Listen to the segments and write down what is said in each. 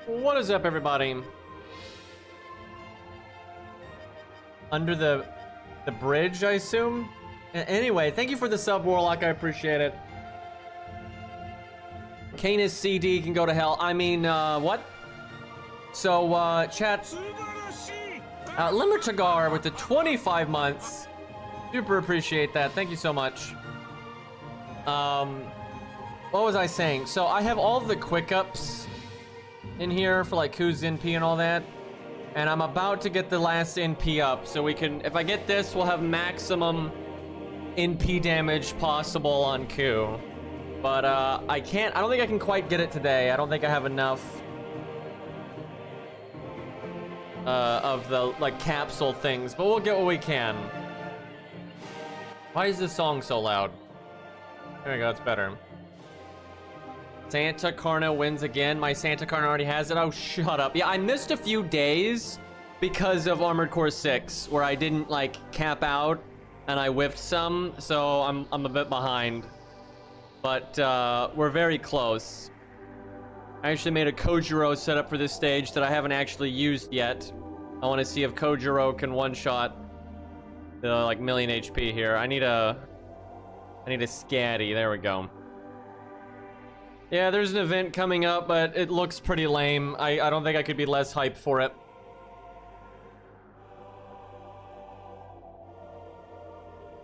What is up, everybody? Under the bridge, I assume? Anyway, thank you for the sub, Warlock. I appreciate it. Canis CD can go to hell. I mean, what? So, chat. Limitagar with the 25 months. Super appreciate that. Thank you so much. What was I saying? So, I have all of the quick ups in here for like Q's NP and all that, and I'm about to get the last NP up so we can, if I get this, we'll have maximum NP damage possible on Q. But I don't think I can quite get it today. I don't think I have enough of the like capsule things, but we'll get what we can. Why is this song so loud? There we go, it's better. Santa Carna wins again. My Santa Carna already has it. Oh, shut up. Yeah, I missed a few days because of Armored Core 6, where I didn't, like, cap out, and I whiffed some, so I'm a bit behind. But, we're very close. I actually made a Kojiro setup for this stage that I haven't actually used yet. I want to see if Kojiro can one-shot the, like, million HP here. I need a scatty. There we go. Yeah, there's an event coming up, but it looks pretty lame. I don't think I could be less hyped for it.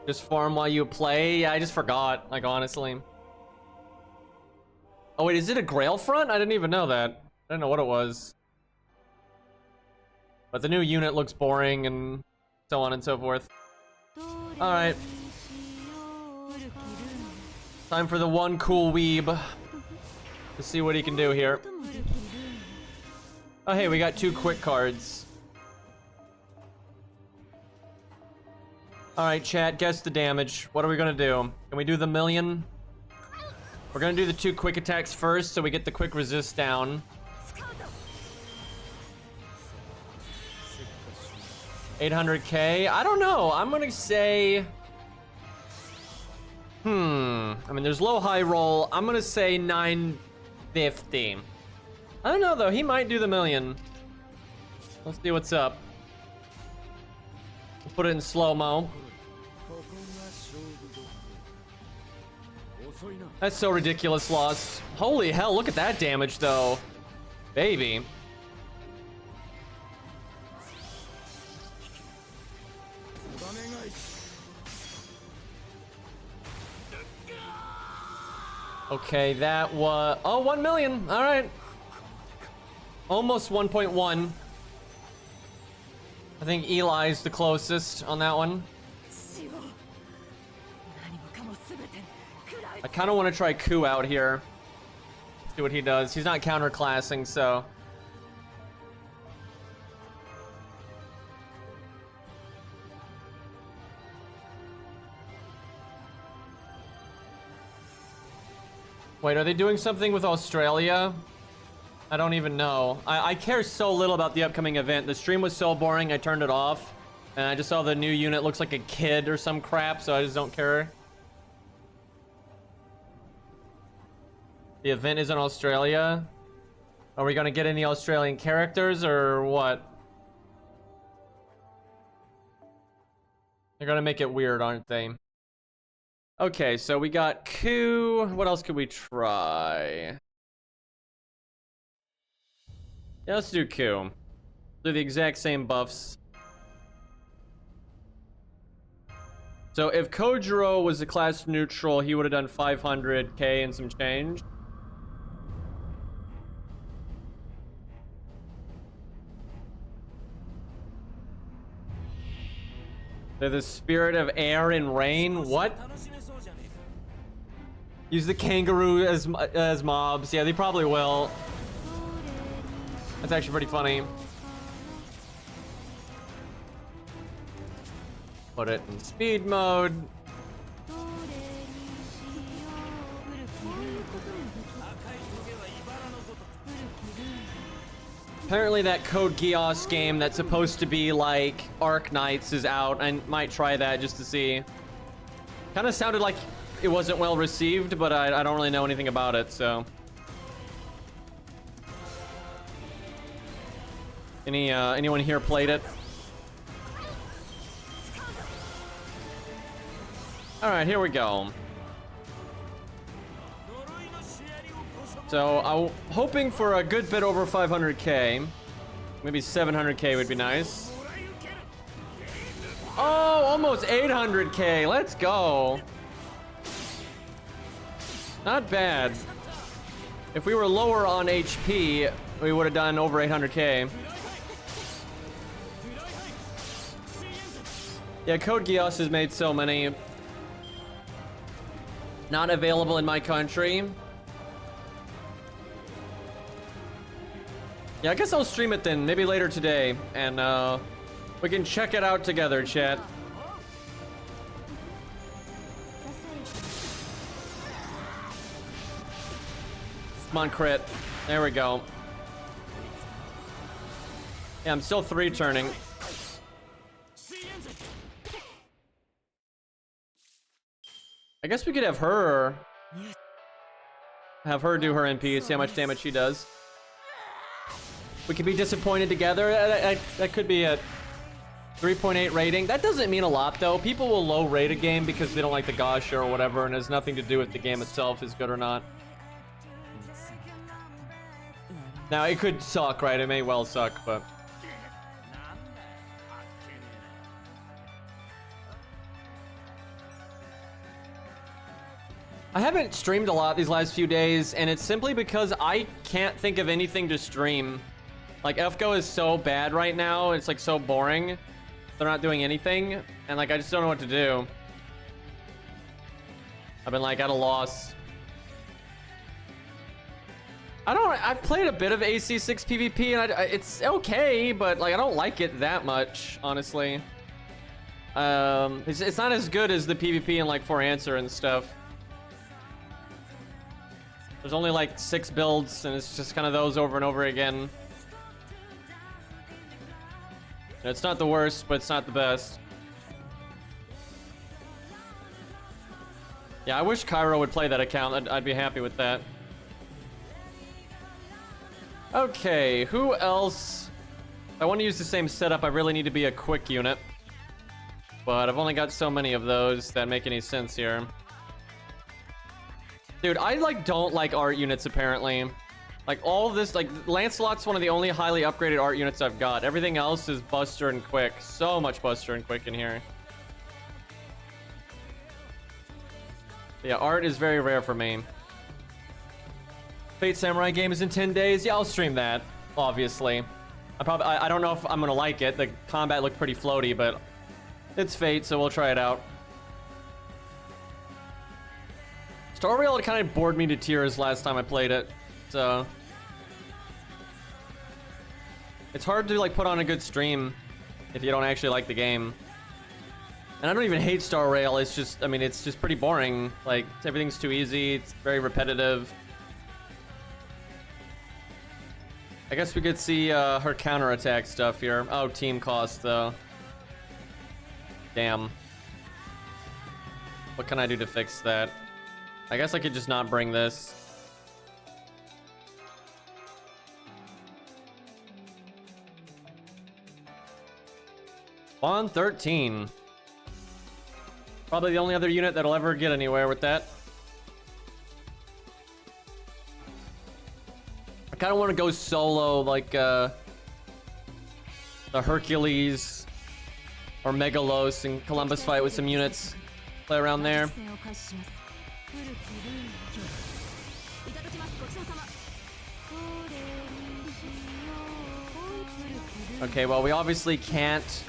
Just farm while you play? Yeah, I just forgot, like, honestly. Oh, wait, is it a Grail front? I didn't even know that. I didn't know what it was. But the new unit looks boring and so on and so forth. Alright. Time for the one cool weeb. Let's see what he can do here. Oh, hey, we got 2 quick cards. Alright, chat, guess the damage. What are we gonna do? Can we do the million? We're gonna do the 2 quick attacks first, so we get the quick resist down. 800k? I don't know. I'm gonna say... I mean, there's low high roll. I'm gonna say 950. I don't know though, he might do the million. Let's see what's up. We'll put it in slow-mo. That's so ridiculous, Lost. Holy hell, look at that damage though. Baby. Okay, that was... Oh, 1 million. All right. Almost 1.1. I think Eli's the closest on that one. I kind of want to try Ku out here. See what he does. He's not counterclassing, so... Wait, are they doing something with Australia? I don't even know. I care so little about the upcoming event. The stream was so boring, I turned it off. And I just saw the new unit looks like a kid or some crap, so I just don't care. The event is in Australia. Are we gonna get any Australian characters or what? They're gonna make it weird, aren't they? Okay, so we got Ku. What else could we try? Yeah, let's do Ku. Do the exact same buffs. So if Kojiro was a class neutral, he would have done 500k and some change. They're the spirit of air and rain. What? Use the kangaroo as mobs. Yeah, they probably will. That's actually pretty funny. Put it in speed mode. Apparently that Code Geass game that's supposed to be like Arc Knights is out. I might try that just to see. Kind of sounded like it wasn't well received, but I don't really know anything about it, so. Anyone here played it? All right, here we go. So I'm hoping for a good bit over 500k. Maybe 700k would be nice. Oh, almost 800k. Let's go. Not bad. If we were lower on HP, we would have done over 800k. Yeah, Code Geass has made so many. Not available in my country. Yeah, I guess I'll stream it then, maybe later today, and we can check it out together, chat. Come on, crit. There we go. Yeah, I'm still 3 turning. I guess we could have her do her MP, see how much damage she does. We could be disappointed together. That could be a 3.8 rating. That doesn't mean a lot, though. People will low rate a game because they don't like the Gasha or whatever, and it has nothing to do with the game itself is good or not. Now, it could suck, right? It may well suck, but... I haven't streamed a lot these last few days, and it's simply because I can't think of anything to stream. Like, FGO is so bad right now, it's like so boring. They're not doing anything, and like I just don't know what to do. I've been like at a loss. I've played a bit of AC6 PvP, and it's okay, but like I don't like it that much, honestly. It's not as good as the PvP in like For Answer and stuff. There's only like 6 builds, and it's just kind of those over and over again. It's not the worst, but it's not the best. Yeah, I wish Cairo would play that account. I'd be happy with that. Okay, who else? If I want to use the same setup, I really need to be a quick unit. But I've only got so many of those that make any sense here. Dude, I like don't like art units apparently. Like all of this, like Lancelot's one of the only highly upgraded art units I've got. Everything else is Buster and Quick. So much Buster and Quick in here. Yeah, art is very rare for me. Fate Samurai game is in 10 days. Yeah, I'll stream that, obviously. I don't know if I'm gonna like it. The combat looked pretty floaty, but it's Fate, so we'll try it out. Star Rail kind of bored me to tears last time I played it, so it's hard to like put on a good stream if you don't actually like the game. And I don't even hate Star Rail. It's just, I mean, it's just pretty boring. Like everything's too easy. It's very repetitive. I guess we could see her counterattack stuff here. Oh, team cost though. Damn. What can I do to fix that? I guess I could just not bring this. Bond 13. Probably the only other unit that'll ever get anywhere with that. I kind of want to go solo like the Hercules or Megalos and Columbus fight with some units. Play around there. Okay, well, we obviously can't.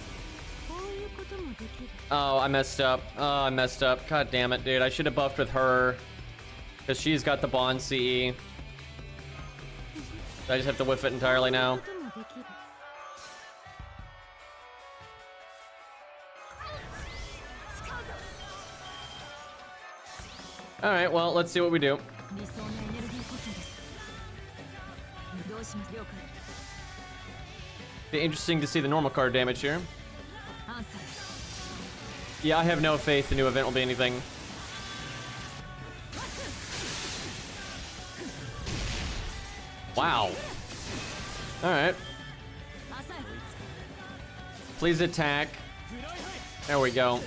Oh, I messed up. Oh, I messed up. God damn it, dude. I should have buffed with her. Because she's got the Bond CE. I just have to whiff it entirely now. Alright, well, let's see what we do. Be interesting to see the normal card damage here. Yeah, I have no faith the new event will be anything. Wow. Alright. Please attack. There we go.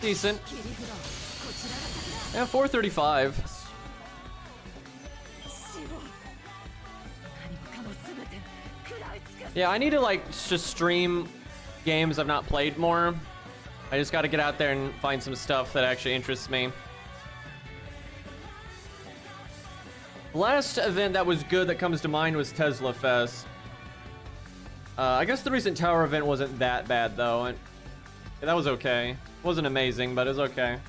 Decent. Yeah, 435. Yeah, I need to like just stream games I've not played more. I just got to get out there and find some stuff that actually interests me. The last event that was good that comes to mind was Tesla Fest. I guess the recent Tower event wasn't that bad though, and yeah, that was okay. It wasn't amazing, but it was okay.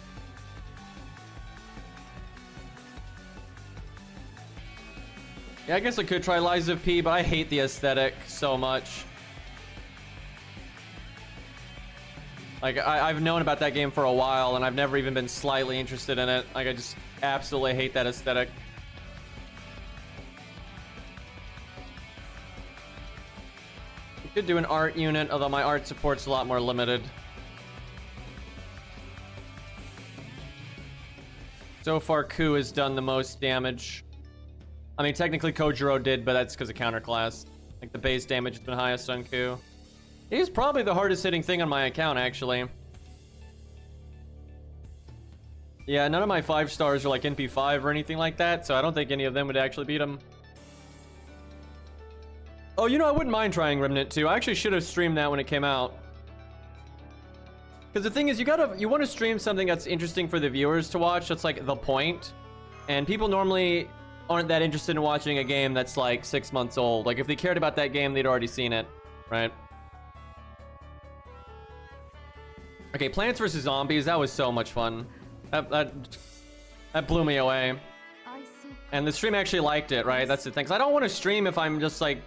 Yeah, I guess I could try Lies of P, but I hate the aesthetic so much. Like, I've known about that game for a while, and I've never even been slightly interested in it. Like, I just absolutely hate that aesthetic. I could do an art unit, although my art support's a lot more limited. So far, Ku has done the most damage. I mean, technically Kojiro did, but that's because of counterclass. Like, the base damage has been highest on Ku. He's probably the hardest hitting thing on my account, actually. Yeah, none of my 5 stars are like NP5 or anything like that, so I don't think any of them would actually beat him. Oh, you know, I wouldn't mind trying Remnant 2. I actually should have streamed that when it came out. Because the thing is, you want to stream something that's interesting for the viewers to watch. That's like the point. And people normally aren't that interested in watching a game that's like 6 months old. Like, if they cared about that game, they'd already seen it, right? Okay, Plants vs. Zombies, that was so much fun. That blew me away. And the stream actually liked it, right? That's the thing. 'Cause I don't want to stream if I'm just like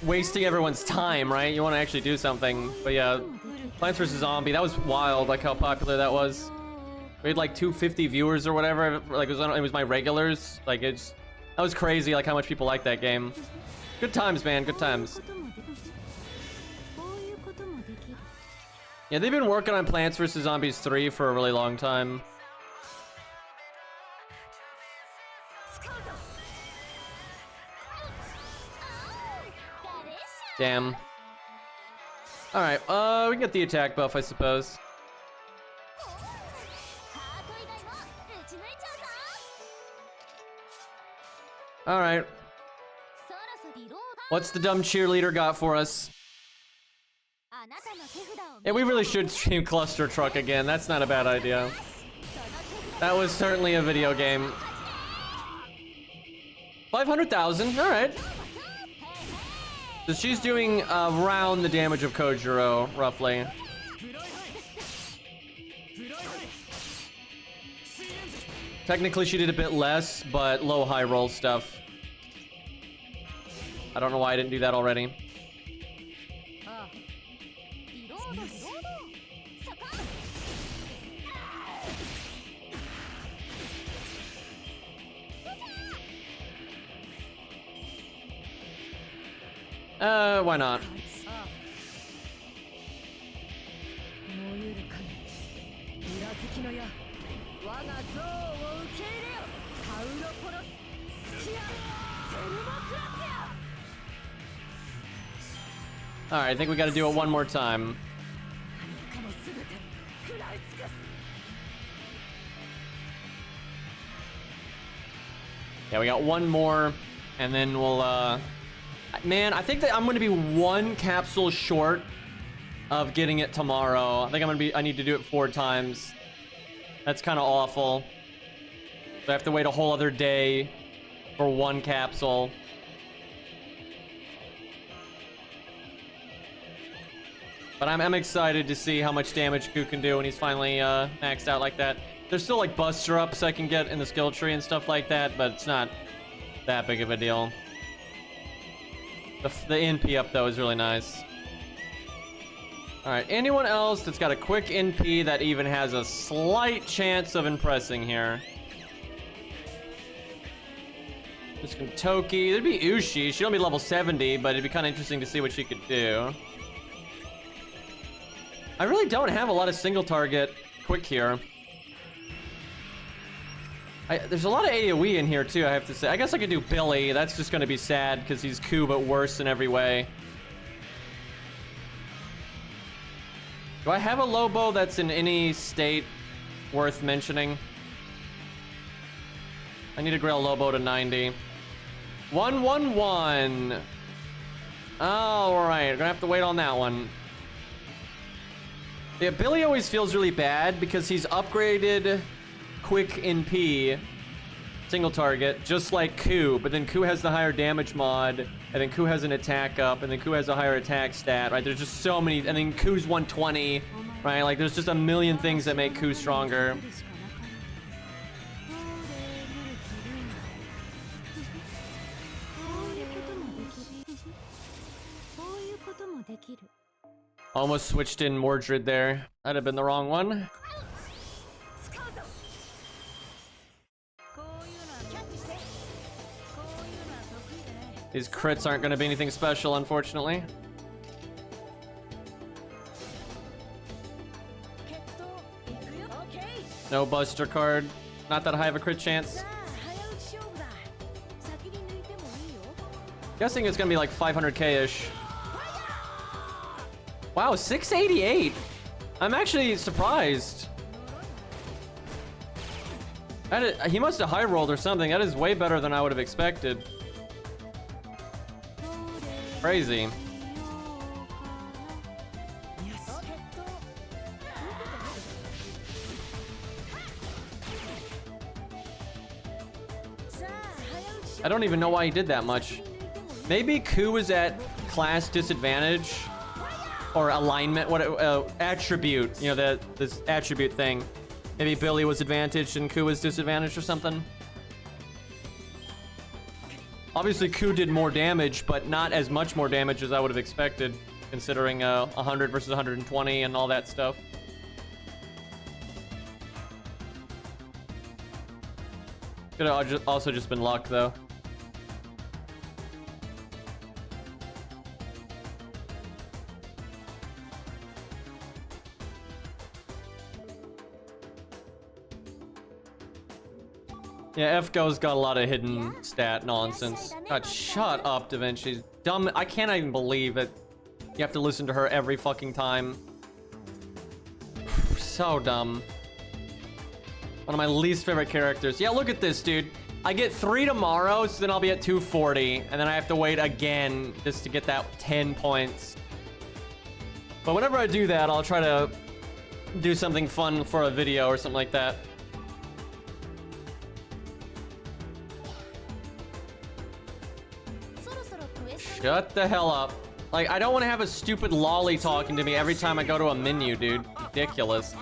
wasting everyone's time, right? You want to actually do something. But yeah, Plants vs. Zombie, that was wild, like how popular that was. We had like 250 viewers or whatever. Like it was my regulars. Like that was crazy. Like how much people like that game. Good times, man. Good times. Yeah, they've been working on Plants vs. Zombies 3 for a really long time. Damn. Alright, we can get the attack buff, I suppose. Alright. What's the dumb cheerleader got for us? Yeah, we really should stream Cluster Truck again. That's not a bad idea. That was certainly a video game. 500,000, alright. So she's doing around the damage of Kojiro, roughly. Technically, she did a bit less, but low-high roll stuff. I don't know why I didn't do that already. Why not? Alright, I think we gotta do it one more time. Yeah, we got one more, and then we'll Man, I think that I'm gonna be one capsule short of getting it tomorrow. I think I need to do it 4 times. That's kind of awful. So I have to wait a whole other day for 1 capsule. But I'm excited to see how much damage Ku can do when he's finally maxed out like that. There's still like buster ups I can get in the skill tree and stuff like that, but it's not that big of a deal. The NP up though is really nice. Alright, anyone else that's got a quick NP that even has a slight chance of impressing here? This Kentucky, there'd be Ushi. She'd only be level 70, but it'd be kind of interesting to see what she could do. I really don't have a lot of single target quick here. There's a lot of AoE in here too, I have to say. I guess I could do Billy. That's just gonna be sad because he's Ku but worse in every way. Do I have a Lobo that's in any state worth mentioning? I need to grill Lobo to 90. 111. Alright, gonna have to wait on that one. Yeah, Billy always feels really bad because he's upgraded quick NP single target just like Ku, but then Ku has the higher damage mod, and then Ku has an attack up, and then Ku has a higher attack stat, right? There's just so many, and then Ku's 120, right? Like there's just a million things that make Ku stronger. Almost switched in Mordred there. That'd have been the wrong one. These crits aren't going to be anything special, unfortunately. No Buster card. Not that high of a crit chance. Guessing it's going to be like 500k-ish. Wow, 688. I'm actually surprised. He must have high rolled or something. That is way better than I would have expected. Crazy. I don't even know why he did that much. Maybe Ku was at class disadvantage or alignment, attribute, you know, this attribute thing. Maybe Billy was advantaged and Ku was disadvantaged or something. Obviously, Ku did more damage, but not as much more damage as I would have expected, considering 100 versus 120 and all that stuff. Could have also just been luck, though. Yeah, FGO's got a lot of hidden stat nonsense. God, shut up, Da Vinci. Dumb. I can't even believe it. You have to listen to her every fucking time. So dumb. One of my least favorite characters. Yeah, look at this, dude. I get 3 tomorrow, so then I'll be at 240. And then I have to wait again just to get that 10 points. But whenever I do that, I'll try to do something fun for a video or something like that. Shut the hell up. Like, I don't want to have a stupid lolly talking to me every time I go to a menu, dude. Ridiculous.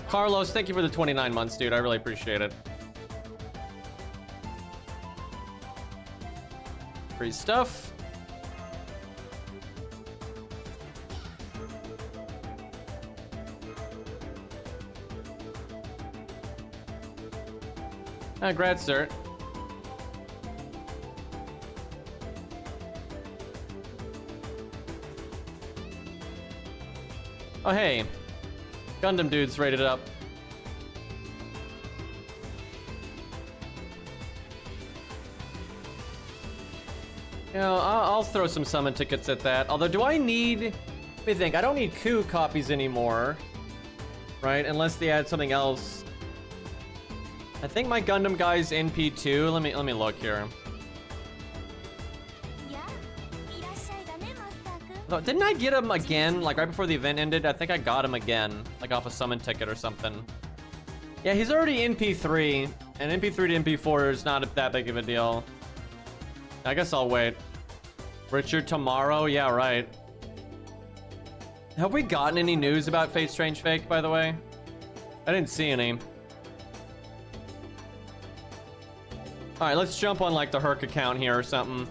Carlos, thank you for the 29 months, dude. I really appreciate it. Free stuff. Grad cert. Oh, hey. Gundam dude's rated up. You know, I'll throw some summon tickets at that. Although, do I need... Let me think. I don't need Ku copies anymore. Right? Unless they add something else. I think my Gundam guy's NP2. Let me look here. No, didn't I get him again, like right before the event ended? I think I got him again, like off a summon ticket or something. Yeah, he's already in P3, and MP3 to MP4 is not that big of a deal. I guess I'll wait. Richard tomorrow? Yeah, right. Have we gotten any news about Fate Strange Fake, by the way? I didn't see any. Alright, let's jump on like the Herc account here or something.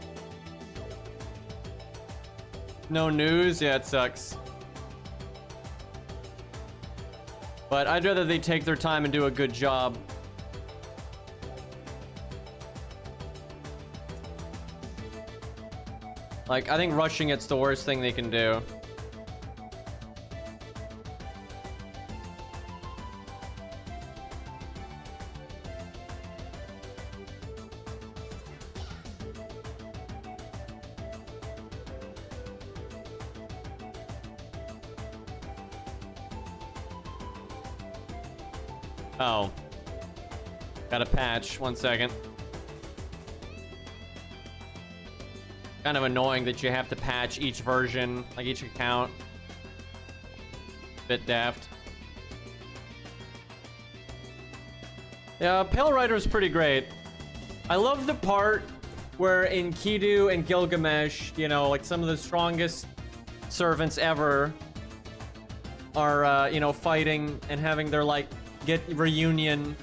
No news? Yeah, it sucks. But I'd rather they take their time and do a good job. Like, I think rushing it's the worst thing they can do. Oh. Got a patch. 1 second. Kind of annoying that you have to patch each version, like each account. Bit daft. Yeah, Pale Rider is pretty great. I love the part where in Kidu and Gilgamesh, you know, like some of the strongest servants ever are, you know, fighting and having their, like, get reunion.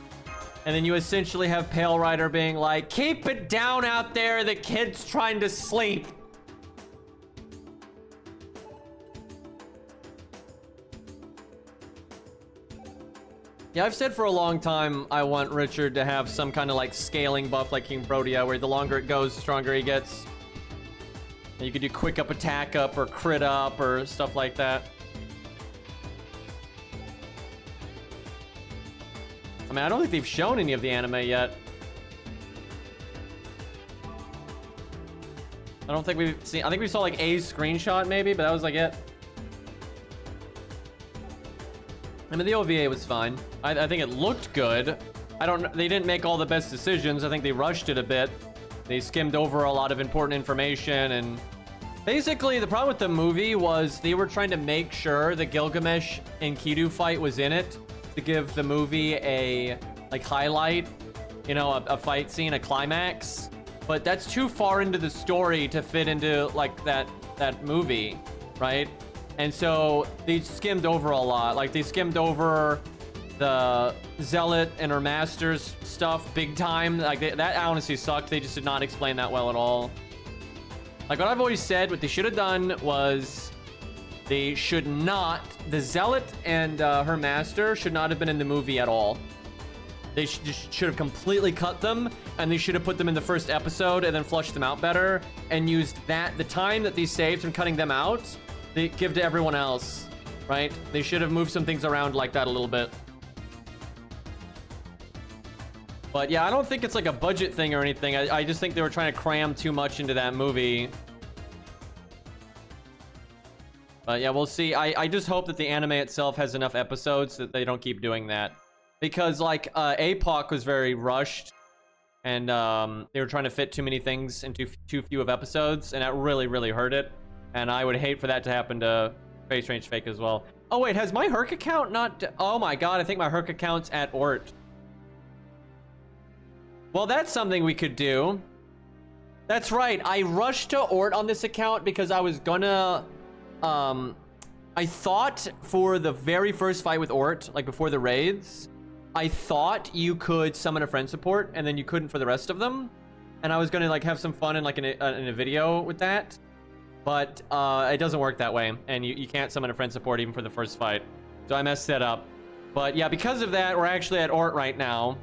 And then you essentially have Pale Rider being like, keep it down out there, the kid's trying to sleep. Yeah, I've said for a long time I want Richard to have some kind of like scaling buff like King Brodia, where the longer it goes, the stronger he gets. And you could do quick up, attack up, or crit up, or stuff like that. I mean, I don't think they've shown any of the anime yet. I don't think we've seen... I think we saw, like, a screenshot, maybe, but that was, like, it. I mean, the OVA was fine. I think it looked good. They didn't make all the best decisions. I think they rushed it a bit. They skimmed over a lot of important information, and... Basically, the problem with the movie was they were trying to make sure the Gilgamesh and Kidu fight was in it, to give the movie a like highlight, you know, a fight scene, a climax. But that's too far into the story to fit into like that movie, right? And so they skimmed over a lot. Like they skimmed over the Zealot and her master's stuff big time. Like that honestly sucked. They just did not explain that well at all. Like what I've always said, what they should have done was they should not, the Zealot and her master should not have been in the movie at all. They should have completely cut them, and they should have put them in the first episode and then flushed them out better and used the time that they saved from cutting them out, they give to everyone else, right? They should have moved some things around like that a little bit. But yeah, I don't think it's like a budget thing or anything. I just think they were trying to cram too much into that movie. Yeah, we'll see. I just hope that the anime itself has enough episodes that they don't keep doing that. Because, like, APOC was very rushed. And they were trying to fit too many things into too few of episodes. And that really, really hurt it. And I would hate for that to happen to Fate Strange Fake as well. Oh, wait, has my Herc account not... Oh, my God, I think my Herc account's at ORT. Well, that's something we could do. That's right. I rushed to ORT on this account because I was gonna... I thought for the very first fight with ORT, like before the raids, I thought you could summon a friend support and then you couldn't for the rest of them. And I was gonna like have some fun in like in a video with that. But it doesn't work that way. And you can't summon a friend support even for the first fight. So I messed that up. But yeah, because of that, we're actually at ORT right now.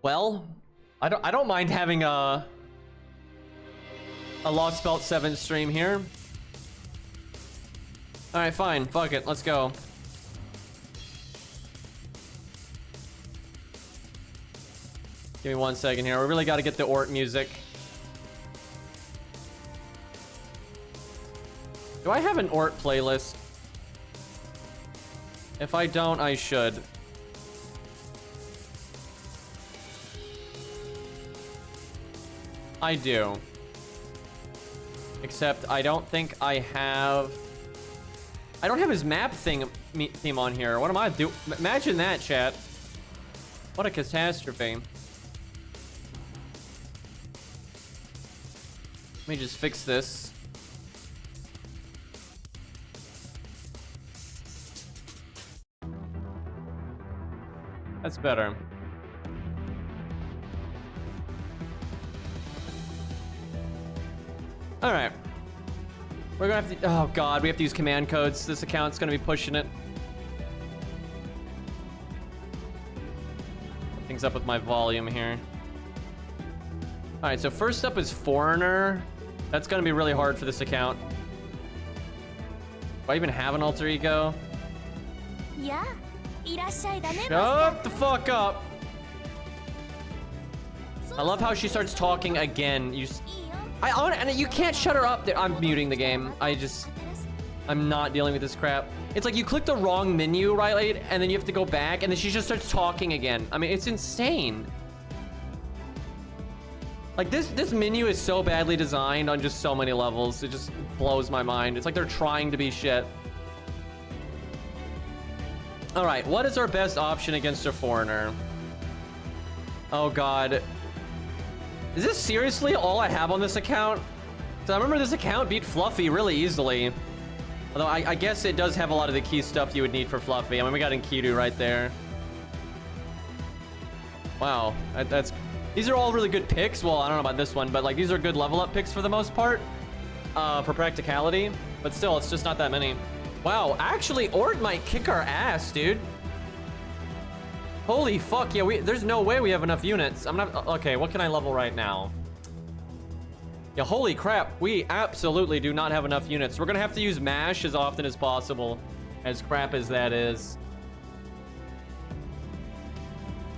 Well, I don't mind having a Lost Belt 7 stream here. Alright, fine. Fuck it. Let's go. Give me 1 second here. We really got to get the ORT music. Do I have an ORT playlist? If I don't, I should. I do. Except I don't think I have... I don't have his map theme on here. What am I doing? Imagine that, chat. What a catastrophe. Let me just fix this. That's better. All right. We're gonna have to, oh God, we have to use command codes. This account's gonna be pushing it. Things up with my volume here. All right, so first up is Foreigner. That's gonna be really hard for this account. Do I even have an alter ego? Yeah. Shut the fuck up. I love how she starts talking again. And you can't shut her up. I'm muting the game. I'm not dealing with this crap. It's like you click the wrong menu, right? And then you have to go back, and then she just starts talking again. I mean, it's insane. Like this menu is so badly designed on just so many levels. It just blows my mind. It's like they're trying to be shit. All right, what is our best option against a Foreigner? Oh God. Is this seriously all I have on this account? So I remember this account beat Fluffy really easily. Although I guess it does have a lot of the key stuff you would need for Fluffy. I mean, we got Enkidu right there. Wow, these are all really good picks. Well, I don't know about this one, but like these are good level up picks for the most part. For practicality. But still, it's just not that many. Wow, actually, ORT might kick our ass, dude. Holy fuck, yeah, there's no way we have enough units. Okay, what can I level right now? Yeah, holy crap, we absolutely do not have enough units. We're gonna have to use MASH as often as possible, as crap as that is.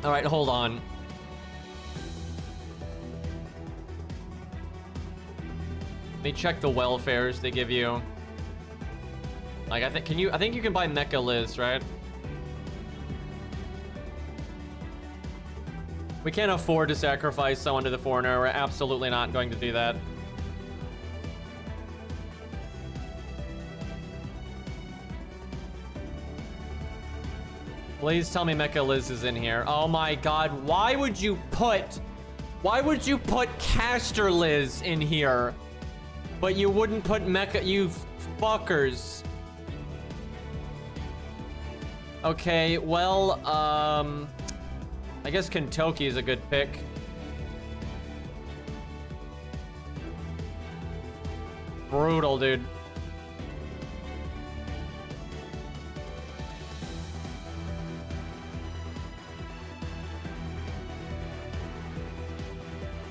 All right, hold on. Let me check the welfares they give you. Like, I think you can buy Mecha Liz, right? We can't afford to sacrifice someone to the Foreigner. We're absolutely not going to do that. Please tell me Mecha Liz is in here. Oh my God, why would you put Caster Liz in here, but you wouldn't put Mecha, you fuckers. Okay, well, I guess Kentucky is a good pick. Brutal, dude.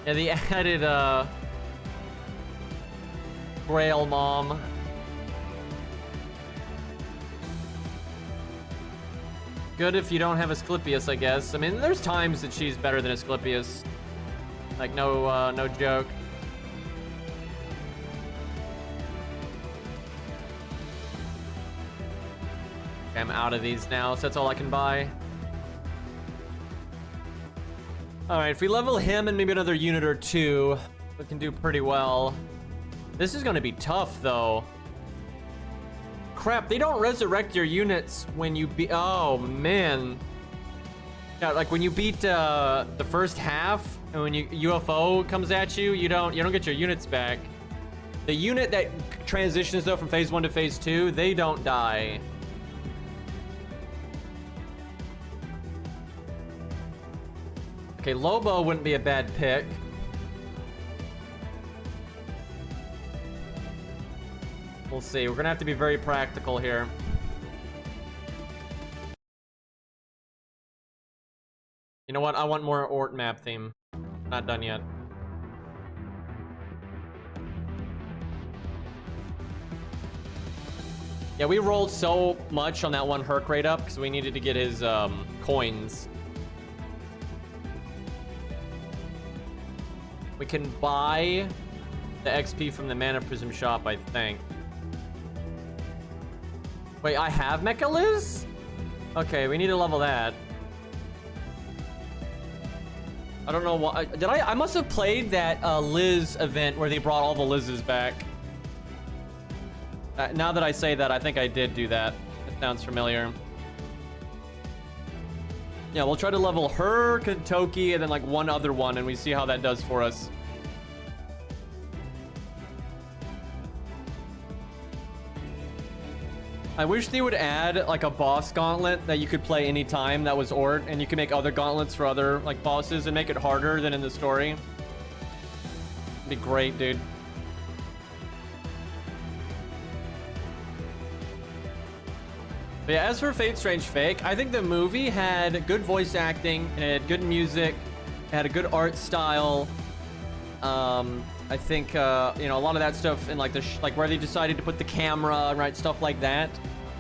Yeah, they added Grail Mom. Good if you don't have Asclepius, I guess. I mean, there's times that she's better than Asclepius. Like, no joke. Okay, I'm out of these now, so that's all I can buy. All right, if we level him and maybe another unit or two, we can do pretty well. This is gonna be tough, though. Crap, they don't resurrect your units when you beat... Oh, man. Yeah, like when you beat the first half, and when UFO comes at you, you don't get your units back. The unit that transitions, though, from phase 1 to phase 2, they don't die. Okay, Lobo wouldn't be a bad pick. We'll see. We're gonna have to be very practical here. You know what? I want more ORT map theme. Not done yet. Yeah, we rolled so much on that one Herc rate up because we needed to get his coins. We can buy the XP from the Mana Prism shop, I think. Wait, I have Mecha Liz? Okay, we need to level that. I don't know why. I must have played that Liz event where they brought all the Liz's back. Now that I say that, I think I did do that. It sounds familiar. Yeah, we'll try to level Herc, Toki, and then like one other one, and we see how that does for us. I wish they would add like a boss gauntlet that you could play anytime that was ORT, and you could make other gauntlets for other like bosses and make it harder than in the story. It'd be great, dude. But yeah, as for Fate Strange Fake, I think the movie had good voice acting, it had good music, it had a good art style. I think you know, a lot of that stuff in like the like where they decided to put the camera, right, stuff like that.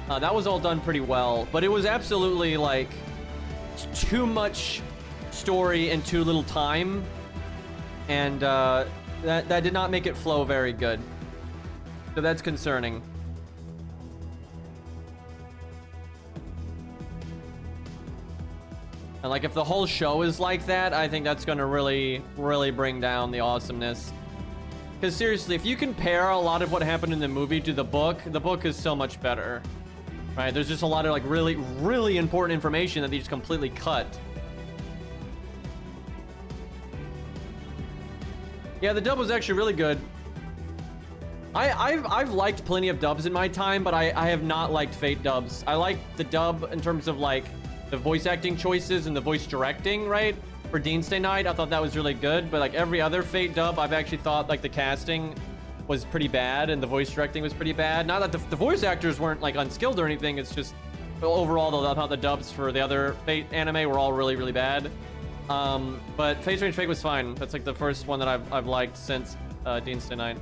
That was all done pretty well, but it was absolutely like too much story in too little time, and that did not make it flow very good. So that's concerning. And like if the whole show is like that, I think that's gonna really bring down the awesomeness. Because seriously, if you compare a lot of what happened in the movie to the book is so much better. Right? There's just a lot of like really important information that they just completely cut. Yeah, the dub was actually really good. I've liked plenty of dubs in my time, but I have not liked Fate dubs. I like the dub in terms of like the voice acting choices and the voice directing, right? For Dean Stay Night, I thought that was really good, but like every other Fate dub, I've actually thought like the casting was pretty bad and the voice directing was pretty bad. Not that the voice actors weren't like unskilled or anything, it's just overall though, I thought the dubs for the other Fate anime were all really bad. But Fate Strange Fake was fine. That's like the first one that I've liked since Dean Stay Night.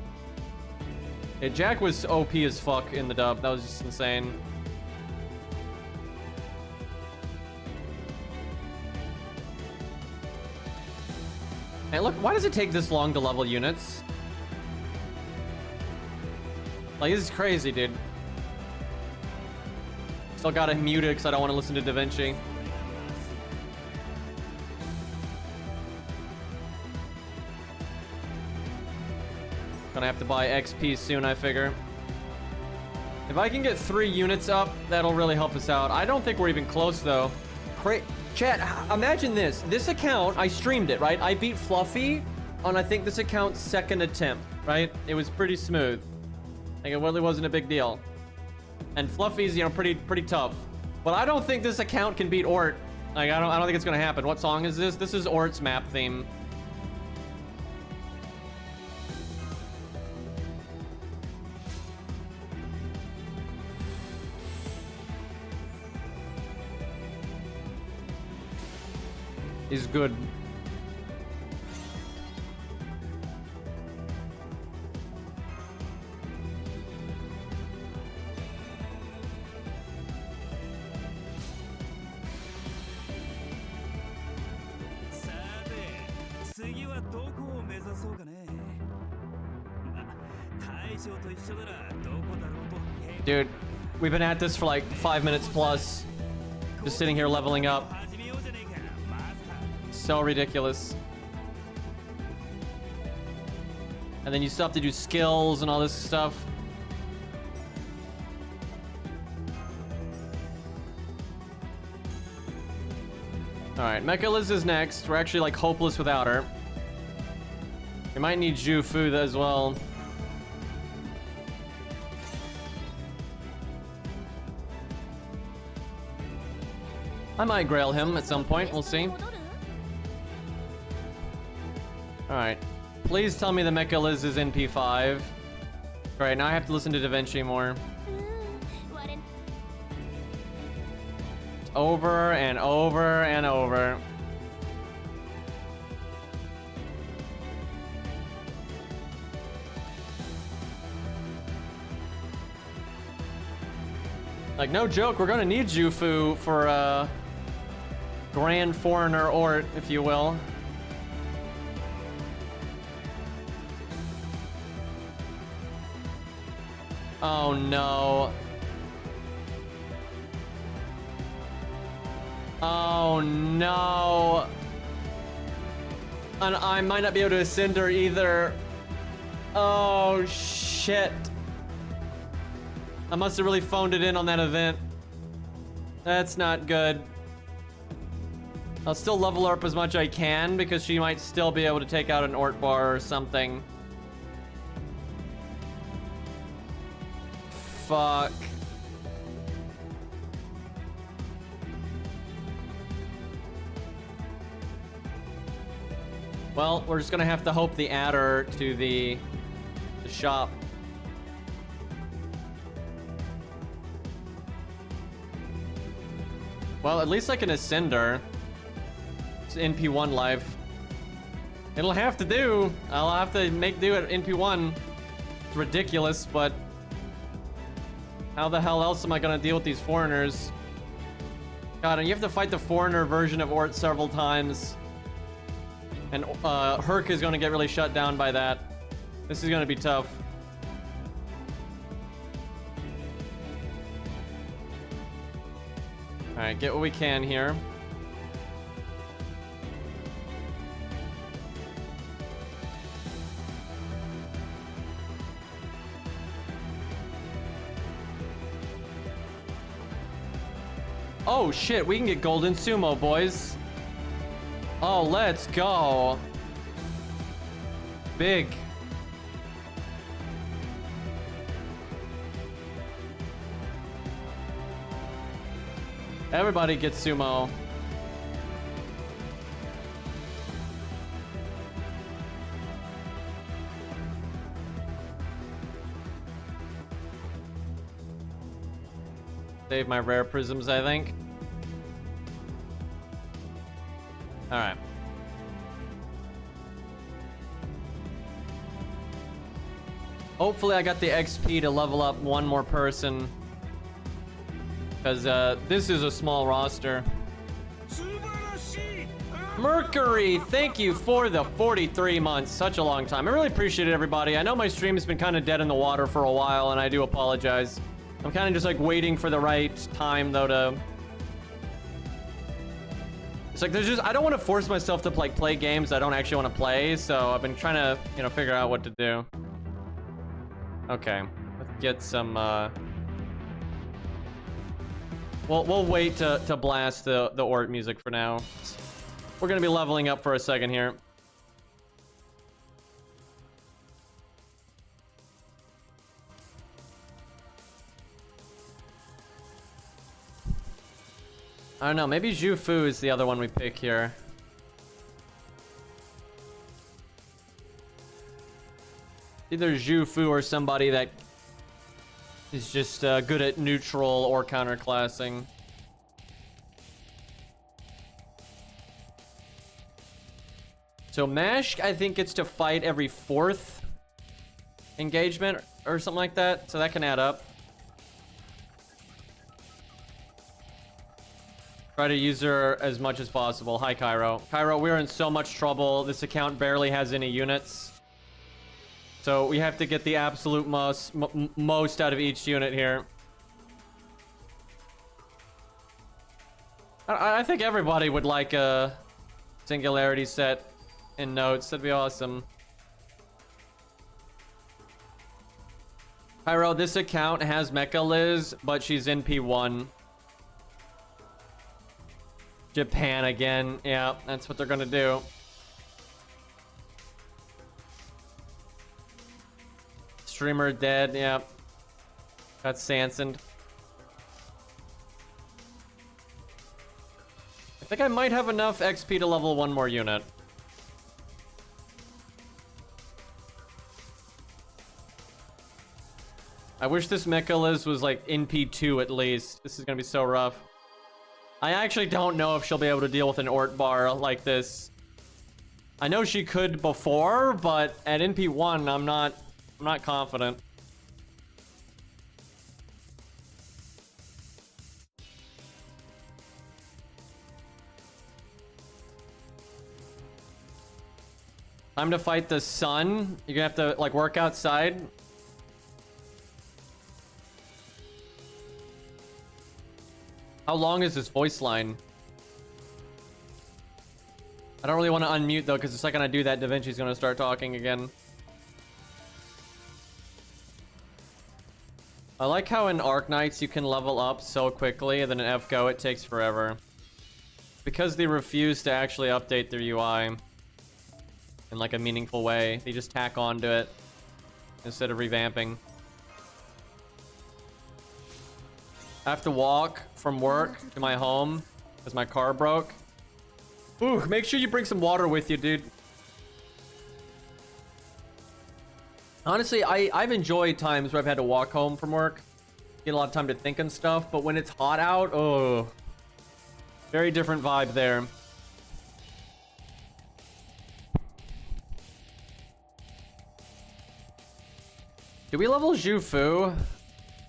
Yeah, Jack was OP as fuck in the dub. That was just insane. Hey, look, why does it take this long to level units? Like, this is crazy, dude. Still gotta mute it because I don't want to listen to Da Vinci. Gonna have to buy XP soon, I figure. If I can get 3 units up, that'll really help us out. I don't think we're even close, though. Chat, imagine this. This account, I streamed it, right? I beat Fluffy on, I think, this account's second attempt, right? It was pretty smooth. Like, it really wasn't a big deal. And Fluffy's, you know, pretty tough. But I don't think this account can beat ORT. Like, I don't think it's gonna happen. What song is this? This is ORT's map theme. Is good. Dude, we've been at this for like 5 minutes plus. Just sitting here leveling up. So ridiculous. And then you still have to do skills and all this stuff. Alright, Mecha Liz is next. We're actually like hopeless without her. We might need Zhu Fu as well. I might grail him at some point, we'll see. Alright. Please tell me the Mecha Liz is in P5. Alright, now I have to listen to Da Vinci more. Over and over and over. Like, no joke, we're gonna need Jufu for, Grand Foreigner ORT, if you will. Oh no. Oh no. And I might not be able to ascend her either. Oh shit. I must have really phoned it in on that event. That's not good. I'll still level her up as much as I can because she might still be able to take out an ORT bar or something. Fuck. Well, we're just gonna have to hope the adder to the shop. Well, at least I can ascend her. It's NP1 life. It'll have to do. I'll have to make do at NP1. It's ridiculous, but how the hell else am I gonna deal with these foreigners? God, and you have to fight the foreigner version of ORT several times. And Herc is gonna get really shut down by that. This is gonna be tough. Alright, get what we can here. Oh shit, we can get golden sumo, boys. Oh, let's go. Big. Everybody gets sumo. Save my rare prisms, I think. Alright. Hopefully I got the XP to level up one more person. Because this is a small roster. Mercury, thank you for the 43 months. Such a long time. I really appreciate it, everybody. I know my stream has been kind of dead in the water for a while, and I do apologize. I'm kind of just like waiting for the right time, though, to... It's like there's just... I don't want to force myself to like play games I don't actually want to play, so I've been trying to, you know, figure out what to do. Okay. Let's get some, We'll wait to blast the ORT music for now. We're gonna be leveling up for a second here. I don't know, maybe Zhu Fu is the other one we pick here. Either Zhu Fu or somebody that is just good at neutral or counterclassing. So Mash, I think, gets to fight every 4th engagement or something like that, so that can add up. Try to use her as much as possible. Hi, Cairo. Cairo, we're in so much trouble. This account barely has any units. So we have to get the absolute most out of each unit here. I think everybody would like a singularity set in notes. That'd be awesome. Pyro, this account has Mecha Liz, but she's in P1. Japan again. Yeah, that's what they're gonna do. Streamer dead. Yeah. Got Sanson. I think I might have enough XP to level one more unit. I wish this Mecha Liz was like in P2 at least. This is gonna be so rough. I actually don't know if she'll be able to deal with an ORT bar like this. I know she could before, but at NP1, I'm not confident. Time to fight the sun. You're gonna have to like work outside. How long is this voice line? I don't really want to unmute though, because the second I do that, Da Vinci's gonna start talking again. I like how in Arknights you can level up so quickly, and then in FGO it takes forever. Because they refuse to actually update their UI in like a meaningful way. They just tack onto it instead of revamping. I have to walk from work to my home because my car broke. Ooh, make sure you bring some water with you, dude. Honestly, I've enjoyed times where I've had to walk home from work. Get a lot of time to think and stuff, but when it's hot out, oh. Very different vibe there. Do we level Zhu Fu?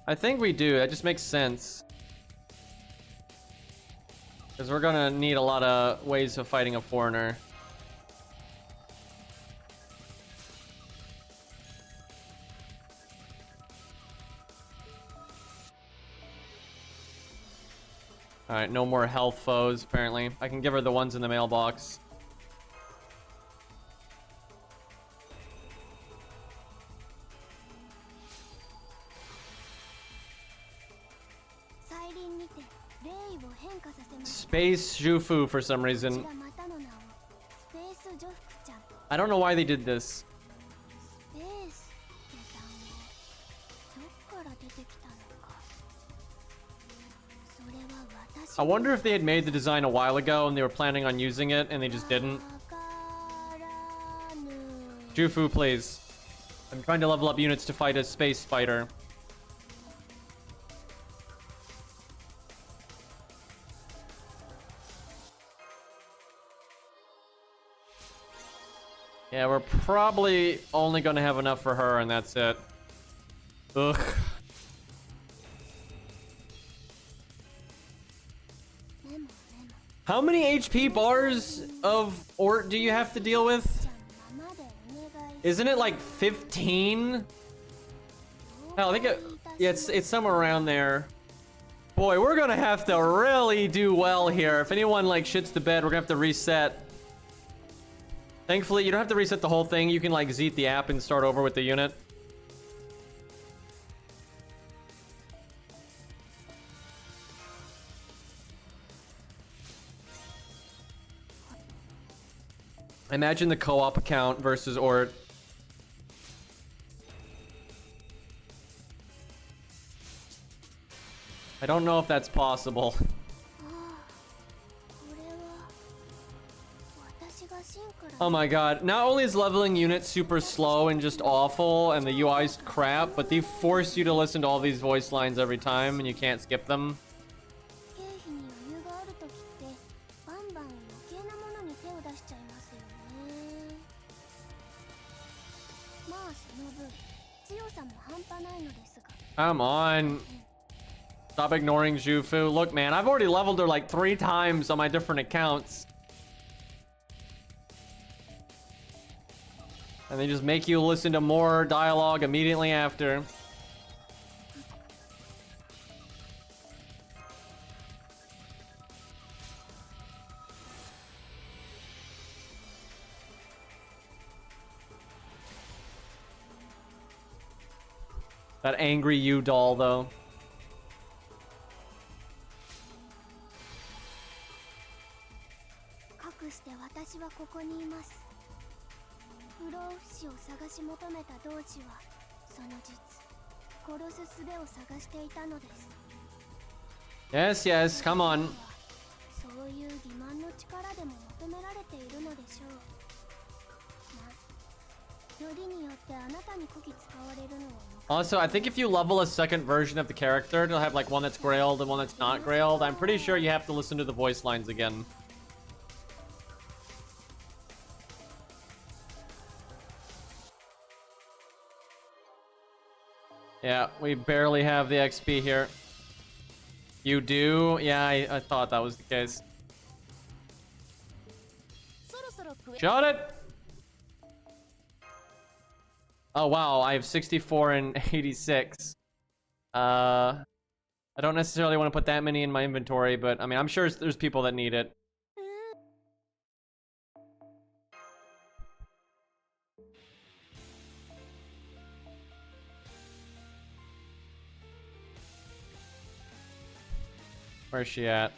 I think we do. That just makes sense. Because we're gonna need a lot of ways of fighting a foreigner. Alright, no more health foes, apparently. I can give her the ones in the mailbox. Space Jufu for some reason. I don't know why they did this. I wonder if they had made the design a while ago and they were planning on using it and they just didn't. Jufu, please. I'm trying to level up units to fight a space spider. Yeah, we're probably only gonna have enough for her and that's it. Ugh. How many HP bars of ORT do you have to deal with? Isn't it like 15? Hell, I think yeah, it's somewhere around there. Boy, we're gonna have to really do well here. If anyone like shits the bed, we're gonna have to reset. Thankfully, you don't have to reset the whole thing. You can like zeet the app and start over with the unit. Imagine the co-op account versus ORT. I don't know if that's possible. Oh my god. Not only is leveling units super slow and just awful and the UI's crap, but they force you to listen to all these voice lines every time and you can't skip them. Come on. Stop ignoring Jufu. Look, man, I've already leveled her like 3 times on my different accounts. And they just make you listen to more dialogue immediately after. That angry you doll, though. Yes, yes, come on. Also, I think if you level a second version of the character, it'll have like one that's grailed and one that's not grailed. I'm pretty sure you have to listen to the voice lines again. Yeah, we barely have the XP here. You do? Yeah, I thought that was the case. Shot it! Oh, wow, I have 64 and 86. I don't necessarily want to put that many in my inventory, but I mean, I'm sure there's people that need it. Where's she at?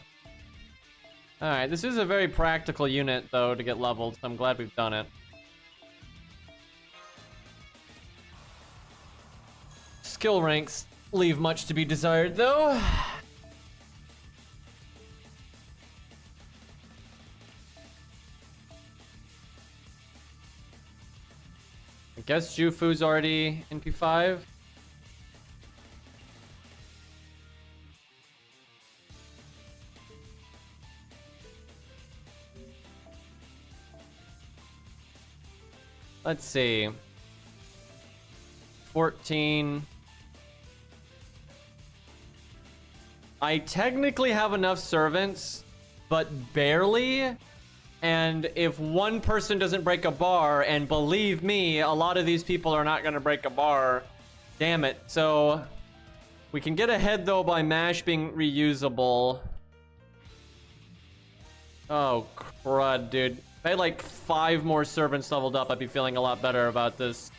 Alright, this is a very practical unit, though, to get leveled, so I'm glad we've done it. Skill ranks leave much to be desired, though. I guess Jufu's already in P5. Let's see. 14. I technically have enough servants, but barely. And if one person doesn't break a bar, and believe me, a lot of these people are not going to break a bar. Damn it. So we can get ahead, though, by MASH being reusable. Oh, crud, dude. If I had like 5 more servants leveled up, I'd be feeling a lot better about this.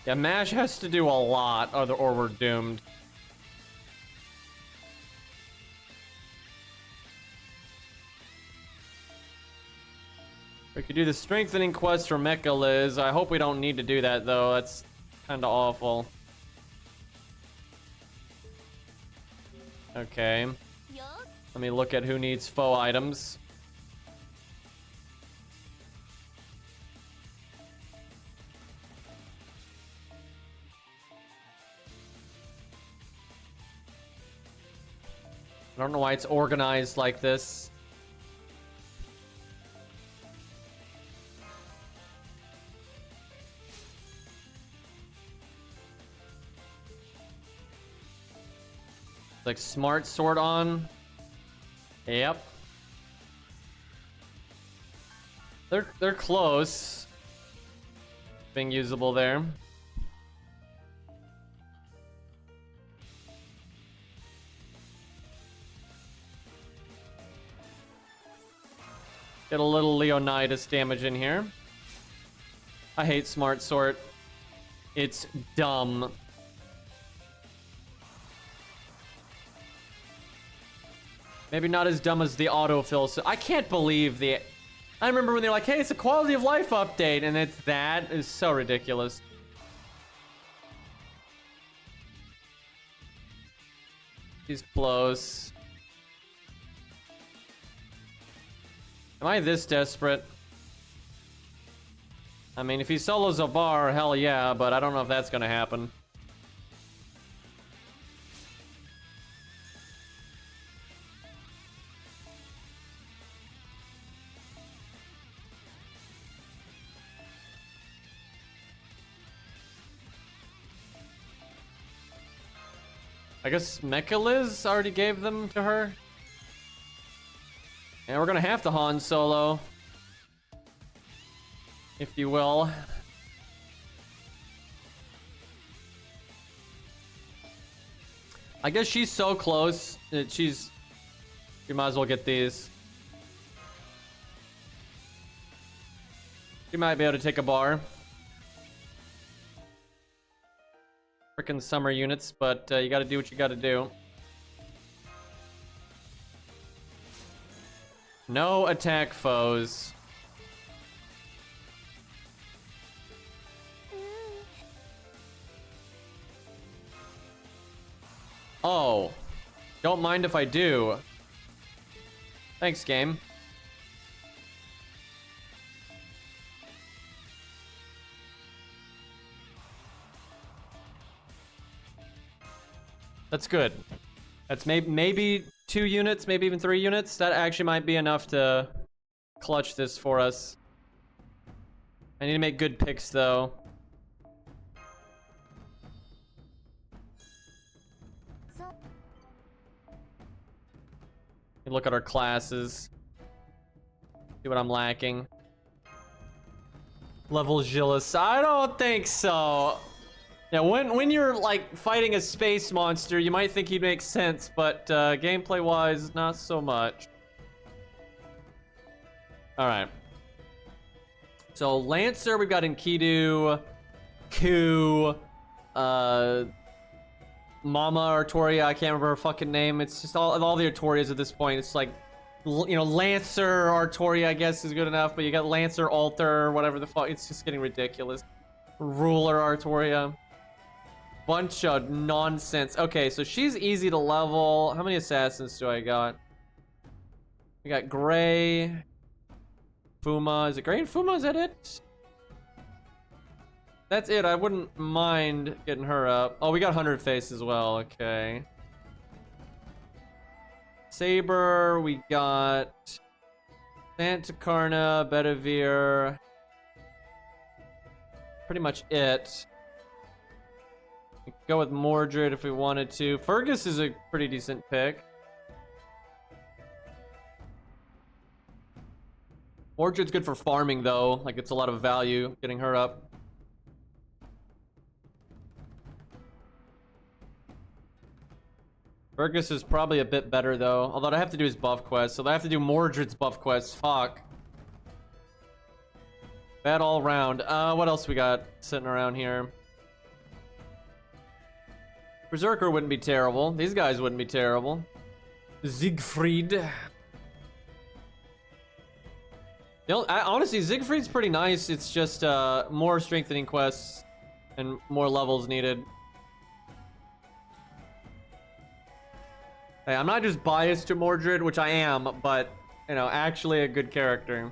Yeah, MASH has to do a lot, or we're doomed. We could do the strengthening quest for Mecha Liz. I hope we don't need to do that, though. That's kind of awful. Okay. Let me look at who needs faux items. I don't know why it's organized like this. Like smart sword on. Yep. They're close. Being usable there. Get a little Leonidas damage in here. I hate smart sword. It's dumb. Maybe not as dumb as the autofill. So I can't believe the... I remember when they're like, hey, it's a quality of life update. And it's that. It's so ridiculous. He's close. Am I this desperate? I mean, if he solos a bar, hell yeah. But I don't know if that's going to happen. I guess Mecha Liz already gave them to her. And we're gonna have to Han Solo, if you will. I guess she's so close that she might as well get these. She might be able to take a bar. Frickin' summer units, but you gotta do what you gotta do. No attack foes. Oh. Don't mind if I do. Thanks, game. That's good. That's maybe 2 units, maybe even 3 units. That actually might be enough to clutch this for us. I need to make good picks, though. Look at our classes. See what I'm lacking. Level Gillis. I don't think so. Yeah, when you're like fighting a space monster, you might think he'd make sense, but gameplay-wise, not so much. All right. So Lancer, we've got Enkidu, Ku, Mama Artoria, I can't remember her fucking name. It's just all the Artorias at this point. It's like, you know, Lancer Artoria, I guess, is good enough, but you got Lancer Alter, whatever the fuck. It's just getting ridiculous. Ruler Artoria. Bunch of nonsense. Okay, so she's easy to level. How many assassins do I got? We got Gray, Fuma. Is it Gray and Fuma? Is that it? That's it. I wouldn't mind getting her up. Oh, we got 100 face as well. Okay. Saber. We got Santa Carna, Bedivere. Pretty much it. We could go with Mordred if we wanted to. Fergus is a pretty decent pick. Mordred's good for farming though. Like, it's a lot of value getting her up. Fergus is probably a bit better though. Although I have to do his buff quest, so I have to do Mordred's buff quest. Fuck. Bad all around. What else we got sitting around here? Berserker wouldn't be terrible. These guys wouldn't be terrible. Siegfried. Honestly, Siegfried's pretty nice. It's just more strengthening quests and more levels needed. Hey, I'm not just biased to Mordred, which I am, but, you know, actually a good character.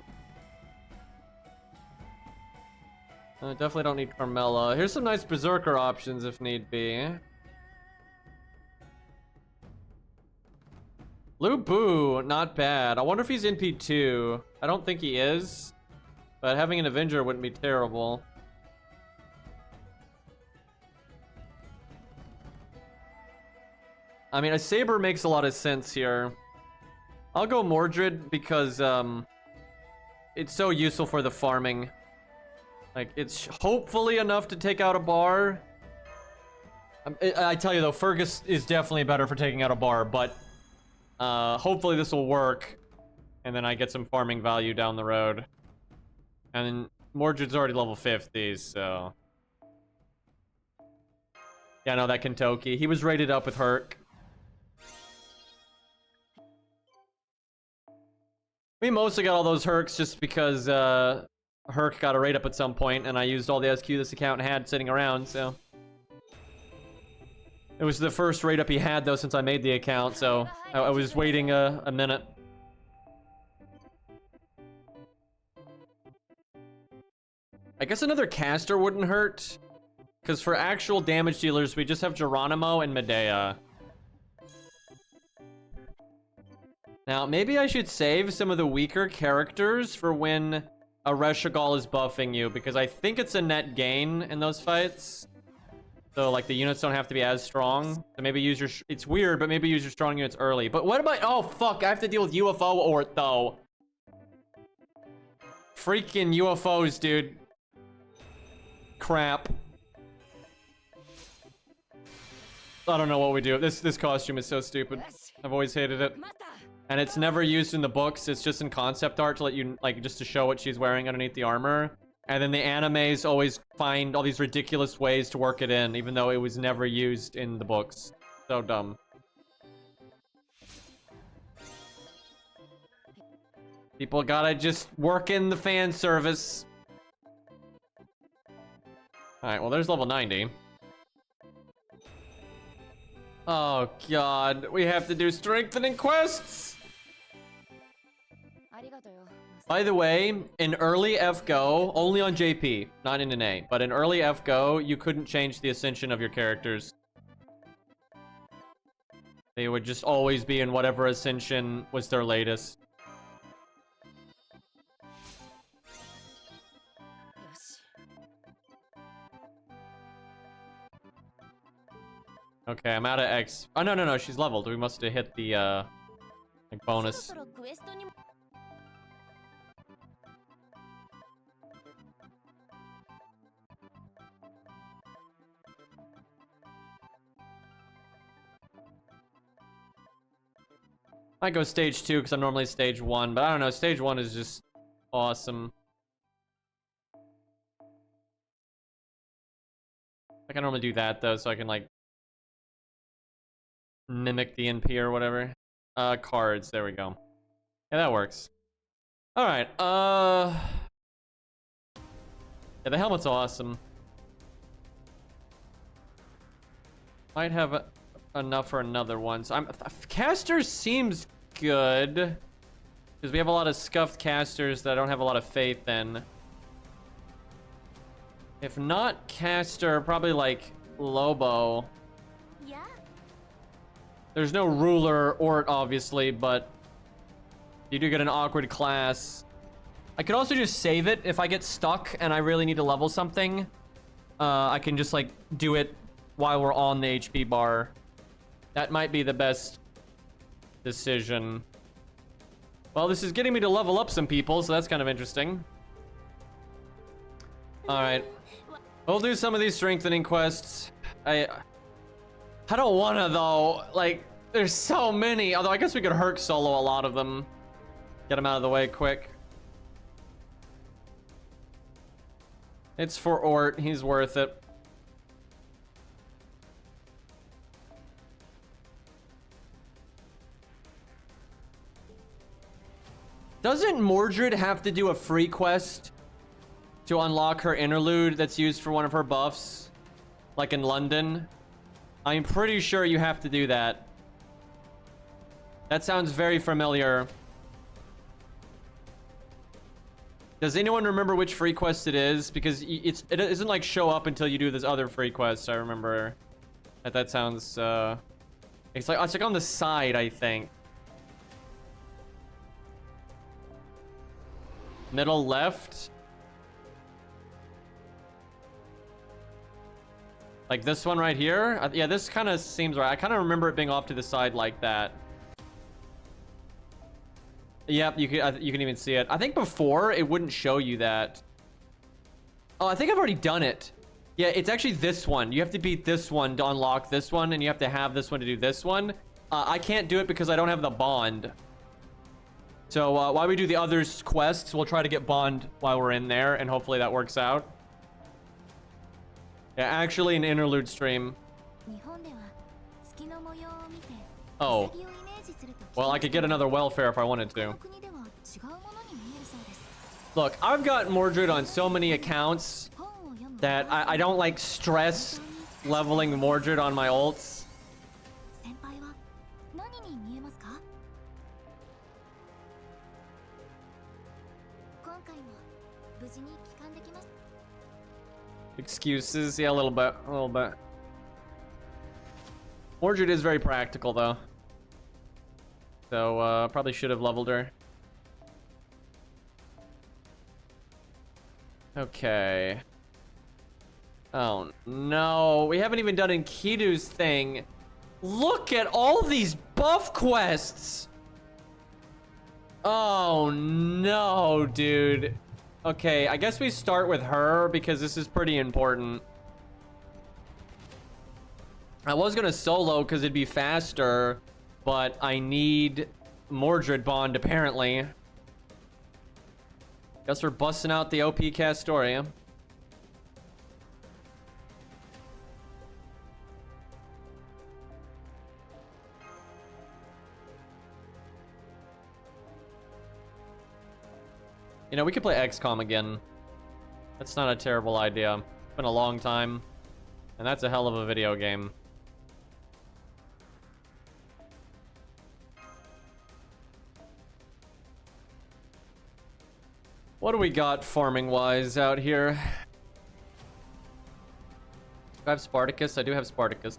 Definitely don't need Carmella. Here's some nice Berserker options if need be. Lu Bu, not bad. I wonder if he's in P2. I don't think he is, but having an Avenger wouldn't be terrible. I mean, a Saber makes a lot of sense here. I'll go Mordred because it's so useful for the farming. Like, it's hopefully enough to take out a bar. I tell you though, Fergus is definitely better for taking out a bar, but hopefully this will work, and then I get some farming value down the road. And then Mordred's already level 50, so... Yeah, no, that Kentucky. He was rated up with Herc. We mostly got all those Hercs just because Herc got a rate up at some point, and I used all the SQ this account had sitting around, so... It was the first rate up he had, though, since I made the account, so I was waiting a minute. I guess another caster wouldn't hurt, because for actual damage dealers, we just have Geronimo and Medea. Now, maybe I should save some of the weaker characters for when a Reshigal is buffing you, because I think it's a net gain in those fights. So, like, the units don't have to be as strong. So maybe use your... It's weird, but maybe use your strong units early. But what about... Oh, fuck. I have to deal with UFO ORT, though. Freaking UFOs, dude. Crap. I don't know what we do. This costume is so stupid. I've always hated it. And it's never used in the books. It's just in concept art to let you... Like, just to show what she's wearing underneath the armor. And then the animes always find all these ridiculous ways to work it in, even though it was never used in the books. So dumb. People gotta just work in the fan service. Alright, well, there's level 90. Oh, God. We have to do strengthening quests! By the way, in early FGO, only on JP, not in NA, but in early FGO, you couldn't change the ascension of your characters. They would just always be in whatever ascension was their latest. Okay, I'm out of X. Oh, no, she's leveled. We must have hit the, like, bonus. Might go stage 2 because I'm normally stage 1, but I don't know. Stage 1 is just awesome. I can normally do that though, so I can like mimic the NP or whatever. Cards, there we go. Yeah, that works. Alright, yeah, the helmet's awesome. Might have enough for another one. So caster seems good. Because we have a lot of scuffed casters that I don't have a lot of faith in. If not caster, probably like Lobo. Yeah. There's no ruler ORT, obviously, but you do get an awkward class. I could also just save it if I get stuck and I really need to level something. I can just like do it while we're on the HP bar. That might be the best decision. Well, this is getting me to level up some people, so that's kind of interesting. All right, we'll do some of these strengthening quests. I don't wanna though. Like, there's so many. Although I guess we could Herc solo a lot of them. Get them out of the way quick. It's for ORT. He's worth it. Doesn't Mordred have to do a free quest to unlock her interlude that's used for one of her buffs? Like in London? I'm pretty sure you have to do that. That sounds very familiar. Does anyone remember which free quest it is? Because it doesn't like show up until you do this other free quest. I remember that sounds it's like on the side, I think. Middle left. Like this one right here. Yeah, this kind of seems right. I kind of remember it being off to the side like that. Yep, you can even see it. I think before it wouldn't show you that. Oh, I think I've already done it. Yeah, it's actually this one. You have to beat this one to unlock this one, and you have to have this one to do this one. I can't do it because I don't have the bond. So while we do the other quests, we'll try to get bond while we're in there, and hopefully that works out. Yeah, actually an interlude stream. Oh. Well, I could get another welfare if I wanted to. Look, I've got Mordred on so many accounts that I don't like stress leveling Mordred on my ults. Excuses, yeah, a little bit, a little bit. Mordred is very practical, though. So, probably should have leveled her. Okay. Oh, no. We haven't even done Enkidu's thing. Look at all these buff quests! Oh, no, dude. Okay, I guess we start with her because this is pretty important. I was gonna solo because it'd be faster, but I need Mordred bond apparently. Guess we're busting out the OP Castoria. You know, we could play XCOM again. That's not a terrible idea. It's been a long time, and that's a hell of a video game. What do we got farming-wise out here? Do I have Spartacus? I do have Spartacus.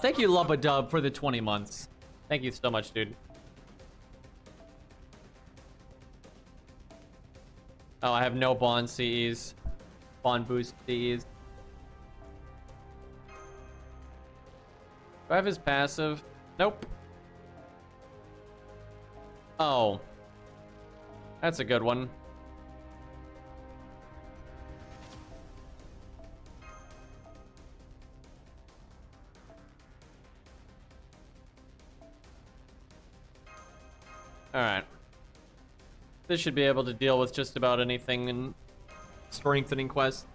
Thank you, Lubadub, for the 20 months. Thank you so much, dude. Oh, I have no bond CEs. Bond boost CEs. Do I have his passive? Nope. Oh. That's a good one. Alright. This should be able to deal with just about anything in strengthening quest.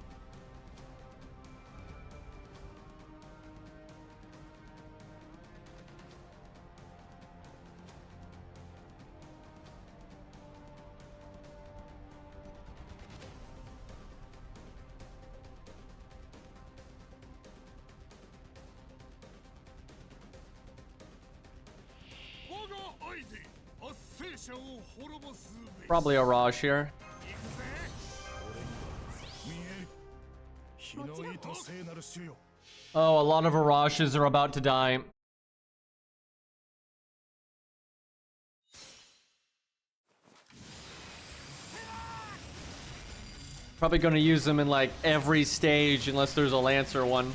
Probably a Raj here. Oh, a lot of Arashes are about to die. Probably gonna use them in like every stage unless there's a Lancer one.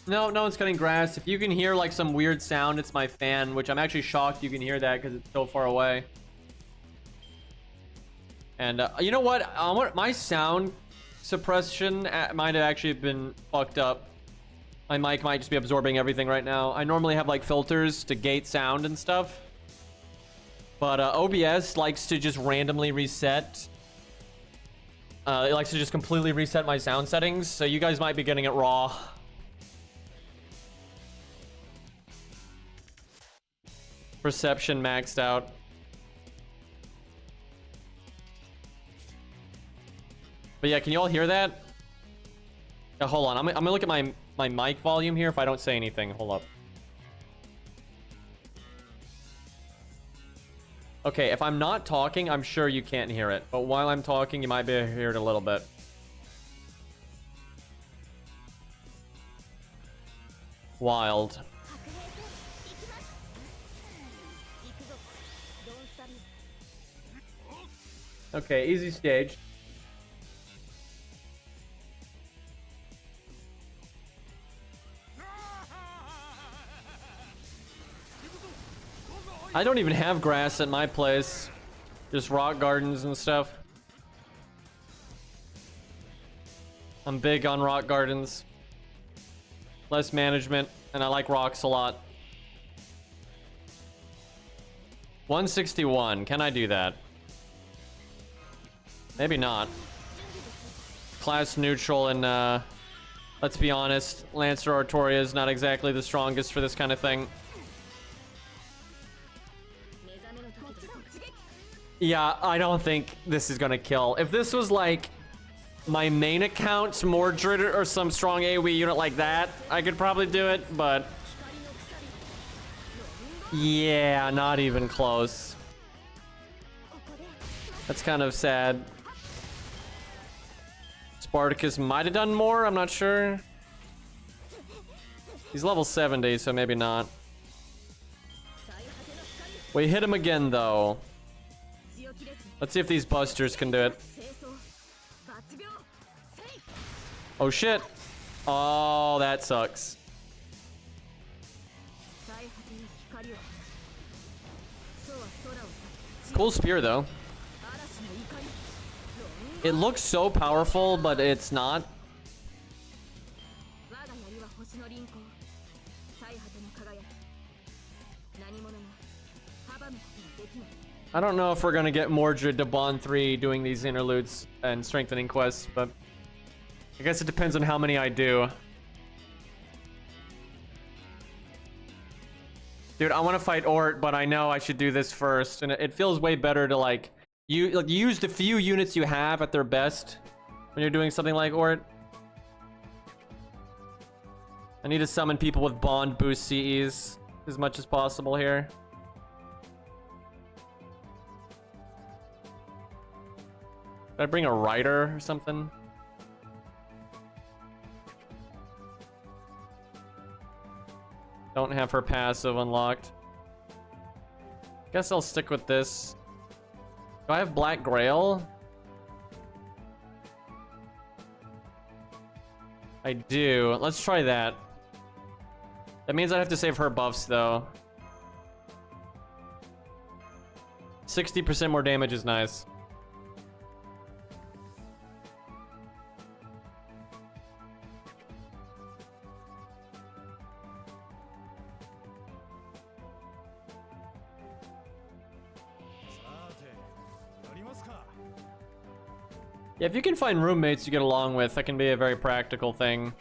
No, no one's cutting grass. If you can hear like some weird sound, it's my fan, which I'm actually shocked you can hear that because it's so far away. And you know what? My sound suppression might have actually been fucked up. My mic might just be absorbing everything right now. I normally have like filters to gate sound and stuff. But OBS likes to just randomly reset. It likes to just completely reset my sound settings. So you guys might be getting it raw. Perception maxed out. But yeah, can you all hear that? Yeah, hold on. I'm gonna look at my mic volume here if I don't say anything. Hold up. Okay, if I'm not talking, I'm sure you can't hear it. But while I'm talking, you might be able to hear it a little bit. Wild. Okay, easy stage. I don't even have grass at my place. Just rock gardens and stuff. I'm big on rock gardens. Less management, and I like rocks a lot. 161, can I do that? Maybe not. Class neutral and let's be honest, Lancer Artoria is not exactly the strongest for this kind of thing. Yeah, I don't think this is gonna kill. If this was like my main account, Mordred or some strong AoE unit like that, I could probably do it, but yeah, not even close. That's kind of sad. Spartacus might have done more, I'm not sure. He's level 70, so maybe not. We hit him again, though. Let's see if these busters can do it. Oh, shit. Oh, that sucks. Cool spear, though. It looks so powerful, but it's not. I don't know if we're gonna get Mordred to Bond 3 doing these interludes and strengthening quests, but I guess it depends on how many I do. Dude, I want to fight ORT, but I know I should do this first, and it feels way better to like use the few units you have at their best when you're doing something like ORT. I need to summon people with Bond boost CEs as much as possible here. Did I bring a rider or something? Don't have her passive unlocked. Guess I'll stick with this. Do I have Black Grail? I do. Let's try that. That means I have to save her buffs, though. 60% more damage is nice. Yeah, if you can find roommates you get along with, that can be a very practical thing.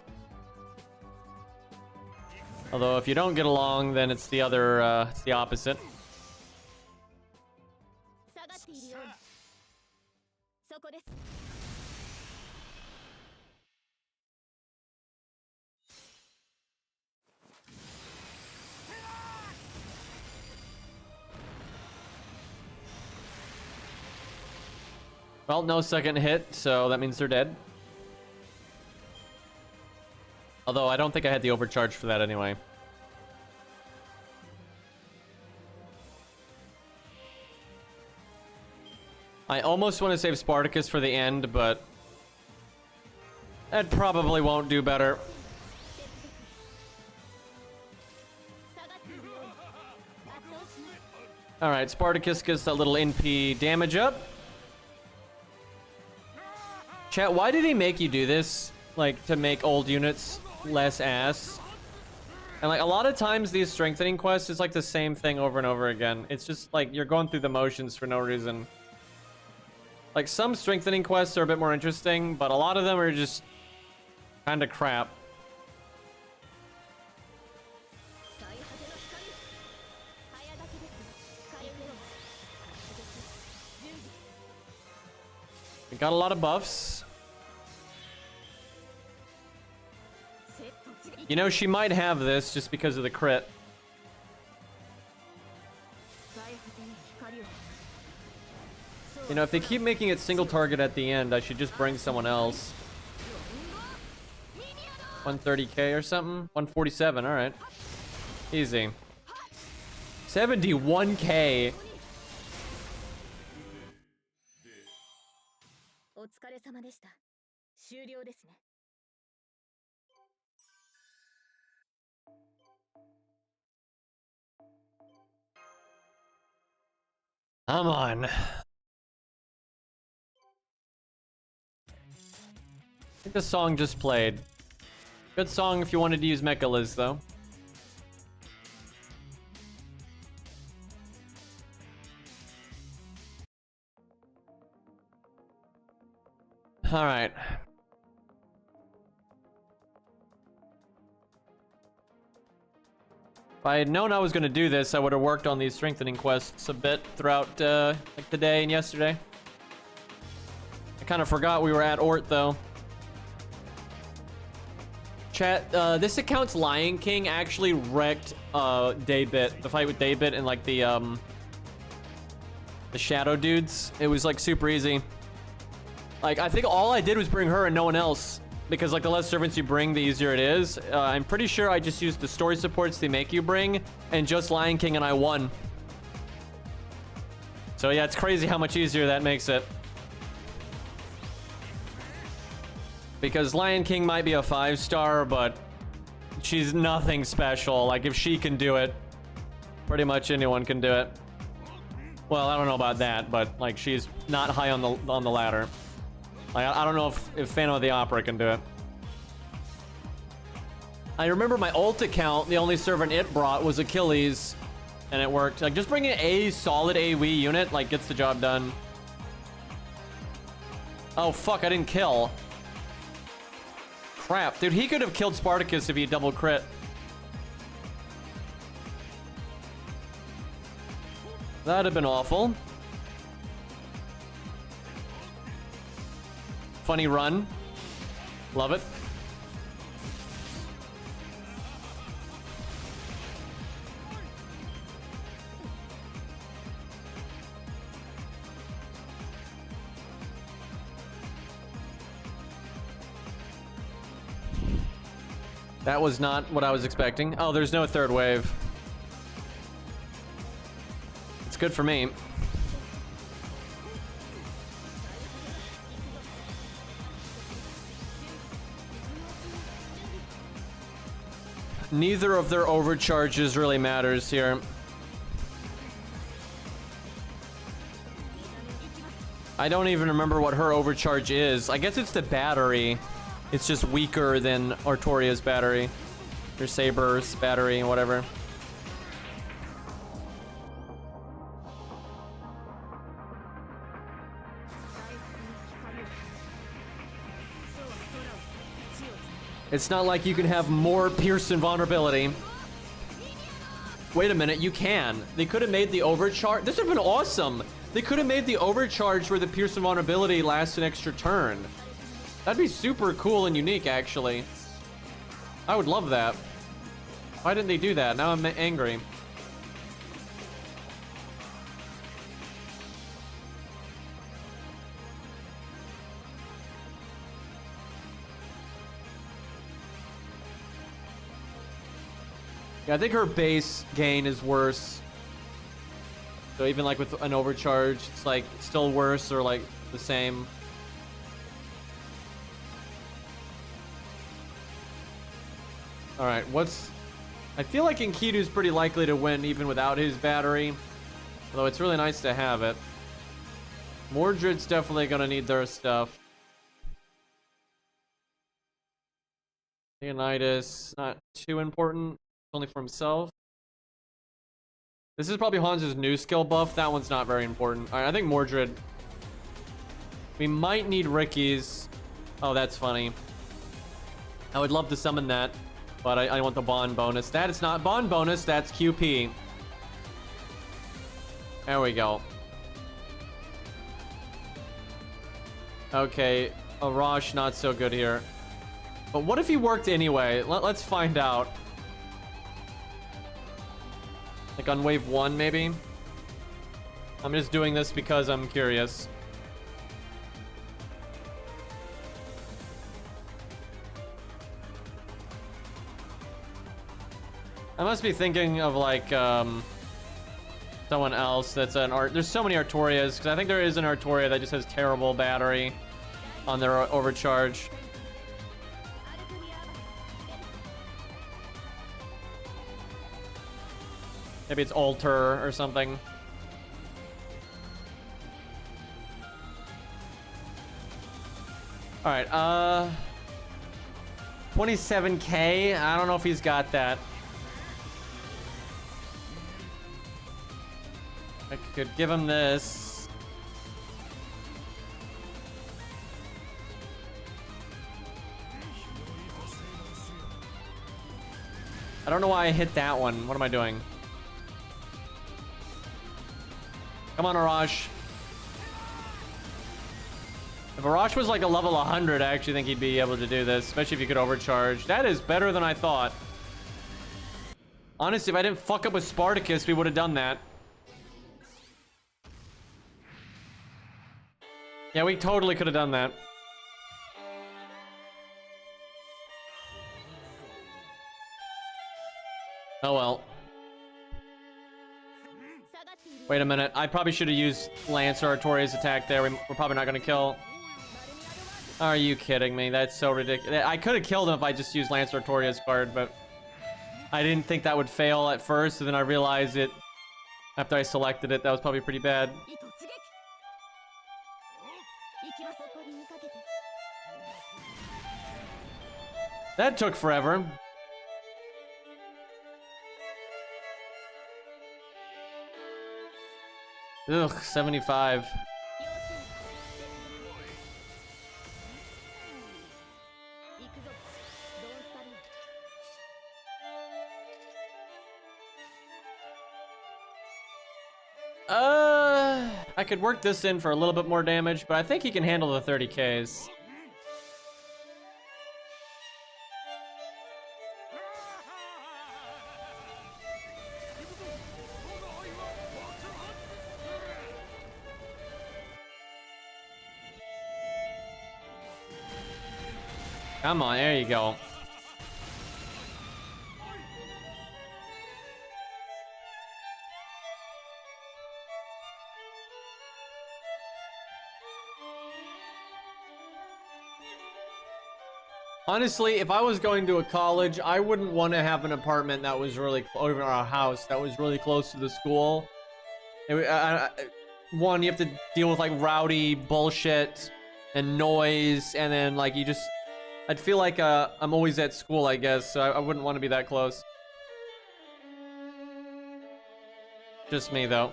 Although if you don't get along, then it's the other, it's the opposite. Well, no second hit, so that means they're dead. Although I don't think I had the overcharge for that anyway. I almost want to save Spartacus for the end, but that probably won't do better. Alright, Spartacus gets that little NP damage up. Chat, why did he make you do this? Like, to make old units less ass? And like, a lot of times these strengthening quests is like the same thing over and over again. It's just like, you're going through the motions for no reason. Like, some strengthening quests are a bit more interesting, but a lot of them are just kind of crap. We got a lot of buffs. You know, she might have this just because of the crit. You know, if they keep making it single target at the end, I should just bring someone else. 130k or something? 147, alright. Easy. 71k. Come on. I think the song just played. Good song if you wanted to use Mecha Liz, though. Alright. If I had known I was going to do this, I would have worked on these strengthening quests a bit throughout like the day and yesterday. I kind of forgot we were at ORT, though. Chat, this account's Lion King actually wrecked Daybit, the fight with Daybit and like the shadow dudes. It was like super easy. Like, I think all I did was bring her and no one else. Because like the less servants you bring, the easier it is. I'm pretty sure I just used the story supports they make you bring and just Lion King and I won. So yeah, it's crazy how much easier that makes it. Because Lion King might be a 5-star, but she's nothing special. Like, if she can do it, pretty much anyone can do it. Well, I don't know about that, but like, she's not high on the ladder. Like, I don't know if Phantom of the Opera can do it. I remember my ult account, the only servant it brought was Achilles, and it worked. Like, just bringing a solid AoE unit, like, gets the job done. Oh, fuck, I didn't kill. Crap. Dude, he could have killed Spartacus if he double crit. That'd have been awful. Funny run. Love it. That was not what I was expecting. Oh, there's no third wave. It's good for me. Neither of their overcharges really matters here. I don't even remember what her overcharge is. I guess it's the battery. It's just weaker than Artoria's battery. Or Saber's battery, whatever. It's not like you can have more pierce invulnerability. Wait a minute, you can. They could have made the overcharge. This would have been awesome. They could have made the overcharge where the pierce invulnerability lasts an extra turn. That'd be super cool and unique, actually. I would love that. Why didn't they do that? Now I'm angry. Yeah, I think her base gain is worse. So even like with an overcharge, it's like still worse or like the same. All right, what's... I feel like Enkidu's pretty likely to win even without his battery. Although it's really nice to have it. Mordred's definitely gonna need their stuff. Leonidas, not too important. Only for himself. This is probably Hans's new skill buff. That one's not very important. All right, I think Mordred. We might need Ricky's. Oh, that's funny. I would love to summon that, but I want the bond bonus. That is not bond bonus. That's QP. There we go. Okay, Arash not so good here. But what if he worked anyway? Let's find out. Like on wave 1, maybe? I'm just doing this because I'm curious. I must be thinking of like someone else that's an art. There's so many Artorias, because I think there is an Artoria that just has terrible battery on their overcharge. Maybe it's Alter or something. All right, 27K. I don't know if he's got that. I could give him this. I don't know why I hit that one. What am I doing? Come on, Arash. If Arash was like a level 100, I actually think he'd be able to do this, especially if he could overcharge. That is better than I thought. Honestly, if I didn't fuck up with Spartacus, we would have done that. Yeah, we totally could have done that. Oh well. Wait a minute. I probably should have used Lancer Artoria's attack there. We're probably not going to kill. Are you kidding me? That's so ridiculous. I could have killed him if I just used Lancer Artoria's card, but I didn't think that would fail at first, and then I realized it after I selected it. That was probably pretty bad. That took forever. Ugh, 75. I could work this in for a little bit more damage, but I think he can handle the 30Ks. Come on, there you go. Honestly, if I was going to a college, I wouldn't want to have an apartment that was really, or a house that was really close to the school. One, you have to deal with like rowdy bullshit and noise, and then like you just, I'd feel like I'm always at school, I guess, so I wouldn't want to be that close. Just me, though.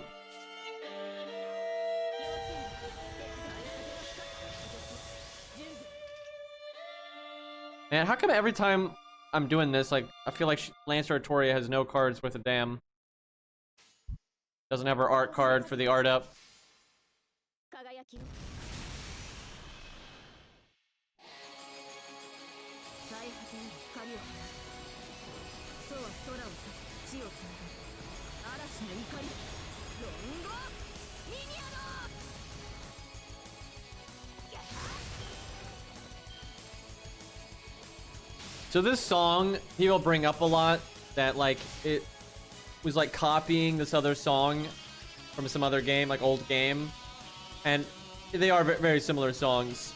Man, how come every time I'm doing this, like, I feel like Lancer Artoria has no cards worth a damn. Doesn't have her art card for the art up. So this song, people bring up a lot that, like, it was, like, copying this other song from some other game, like, old game. And they are very similar songs.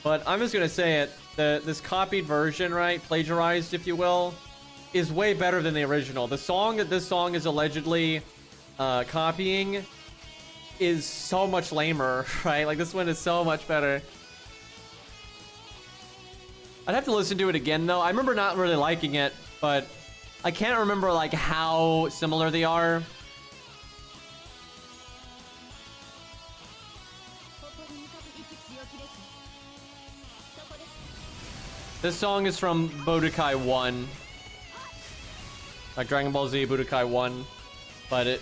But I'm just gonna say it, this copied version, right, plagiarized, if you will, is way better than the original. The song that this song is allegedly copying is so much lamer, right? Like, this one is so much better. I'd have to listen to it again, though. I remember not really liking it, but I can't remember, like, how similar they are. This song is from Budokai 1. Like Dragon Ball Z Budokai 1. But it,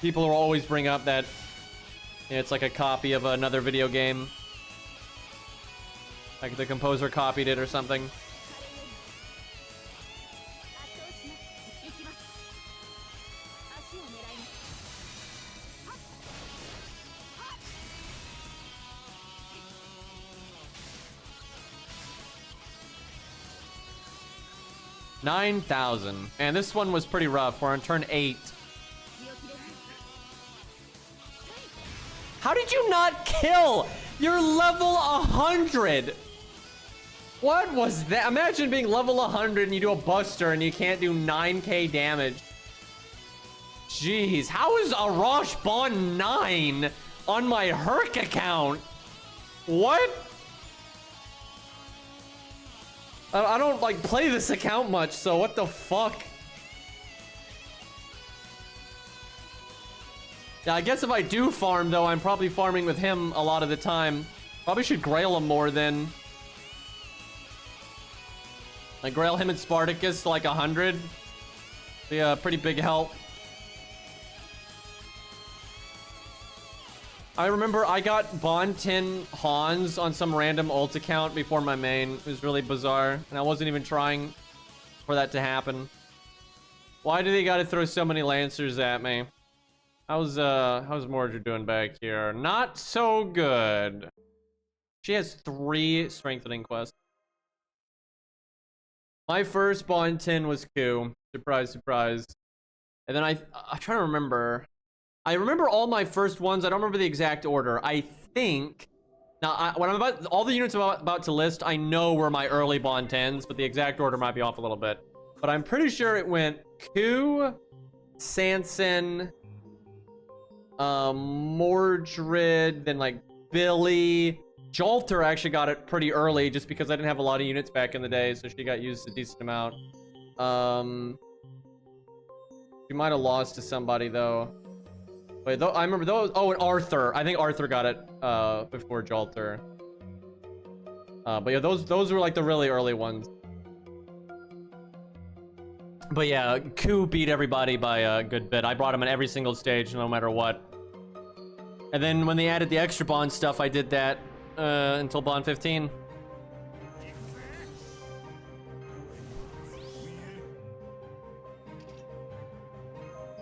people will always bring up that it's like a copy of another video game. Like the composer copied it or something. $9,000. And this one was pretty rough. We're on turn 8. How did you not kill? You're level 100. What was that? Imagine being level 100 and you do a buster and you can't do 9k damage. Jeez, how is Arash Bond 9 on my Herc account? What? I don't, like, play this account much, so what the fuck? Yeah, I guess if I do farm, though, I'm probably farming with him a lot of the time. Probably should grail him more then. Like, grail him and Spartacus to, like, 100. Be a pretty big help. I remember I got Bond 10 Hans on some random ult account before my main. It was really bizarre, and I wasn't even trying for that to happen. Why do they gotta throw so many Lancers at me? How's Mordred doing back here? Not so good. She has 3 strengthening quests. My first Bond 10 was Q. Surprise, surprise. And then I'm trying to remember. I remember all my first ones. I don't remember the exact order. I think now when I'm about all the units I'm about to list, I know were my early Bond 10s, but the exact order might be off a little bit. But I'm pretty sure it went Q, Sanson, Mordred, then like Billy. Jolter actually got it pretty early just because I didn't have a lot of units back in the day, so she got used a decent amount. She might have lost to somebody though. Wait, I remember those. Oh, and Arthur. I think Arthur got it before Jolter. But yeah, those were like the really early ones. But yeah, Q beat everybody by a good bit. I brought him in every single stage, no matter what. And then when they added the extra Bond stuff, I did that until Bond 15.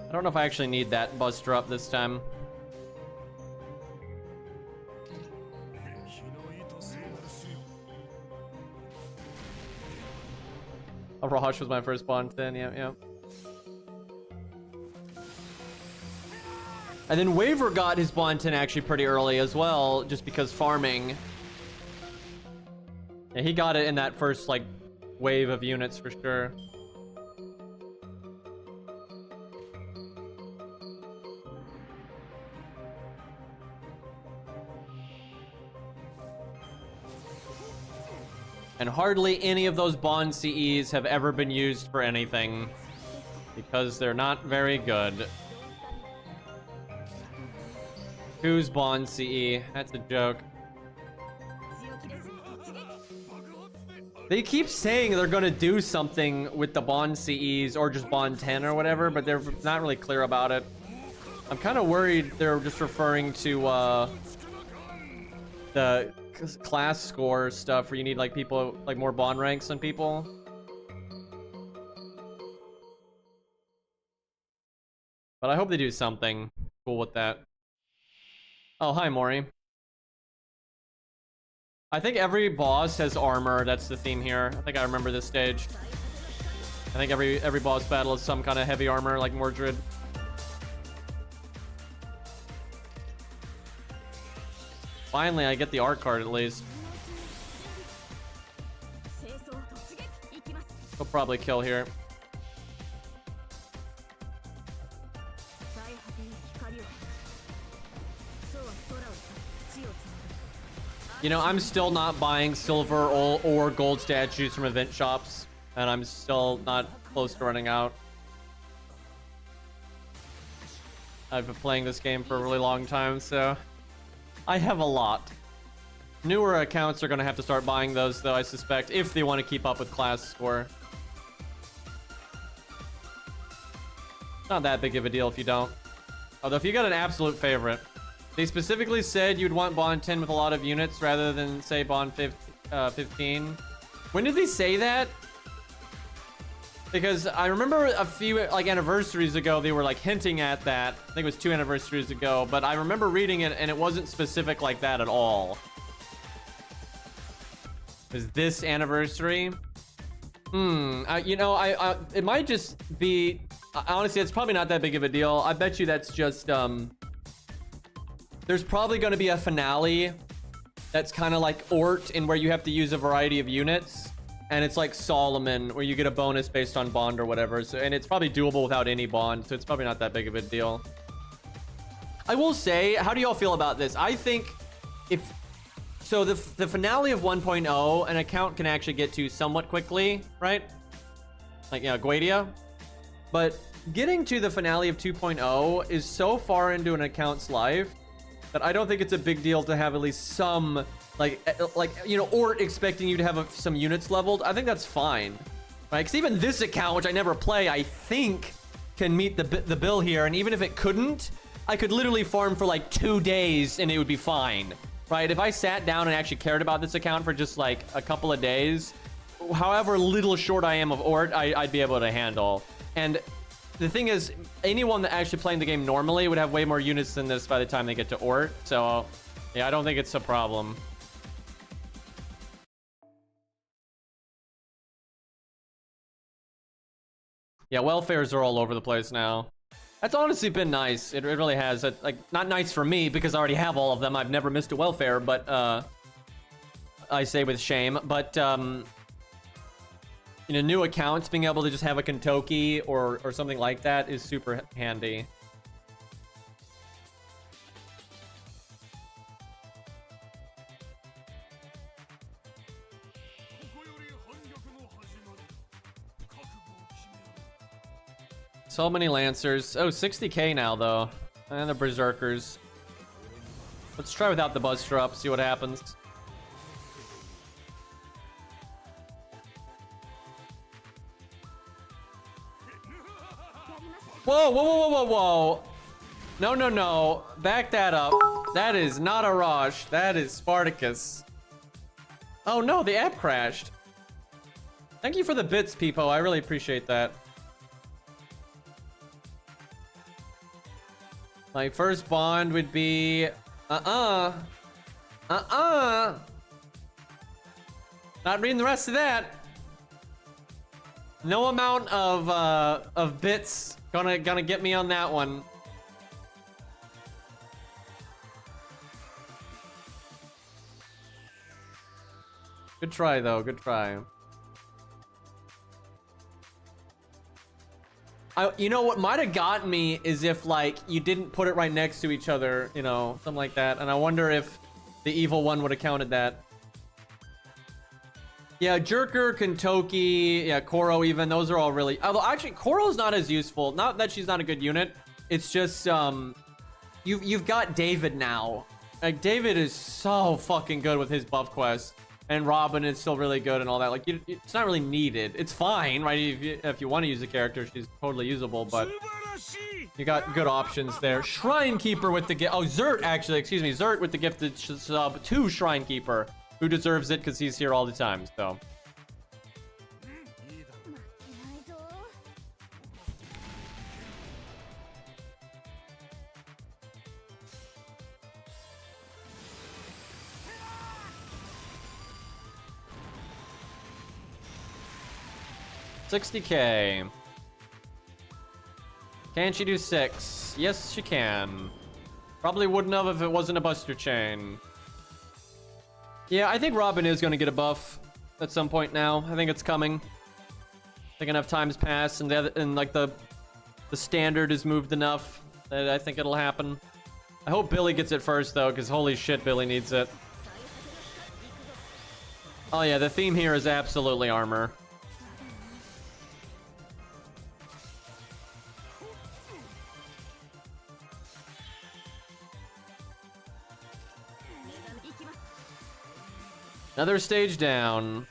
I don't know if I actually need that buster up this time. Arash was my first Bond 10, yeah. And then Waver got his Bond 10 actually pretty early as well, just because farming. Yeah, he got it in that first, like, wave of units for sure. And hardly any of those Bond CEs have ever been used for anything, because they're not very good. Who's Bond CE? That's a joke. They keep saying they're gonna do something with the bond CEs or just bond 10 or whatever, but they're not really clear about it. I'm kind of worried they're just referring to the class score stuff where you need like people like more bond ranks than people. But I hope they do something cool with that. Oh, hi, Maury. I think every boss has armor. That's the theme here. I think I remember this stage. I think every boss battle is some kind of heavy armor, like Mordred. Finally, I get the art card at least. He'll probably kill here. You know, I'm still not buying silver or gold statues from event shops, and I'm still not close to running out. I've been playing this game for a really long time, so I have a lot. Newer accounts are going to have to start buying those, though, I suspect, if they want to keep up with class score. Not that big of a deal if you don't. Although if you got an absolute favorite. They specifically said you'd want bond 10 with a lot of units rather than, say, bond 15. When did they say that? Because I remember a few, like, anniversaries ago, they were, like, hinting at that. I think it was 2 anniversaries ago. But I remember reading it, and it wasn't specific like that at all. Is this anniversary? You know, it might just be... honestly, it's probably not that big of a deal. I bet you that's just, there's probably going to be a finale that's kind of like ORT, in where you have to use a variety of units, and it's like Solomon, where you get a bonus based on bond or whatever. So, and it's probably doable without any bond, so it's probably not that big of a deal. I will say, how do y'all feel about this? I think if so, the finale of 1.0, an account can actually get to somewhat quickly, right? Like, you know, Guadia. But getting to the finale of 2.0 is so far into an account's life that I don't think it's a big deal to have at least some, like you know, or expecting you to have some units leveled. I think that's fine, right? Because even this account, which I never play, I think can meet the bill here. And even if it couldn't, I could literally farm for like 2 days and it would be fine, right? If I sat down and actually cared about this account for just like a couple of days, however little short I am of ORT, I'd be able to handle. And the thing is, anyone that actually playing the game normally would have way more units than this by the time they get to ORT. So, yeah, I don't think it's a problem. Yeah, welfares are all over the place now. That's honestly been nice. It really has. Like, not nice for me because I already have all of them. I've never missed a welfare, but I say with shame. But you know, new accounts being able to just have a Kentucky or something like that is super handy. So many Lancers. Oh, 60k now, though. And the Berserkers. Let's try without the Buster up, see what happens. Whoa, whoa, whoa, whoa, whoa, whoa. No, no, no. Back that up. That is not a Rosh. That is Spartacus. Oh, no, the app crashed. Thank you for the bits, Peepo. I really appreciate that. My first bond would be... Not reading the rest of that. No amount of bits gonna get me on that one. Good try, though. Good try. You know what might have gotten me is if, like, you didn't put it right next to each other, you know, something like that. And I wonder if the evil one would have counted that. Yeah, Jerker, Kentucky, yeah, Koro even. Those are all really... Although, actually, Koro's not as useful. Not that she's not a good unit. It's just, you've got David now. Like, David is so fucking good with his buff quest. and Robin is still really good and all that. Like, it's not really needed. It's fine, right? If you want to use the character, she's totally usable, but you got good options there. Shrine Keeper with the gift. Oh, Zert, actually, excuse me. Zert with the gifted sub to Shrine Keeper, who deserves it because he's here all the time, so. $60K. Can she do 6? Yes, she can. Probably wouldn't have if it wasn't a Buster Chain. Yeah, I think Robin is going to get a buff at some point now. I think it's coming. I think enough time's passed and like the standard is moved enough that I think it'll happen. I hope Billy gets it first though, because holy shit, Billy needs it. Oh yeah, the theme here is absolutely armor. Another stage down.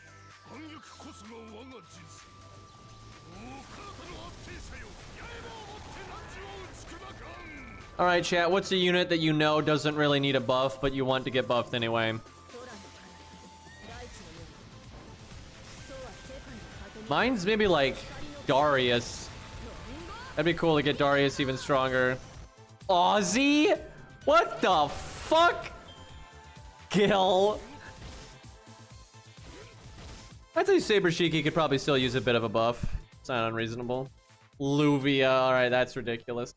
All right, chat, what's a unit that you know doesn't really need a buff, but you want to get buffed anyway? Mine's maybe like Darius. That'd be cool to get Darius even stronger. Aussie? What the fuck? Gil. I'd say Saber Shiki could probably still use a bit of a buff. It's not unreasonable. Luvia, alright, that's ridiculous.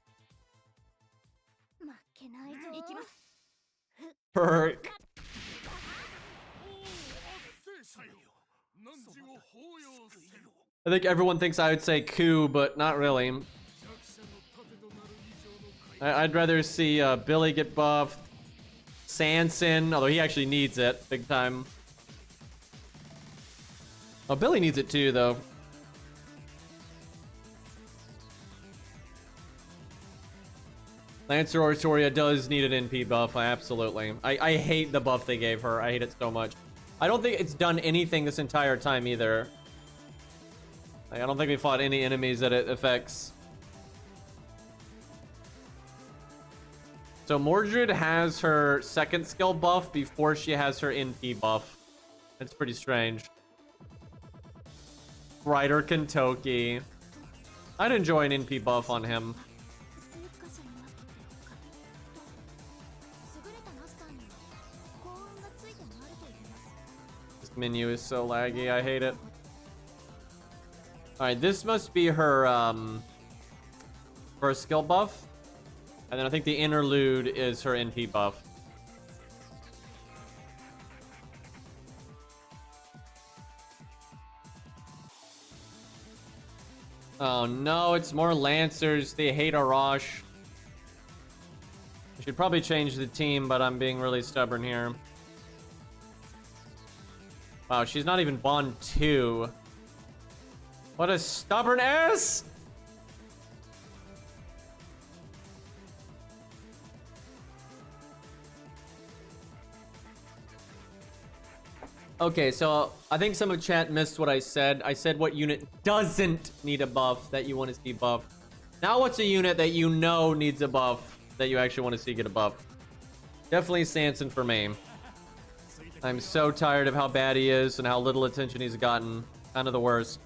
Herc. I think everyone thinks I would say Ku, but not really. I'd rather see Billy get buffed. Sanson, although he actually needs it big time. Oh, Billy needs it too, though. Lancer Oratoria does need an NP buff, absolutely. I hate the buff they gave her. I hate it so much. I don't think it's done anything this entire time either. Like, I don't think we fought any enemies that it affects. So Mordred has her second skill buff before she has her NP buff. It's pretty strange. Ryder Kentucky. I'd enjoy an NP buff on him. This menu is so laggy, I hate it. Alright, this must be her first skill buff. And then I think the interlude is her NP buff. Oh no, it's more Lancers. They hate Arash. I should probably change the team, but I'm being really stubborn here. Wow, she's not even Bond 2. What a stubborn ass! Okay, so I think some of chat missed what I said. I said what unit doesn't need a buff that you want to see buffed. Now what's a unit that you know needs a buff that you actually want to see get a buff? Definitely Sanson for me. I'm so tired of how bad he is and how little attention he's gotten. Kind of the worst.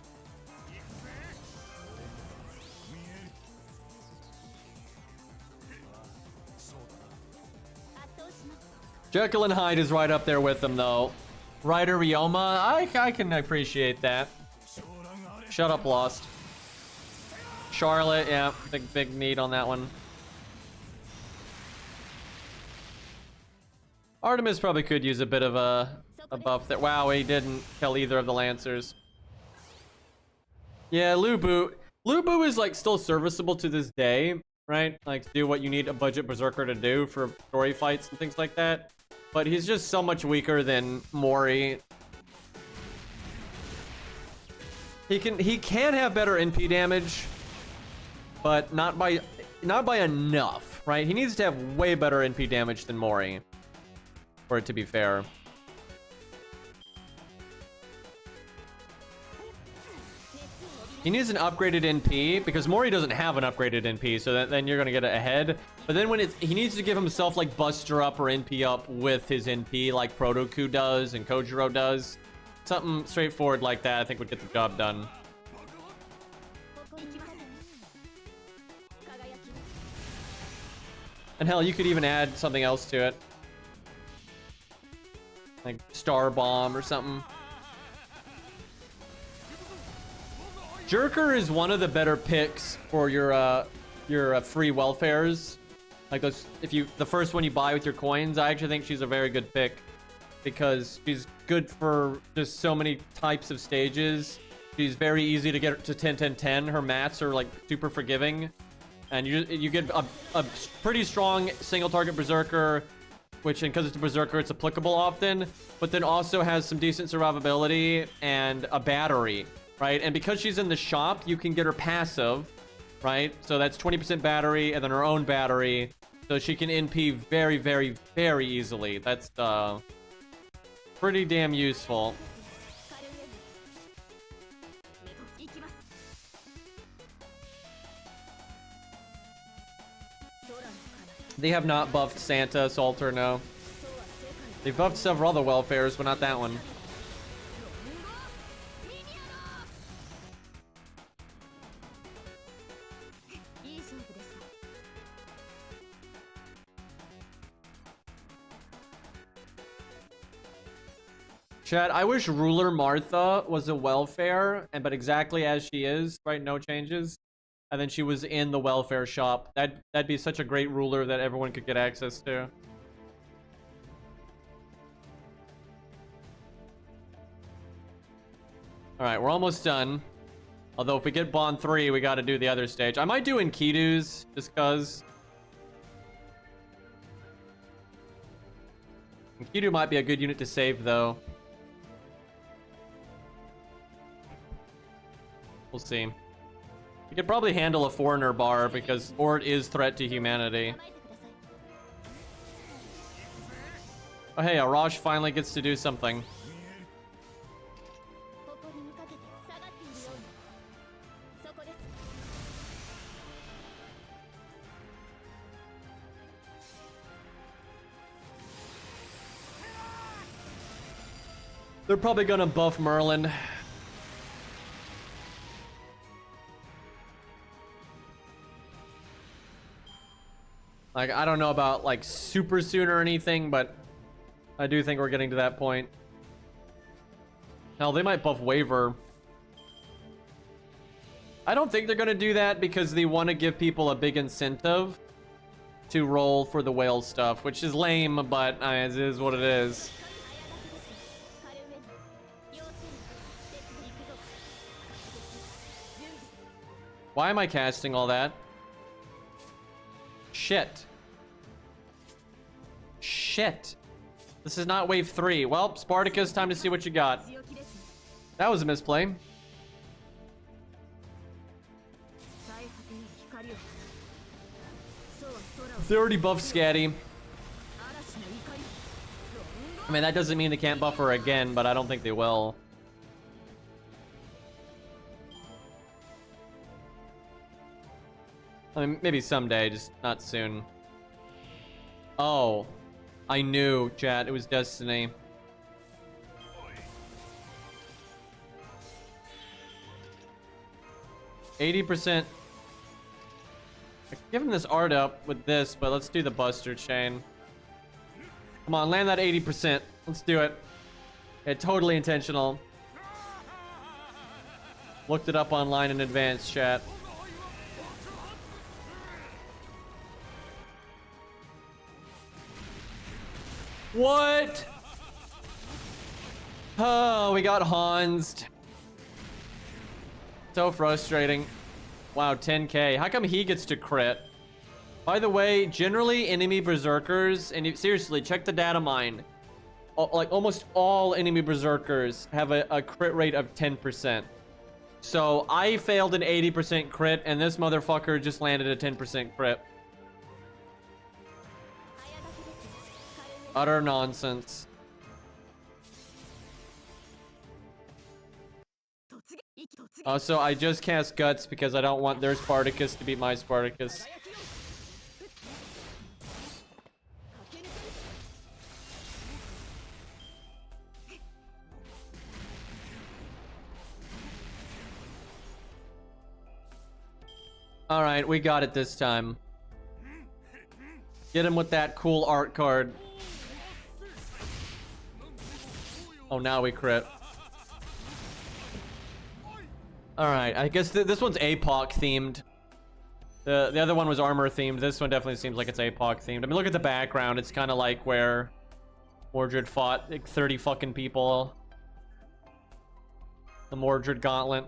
Jekyll and Hyde is right up there with him though. Ryder Ryoma, I can appreciate that. Shut up, Lost. Charlotte, yeah, big need on that one. Artemis probably could use a bit of a buff there. Wow, he didn't kill either of the Lancers. Yeah, Lubu is like still serviceable to this day, right? Like to do what you need a budget berserker to do for story fights and things like that. But he's just so much weaker than Mori. He can have better NP damage, but not by enough, right? He needs to have way better NP damage than Mori for it to be fair. He needs an upgraded NP because Mori doesn't have an upgraded NP, so then you're gonna get it ahead. But then when he needs to give himself like Buster up or NP up with his NP, like Protoku does and Kojiro does. Something straightforward like that, I think would get the job done. And hell, you could even add something else to it, like Star Bomb or something. Jerker is one of the better picks for your free welfares. Like those, the first one you buy with your coins, I actually think she's a very good pick because she's good for just so many types of stages. She's very easy to get to 10, 10, 10. Her mats are like super forgiving, and you get a pretty strong single target berserker, which because it's a berserker, it's applicable often, but then also has some decent survivability and a battery. Right, and because she's in the shop, you can get her passive, right? So that's 20% battery and then her own battery. So she can NP very, very, very easily. That's pretty damn useful. They have not buffed Santa, Salter, no. They've buffed several other welfares, but not that one. Chat, I wish Ruler Martha was a welfare, but exactly as she is, right? No changes. And then she was in the welfare shop. That'd be such a great ruler that everyone could get access to. Alright, we're almost done. Although if we get Bond 3, we gotta do the other stage. I might do Enkidu's, just cause. Enkidu might be a good unit to save, though. We'll see. You could probably handle a foreigner bar because ORT is threat to humanity. Oh hey, Arash finally gets to do something. They're probably gonna buff Merlin. Like, I don't know about, like, super soon or anything, but I do think we're getting to that point. Hell, they might buff Waver. I don't think they're gonna do that because they want to give people a big incentive to roll for the whale stuff, which is lame, but it is what it is. Why am I casting all that? Shit. Shit. This is not wave 3. Well, Spartacus, time to see what you got. That was a misplay. They already buffed Scatty. I mean, that doesn't mean they can't buff her again, but I don't think they will. I mean, maybe someday, just not soon. Oh, I knew, chat. It was Destiny. %. Give him this art up with this, but let's do the Buster chain. Come on, land that 80%. Let's do it. Okay, totally intentional. Looked it up online in advance, chat. What? Oh, we got Hansed. So frustrating. Wow, 10k. How come he gets to crit? By the way, generally enemy berserkers, and seriously, check the data mine. Like almost all enemy berserkers have a crit rate of 10%. So I failed an 80% crit, and this motherfucker just landed a 10% crit. Utter nonsense. Also, I just cast Guts because I don't want their Spartacus to beat my Spartacus. Alright, we got it this time. Get him with that cool art card. Oh, now we crit. Alright, I guess this one's APOC themed. The other one was armor themed. This one definitely seems like it's APOC themed. I mean, look at the background. It's kind of like where Mordred fought like 30 fucking people. The Mordred Gauntlet.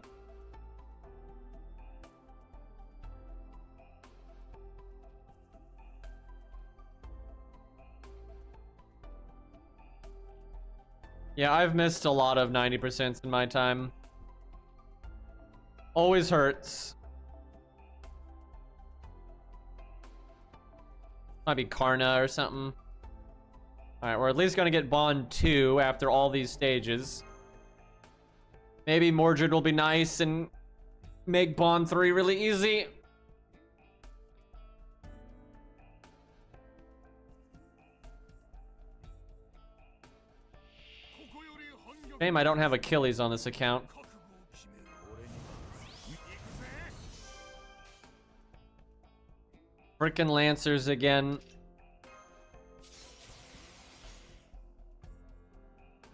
Yeah, I've missed a lot of 90% in my time. Always hurts. Might be Karna or something. Alright, we're at least gonna get Bond 2 after all these stages. Maybe Mordred will be nice and make Bond 3 really easy. Shame I don't have Achilles on this account. Frickin' Lancers again.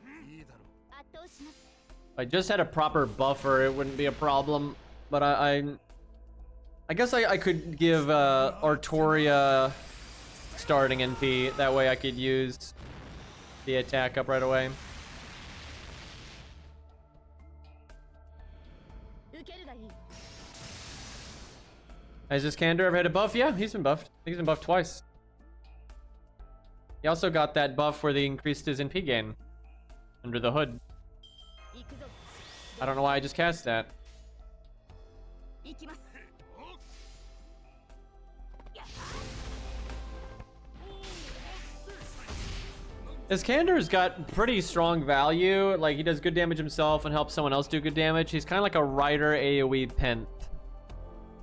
If I just had a proper buffer, it wouldn't be a problem. But I guess I could give Artoria starting NP. That way I could use the attack up right away. Has this Kander ever had a buff? Yeah, he's been buffed. I think he's been buffed twice. He also got that buff where they increased his NP gain under the hood. I don't know why I just cast that. This Kander's got pretty strong value. Like, he does good damage himself and helps someone else do good damage. He's kind of like a Rider AoE Pent.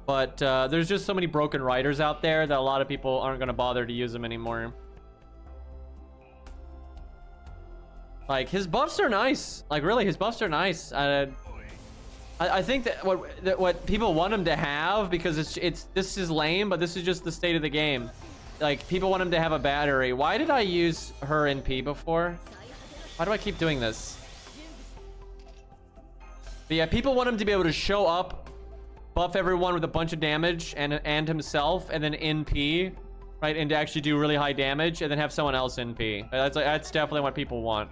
But there's just so many broken riders out there that a lot of people aren't going to bother to use them anymore. Like, his buffs are nice. Like, really, his buffs are nice. I think that what people want him to have, because this is lame, but this is just the state of the game. Like, people want him to have a battery. Why did I use her NP before? Why do I keep doing this? But yeah, people want him to be able to show up, buff everyone with a bunch of damage and himself, and then NP, right, and to actually do really high damage, and then have someone else NP. That's definitely what people want.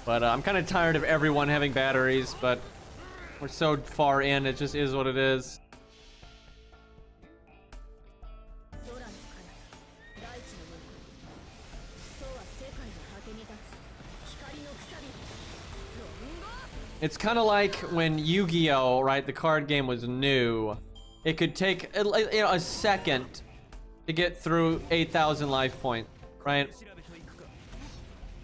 But I'm kind of tired of everyone having batteries, but we're so far in, it just is what it is. It's kind of like when Yu-Gi-Oh, right, the card game was new. It could take a second to get through 8,000 life points, right?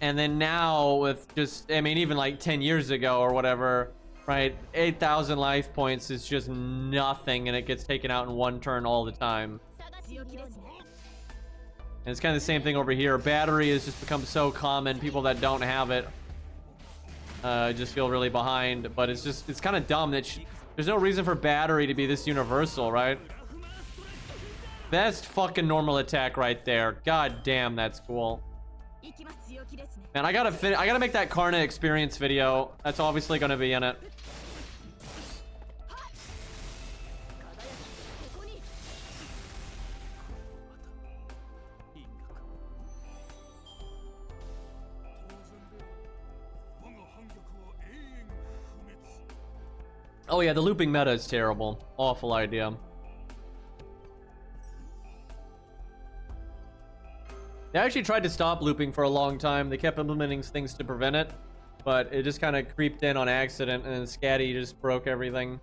And then now with just, I mean, even like 10 years ago or whatever, right? 8,000 life points is just nothing, and it gets taken out in one turn all the time. And it's kind of the same thing over here. Battery has just become so common. People that don't have it just feel really behind. But it's kind of dumb that there's no reason for battery to be this universal, right? Best fucking normal attack right there. God damn, that's cool. Man, I gotta make that Karna experience video. That's obviously gonna be in it. Oh yeah, the looping meta is terrible. Awful idea. They actually tried to stop looping for a long time. They kept implementing things to prevent it, but it just kind of creeped in on accident, and then Scatty just broke everything.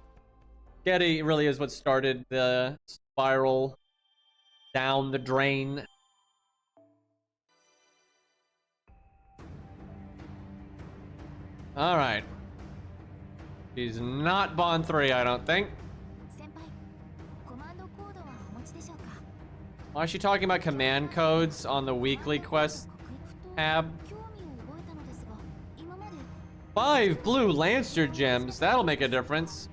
Scatty really is what started the spiral down the drain. All right. She's not Bond 3, I don't think. 先輩、コマンドコードはお持ちでしょうか。 Why is she talking about command codes on the weekly quest tab? 興味を覚えたのですが、今まで 5 blue Lancer gems. That'll make a difference.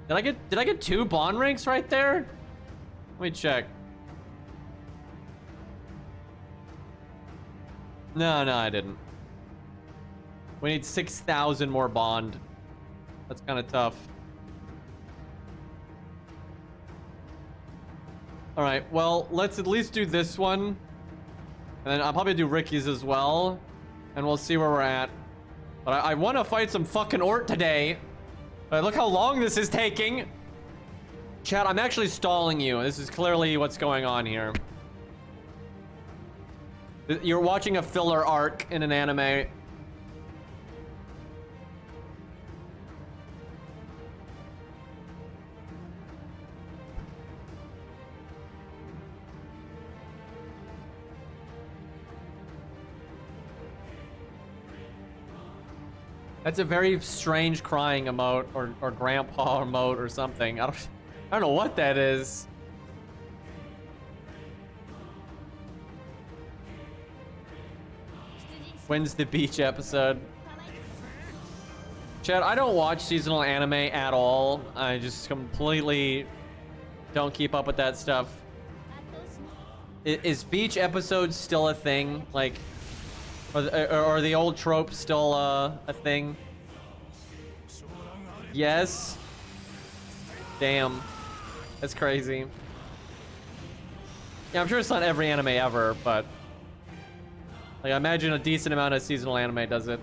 Did I get 2 Bond ranks right there? Let me check. No, I didn't. We need 6,000 more Bond. That's kind of tough. All right, well, let's at least do this one. And then I'll probably do Ricky's as well. And we'll see where we're at. But I want to fight some fucking ORT today. But look how long this is taking. Chat, I'm actually stalling you. This is clearly what's going on here. You're watching a filler arc in an anime. That's a very strange crying emote or grandpa emote or something. I don't know what that is. When's the beach episode? Chad, I don't watch seasonal anime at all. I just completely don't keep up with that stuff. Is beach episodes still a thing? Like, or the old trope still a thing? Yes. Damn. That's crazy. Yeah, I'm sure it's not every anime ever, but like, I imagine a decent amount of seasonal anime does it.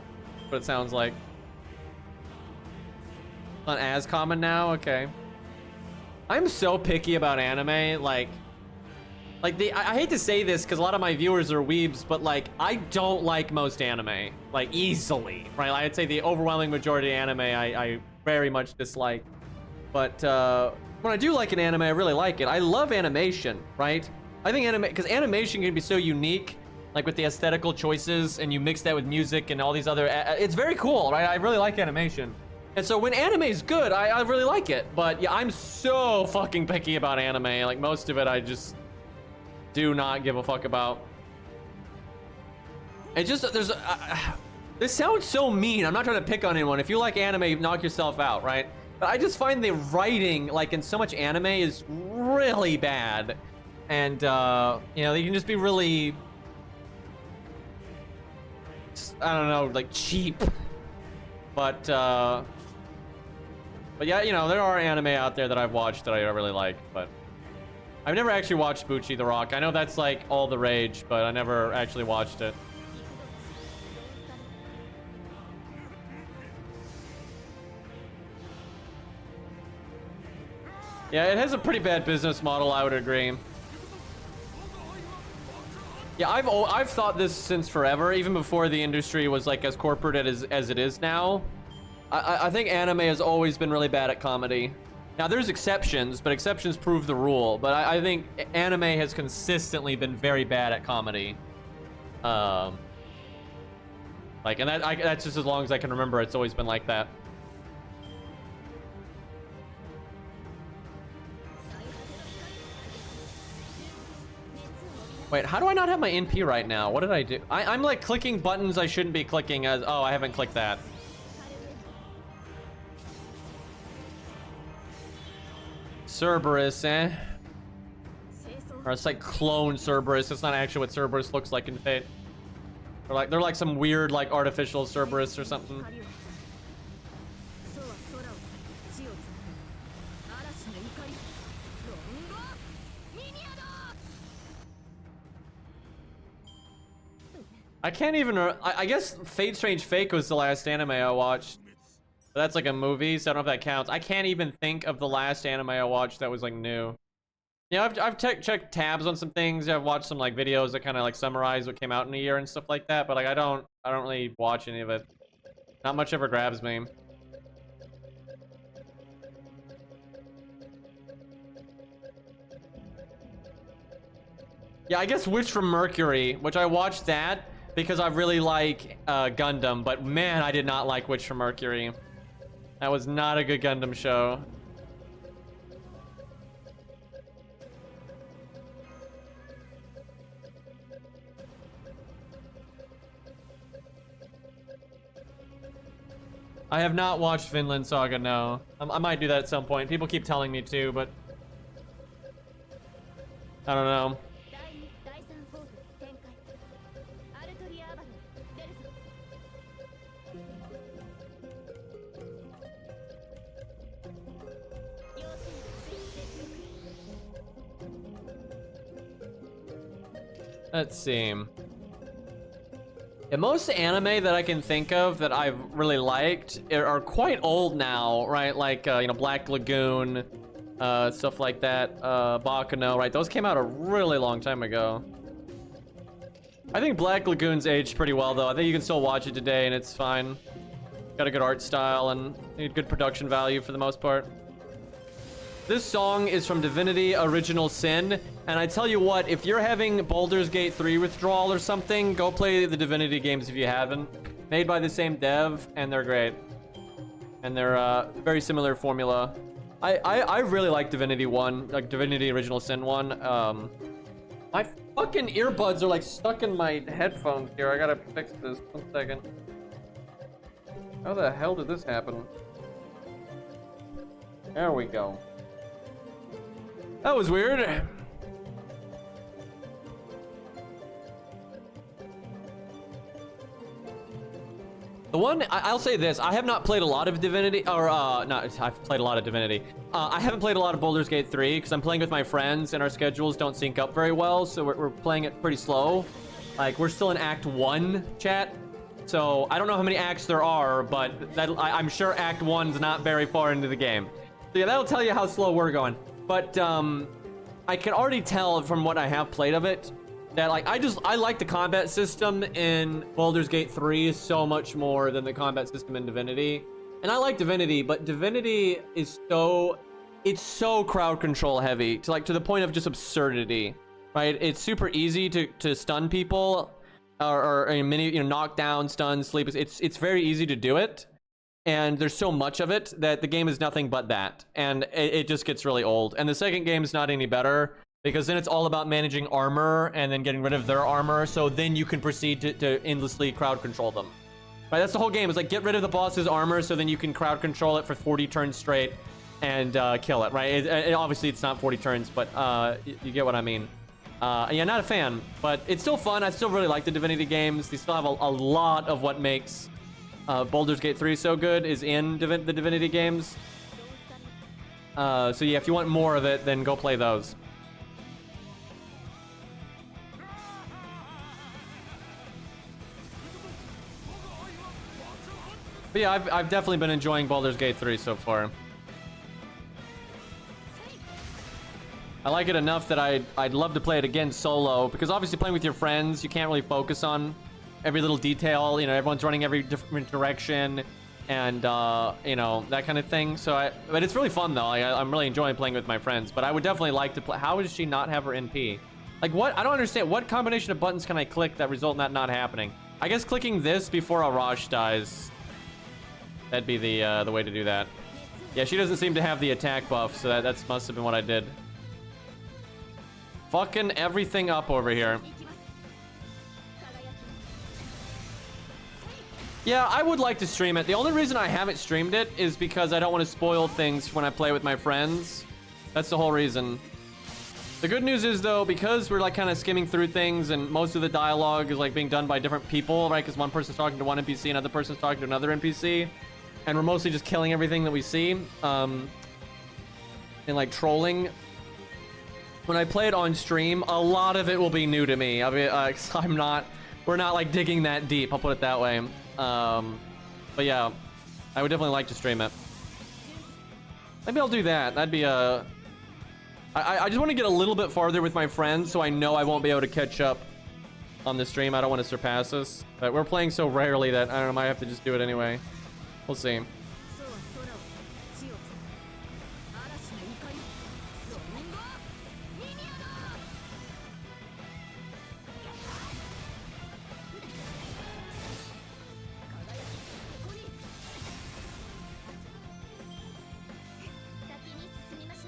What it sounds like. Not as common now? Okay. I'm so picky about anime, like I hate to say this because a lot of my viewers are weebs, but like, I don't like most anime, like easily, right? I'd say the overwhelming majority of anime I very much dislike. But when I do like an anime, I really like it. I love animation, right? I think because animation can be so unique, like with the aesthetical choices, and you mix that with music and all these other, it's very cool, right? I really like animation. And so when anime is good, I really like it. But yeah, I'm so fucking picky about anime. Like, most of it I just do not give a fuck about. It just, this sounds so mean. I'm not trying to pick on anyone. If you like anime, knock yourself out, right? But I just find the writing, like in so much anime, is really bad. And, you know, they can just be really, I don't know, like cheap. But yeah, you know, there are anime out there that I've watched that I really like, but I've never actually watched Bucci the Rock. I know that's like all the rage, but I never actually watched it. Yeah, it has a pretty bad business model, I would agree. Yeah, I've thought this since forever, even before the industry was like as corporate as it is now. I think anime has always been really bad at comedy. Now, there's exceptions, but exceptions prove the rule. But I think anime has consistently been very bad at comedy. Like, and that's just as long as I can remember. It's always been like that. Wait, how do I not have my NP right now? What did I do? I'm like clicking buttons I shouldn't be clicking as... Oh, I haven't clicked that. Cerberus, eh? Or it's like clone Cerberus. It's not actually what Cerberus looks like in Fate. They're like some weird, like, artificial Cerberus or something. I can't even... I guess Fate Strange Fake was the last anime I watched. But that's like a movie, so I don't know if that counts. I can't even think of the last anime I watched that was like new. Yeah, I've checked tabs on some things. I've watched some like videos that kind of like summarize what came out in a year and stuff like that. But like I don't really watch any of it. Not much ever grabs me. Yeah, I guess Witch from Mercury, which I watched that. because I really like Gundam, but man, I did not like Witch from Mercury. That was not a good Gundam show. I have not watched Vinland Saga, no. I might do that at some point. People keep telling me to, but I don't know. Let's see. And most anime that I can think of that I've really liked are quite old now, right? Like, you know, Black Lagoon, stuff like that. Baccano, right? Those came out a really long time ago. I think Black Lagoon's aged pretty well, though. I think you can still watch it today, and it's fine. Got a good art style and good production value for the most part. This song is from Divinity Original Sin, and I tell you what, if you're having Baldur's Gate 3 withdrawal or something, go play the Divinity games if you haven't. Made by the same dev, and they're great. And they're very similar formula. I really like Divinity 1, like Divinity Original Sin 1. My fucking earbuds are like stuck in my headphones here. I gotta fix this. 1 second. How the hell did this happen? There we go. That was weird. The one, I'll say this, I have not played a lot of Divinity, or, not, I've played a lot of Divinity. I haven't played a lot of Baldur's Gate 3, because I'm playing with my friends, and our schedules don't sync up very well, so we're playing it pretty slow. Like, we're still in Act 1, chat. So, I don't know how many acts there are, but I'm sure Act 1's not very far into the game. So yeah, that'll tell you how slow we're going. But, I can already tell from what I have played of it, that like I like the combat system in Baldur's Gate 3 so much more than the combat system in Divinity. And I like Divinity, but Divinity is it's so crowd control heavy to the point of just absurdity, right? It's super easy to stun people or knock down, stun, sleep. It's very easy to do it. And there's so much of it that the game is nothing but that. And it just gets really old. And the second game is not any better, because then it's all about managing armor and then getting rid of their armor. So then you can proceed to endlessly crowd control them. Right, that's the whole game. It's like, get rid of the boss's armor so then you can crowd control it for 40 turns straight and kill it, right? Obviously, it's not 40 turns, but you get what I mean. Yeah, not a fan, but it's still fun. I still really like the Divinity games. They still have a lot of what makes Baldur's Gate 3 so good is in the Divinity games. So yeah, if you want more of it, then go play those. But yeah, I've definitely been enjoying Baldur's Gate 3 so far. I like it enough that I'd love to play it again solo, because obviously playing with your friends, you can't really focus on every little detail. You know, everyone's running every different direction, and you know, that kind of thing. So but it's really fun though. I'm really enjoying playing with my friends. But I would definitely like to play. How does she not have her NP? Like, what? I don't understand. What combination of buttons can I click that result in that not happening? I guess clicking this before Arash dies. That'd be the way to do that. Yeah, she doesn't seem to have the attack buff, so that must have been what I did. Fucking everything up over here. Yeah, I would like to stream it. The only reason I haven't streamed it is because I don't want to spoil things when I play with my friends. That's the whole reason. The good news is, though, because we're like kind of skimming through things and most of the dialogue is like being done by different people, right? Because one person's talking to one NPC, another person's talking to another NPC. And we're mostly just killing everything that we see. And like trolling. When I play it on stream, a lot of it will be new to me. I mean, we're not like digging that deep, I'll put it that way. But yeah, I would definitely like to stream it. Maybe I'll do that. That'd be I just want to get a little bit farther with my friends, so I know I won't be able to catch up on the stream. I don't want to surpass this. But we're playing so rarely that, I don't know, I might have to just do it anyway. We'll see.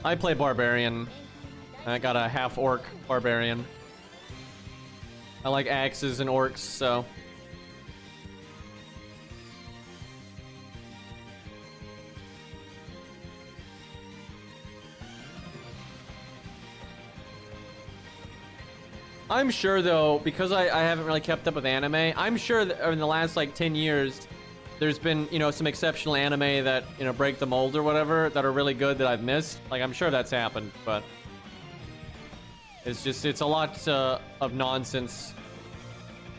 I play barbarian. I got a half orc barbarian. I like axes and orcs, so. I'm sure though, because I haven't really kept up with anime, I'm sure that in the last like 10 years, there's been, you know, some exceptional anime that, you know, break the mold or whatever that are really good that I've missed. Like, I'm sure that's happened, but it's just, it's a lot of nonsense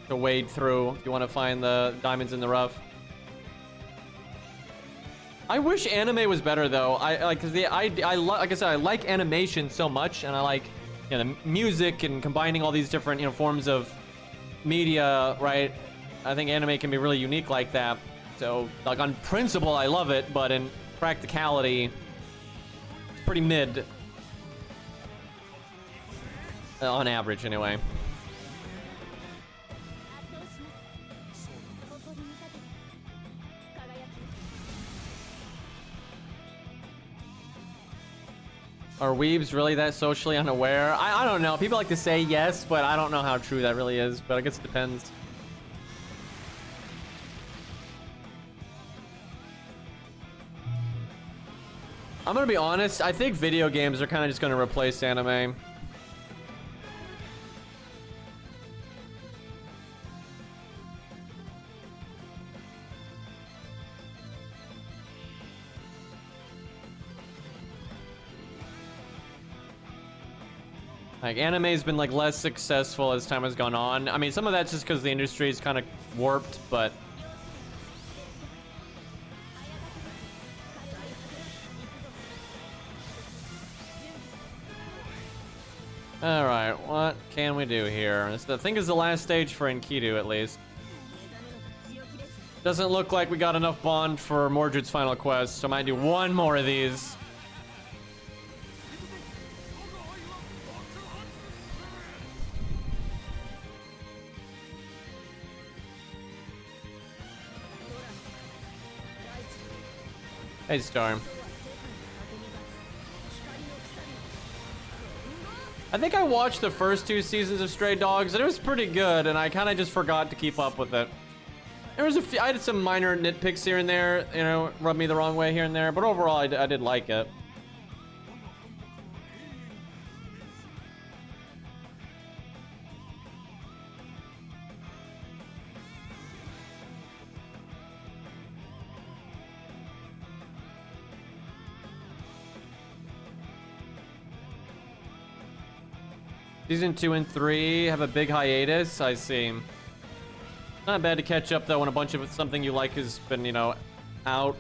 to wade through if you want to find the diamonds in the rough. I wish anime was better though. I like, cause like I said, I like animation so much, and I like, you know, the music and combining all these different, you know, forms of media, right? I think anime can be really unique like that. So, like, on principle, I love it, but in practicality, it's pretty mid. On average, anyway. Are weebs really that socially unaware? I don't know. People like to say yes, but I don't know how true that really is, but I guess it depends. I'm gonna be honest, I think video games are kind of just gonna replace anime. Like, anime's been like less successful as time has gone on. I mean, some of that's just because the industry is kind of warped, but all right, what can we do here? This, I think, is the last stage for Enkidu, at least. Doesn't look like we got enough bond for Mordred's final quest, so I might do one more of these. Hey, Storm. I think I watched the first 2 seasons of Stray Dogs, and it was pretty good, and I kind of just forgot to keep up with it. There was a few, I had some minor nitpicks here and there, you know, rubbed me the wrong way here and there, but overall, I did like it. Season 2 and 3 have a big hiatus, I see. Not bad to catch up though when a bunch of something you like has been, you know, out.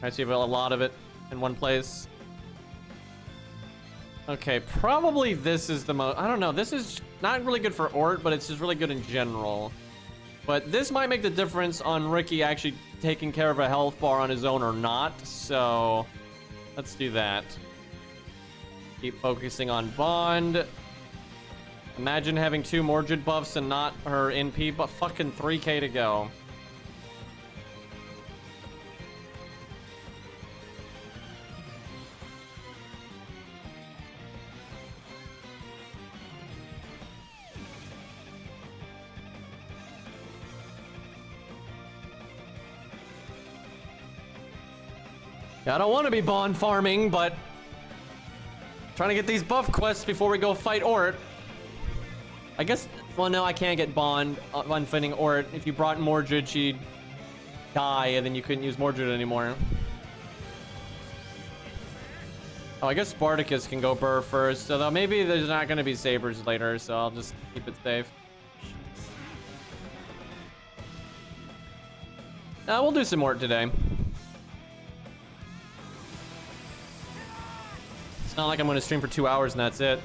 I see a lot of it in one place. Okay, probably this is the most, I don't know, this is not really good for ORT, but it's just really good in general. But this might make the difference on Ricky actually taking care of a health bar on his own or not, so let's do that. Keep focusing on Bond. Imagine having 2 Mordred buffs and not her NP, but fucking 3k to go. Yeah, I don't want to be bond farming, but trying to get these buff quests before we go fight ORT. I guess, well, no, I can't get bond on fighting ORT. If you brought Mordred, she'd die, and then you couldn't use Mordred anymore. Oh, I guess Spartacus can go burr first, although maybe there's not going to be sabers later, so I'll just keep it safe. We'll do some ORT today. It's not like I'm going to stream for 2 hours and that's it.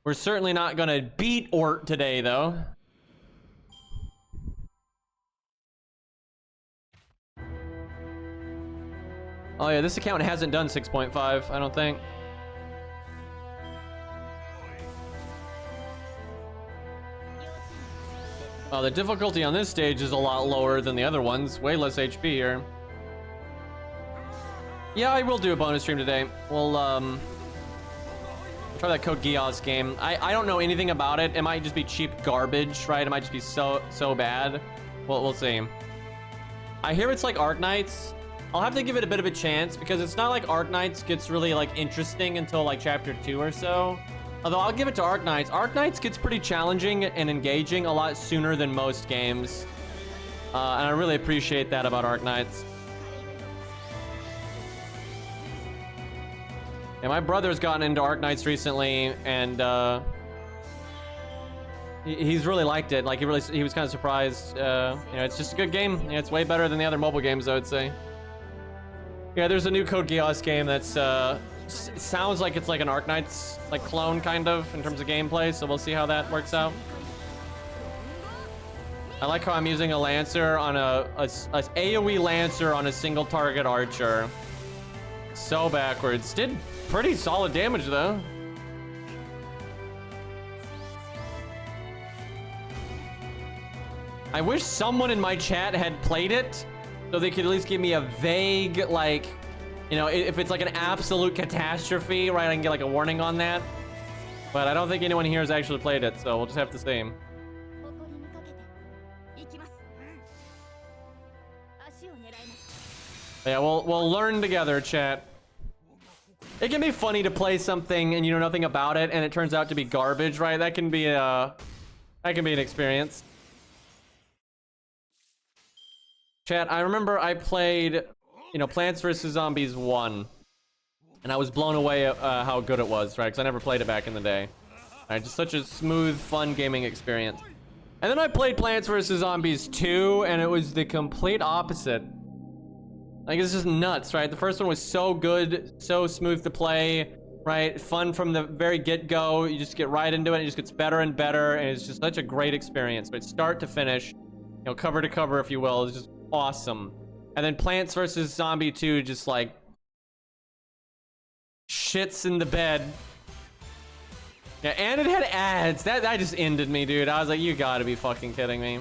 We're certainly not gonna beat ORT today, though. Oh yeah, this account hasn't done 6.5, I don't think. Oh, the difficulty on this stage is a lot lower than the other ones. Way less HP here. Yeah, I will do a bonus stream today. We'll try that Code Geass game. I don't know anything about it. It might just be cheap garbage, right? It might just be so bad. Well, we'll see. I hear it's like Arknights. I'll have to give it a bit of a chance because it's not like Arknights gets really like interesting until like chapter 2 or so. Although I'll give it to Arknights. Arknights gets pretty challenging and engaging a lot sooner than most games. And I really appreciate that about Arknights. Yeah, my brother's gotten into Arknights recently, and he's really liked it. Like he was kind of surprised. You know, it's just a good game. Yeah, it's way better than the other mobile games, I would say. Yeah, there's a new Code Geass game that's sounds like it's like an Arknights like clone kind of in terms of gameplay. So we'll see how that works out. I like how I'm using a Lancer on a AoE Lancer on a single target archer. So backwards. Did pretty solid damage though. I wish someone in my chat had played it so they could at least give me a vague, like, you know, if it's like an absolute catastrophe, right? I can get like a warning on that. But I don't think anyone here has actually played it, so we'll just have to see. Yeah, we'll learn together, chat. It can be funny to play something and you know nothing about it and it turns out to be garbage, right? That can be an experience. Chat, I remember I played, you know, Plants vs. Zombies 1. And I was blown away at how good it was, right? Because I never played it back in the day. Right, just such a smooth, fun gaming experience. And then I played Plants vs. Zombies 2 and it was the complete opposite. Like, it's just nuts, right? The first one was so good, so smooth to play, right? Fun from the very get-go. You just get right into it. It just gets better and better. And it's just such a great experience, right? Start to finish, you know, cover to cover, if you will. It's just awesome. And then Plants vs. Zombie 2 just, like, shits in the bed. Yeah, and it had ads. That just ended me, dude. I was like, you gotta be fucking kidding me.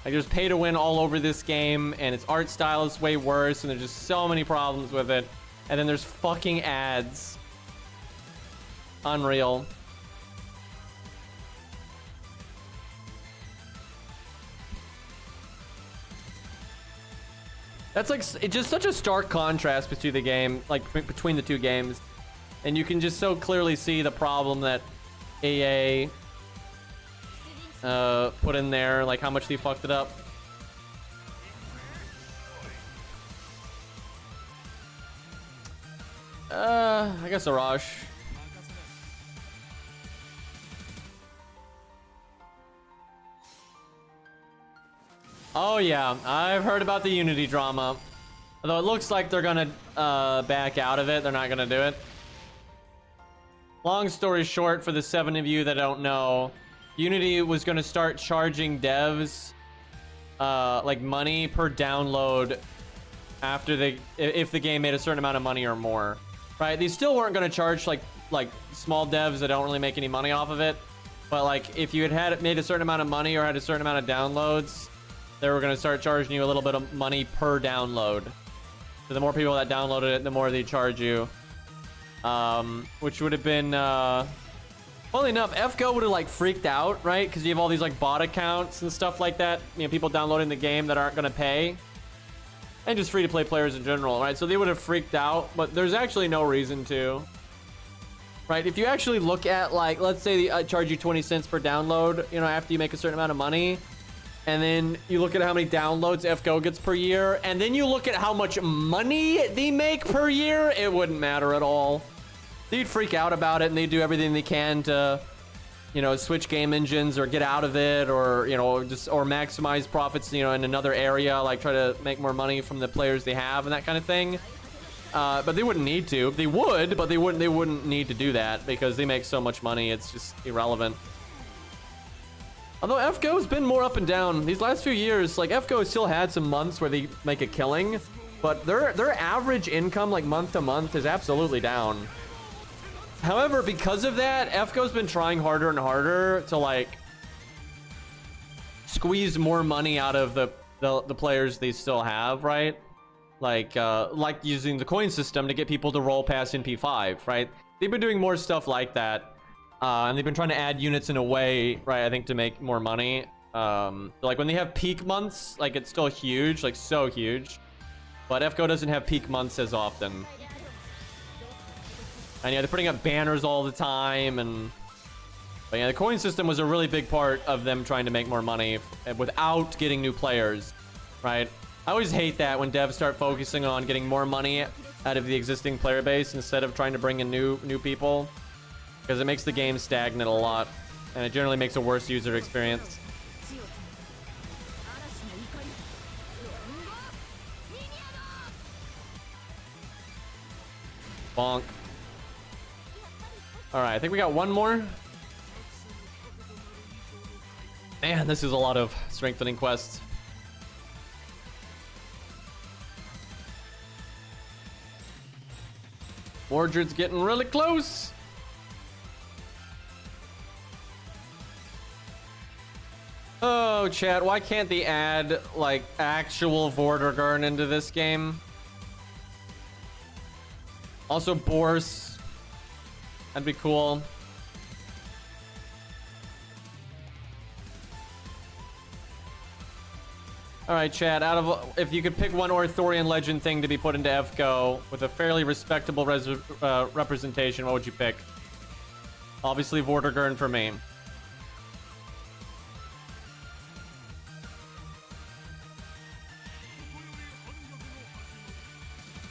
Like, there's pay to win all over this game, and its art style is way worse, and there's just so many problems with it. And then there's fucking ads. Unreal. That's like, it's just such a stark contrast between the game, like between the two games. And you can just so clearly see the problem that EA put in there, like how much they fucked it up. I guess a rush. Oh yeah, I've heard about the Unity drama. Although it looks like they're gonna back out of it. They're not gonna do it. Long story short, for the 7 of you that don't know, Unity was gonna start charging devs like money per download after if the game made a certain amount of money or more. Right? They still weren't gonna charge like small devs that don't really make any money off of it. But like if you had made a certain amount of money or had a certain amount of downloads, they were gonna start charging you a little bit of money per download. So the more people that downloaded it, the more they charge you. Which would have been, funnily enough, FGO would have like freaked out, right? Because you have all these like bot accounts and stuff like that. You know, people downloading the game that aren't gonna pay. And just free-to-play players in general, right? So they would have freaked out, but there's actually no reason to. Right? If you actually look at, like, let's say they charge you 20 cents per download, you know, after you make a certain amount of money. And then you look at how many downloads FGO gets per year. And then you look at how much money they make per year. It wouldn't matter at all. They'd freak out about it and they'd do everything they can to, you know, switch game engines or get out of it or, you know, or maximize profits, you know, in another area, like try to make more money from the players they have and that kind of thing. But they wouldn't need to. They would, but they wouldn't need to do that because they make so much money. It's just irrelevant. Although FGO's been more up and down these last few years. Like FGO still had some months where they make a killing, but their average income, like month to month, is absolutely down. However, because of that, FGO's been trying harder and harder to like squeeze more money out of the players they still have, right? like using the coin system to get people to roll past in P5, right? They've been doing more stuff like that, and they've been trying to add units in a way, right? I think to make more money. Like when they have peak months, like it's still huge, like so huge, but FGO doesn't have peak months as often. And yeah, they're putting up banners all the time, but yeah, the coin system was a really big part of them trying to make more money without getting new players, right? I always hate that when devs start focusing on getting more money out of the existing player base instead of trying to bring in new people, because it makes the game stagnant a lot, and it generally makes a worse user experience. Bonk. All right, I think we got one more. Man, this is a lot of strengthening quests. Mordred's getting really close. Oh, chat, why can't they add, like, actual Vortigern into this game? Also, Bourse. That'd be cool. Alright, chat, if you could pick one Arthurian legend thing to be put into FGO with a fairly respectable representation, what would you pick? Obviously, Vortigern for me.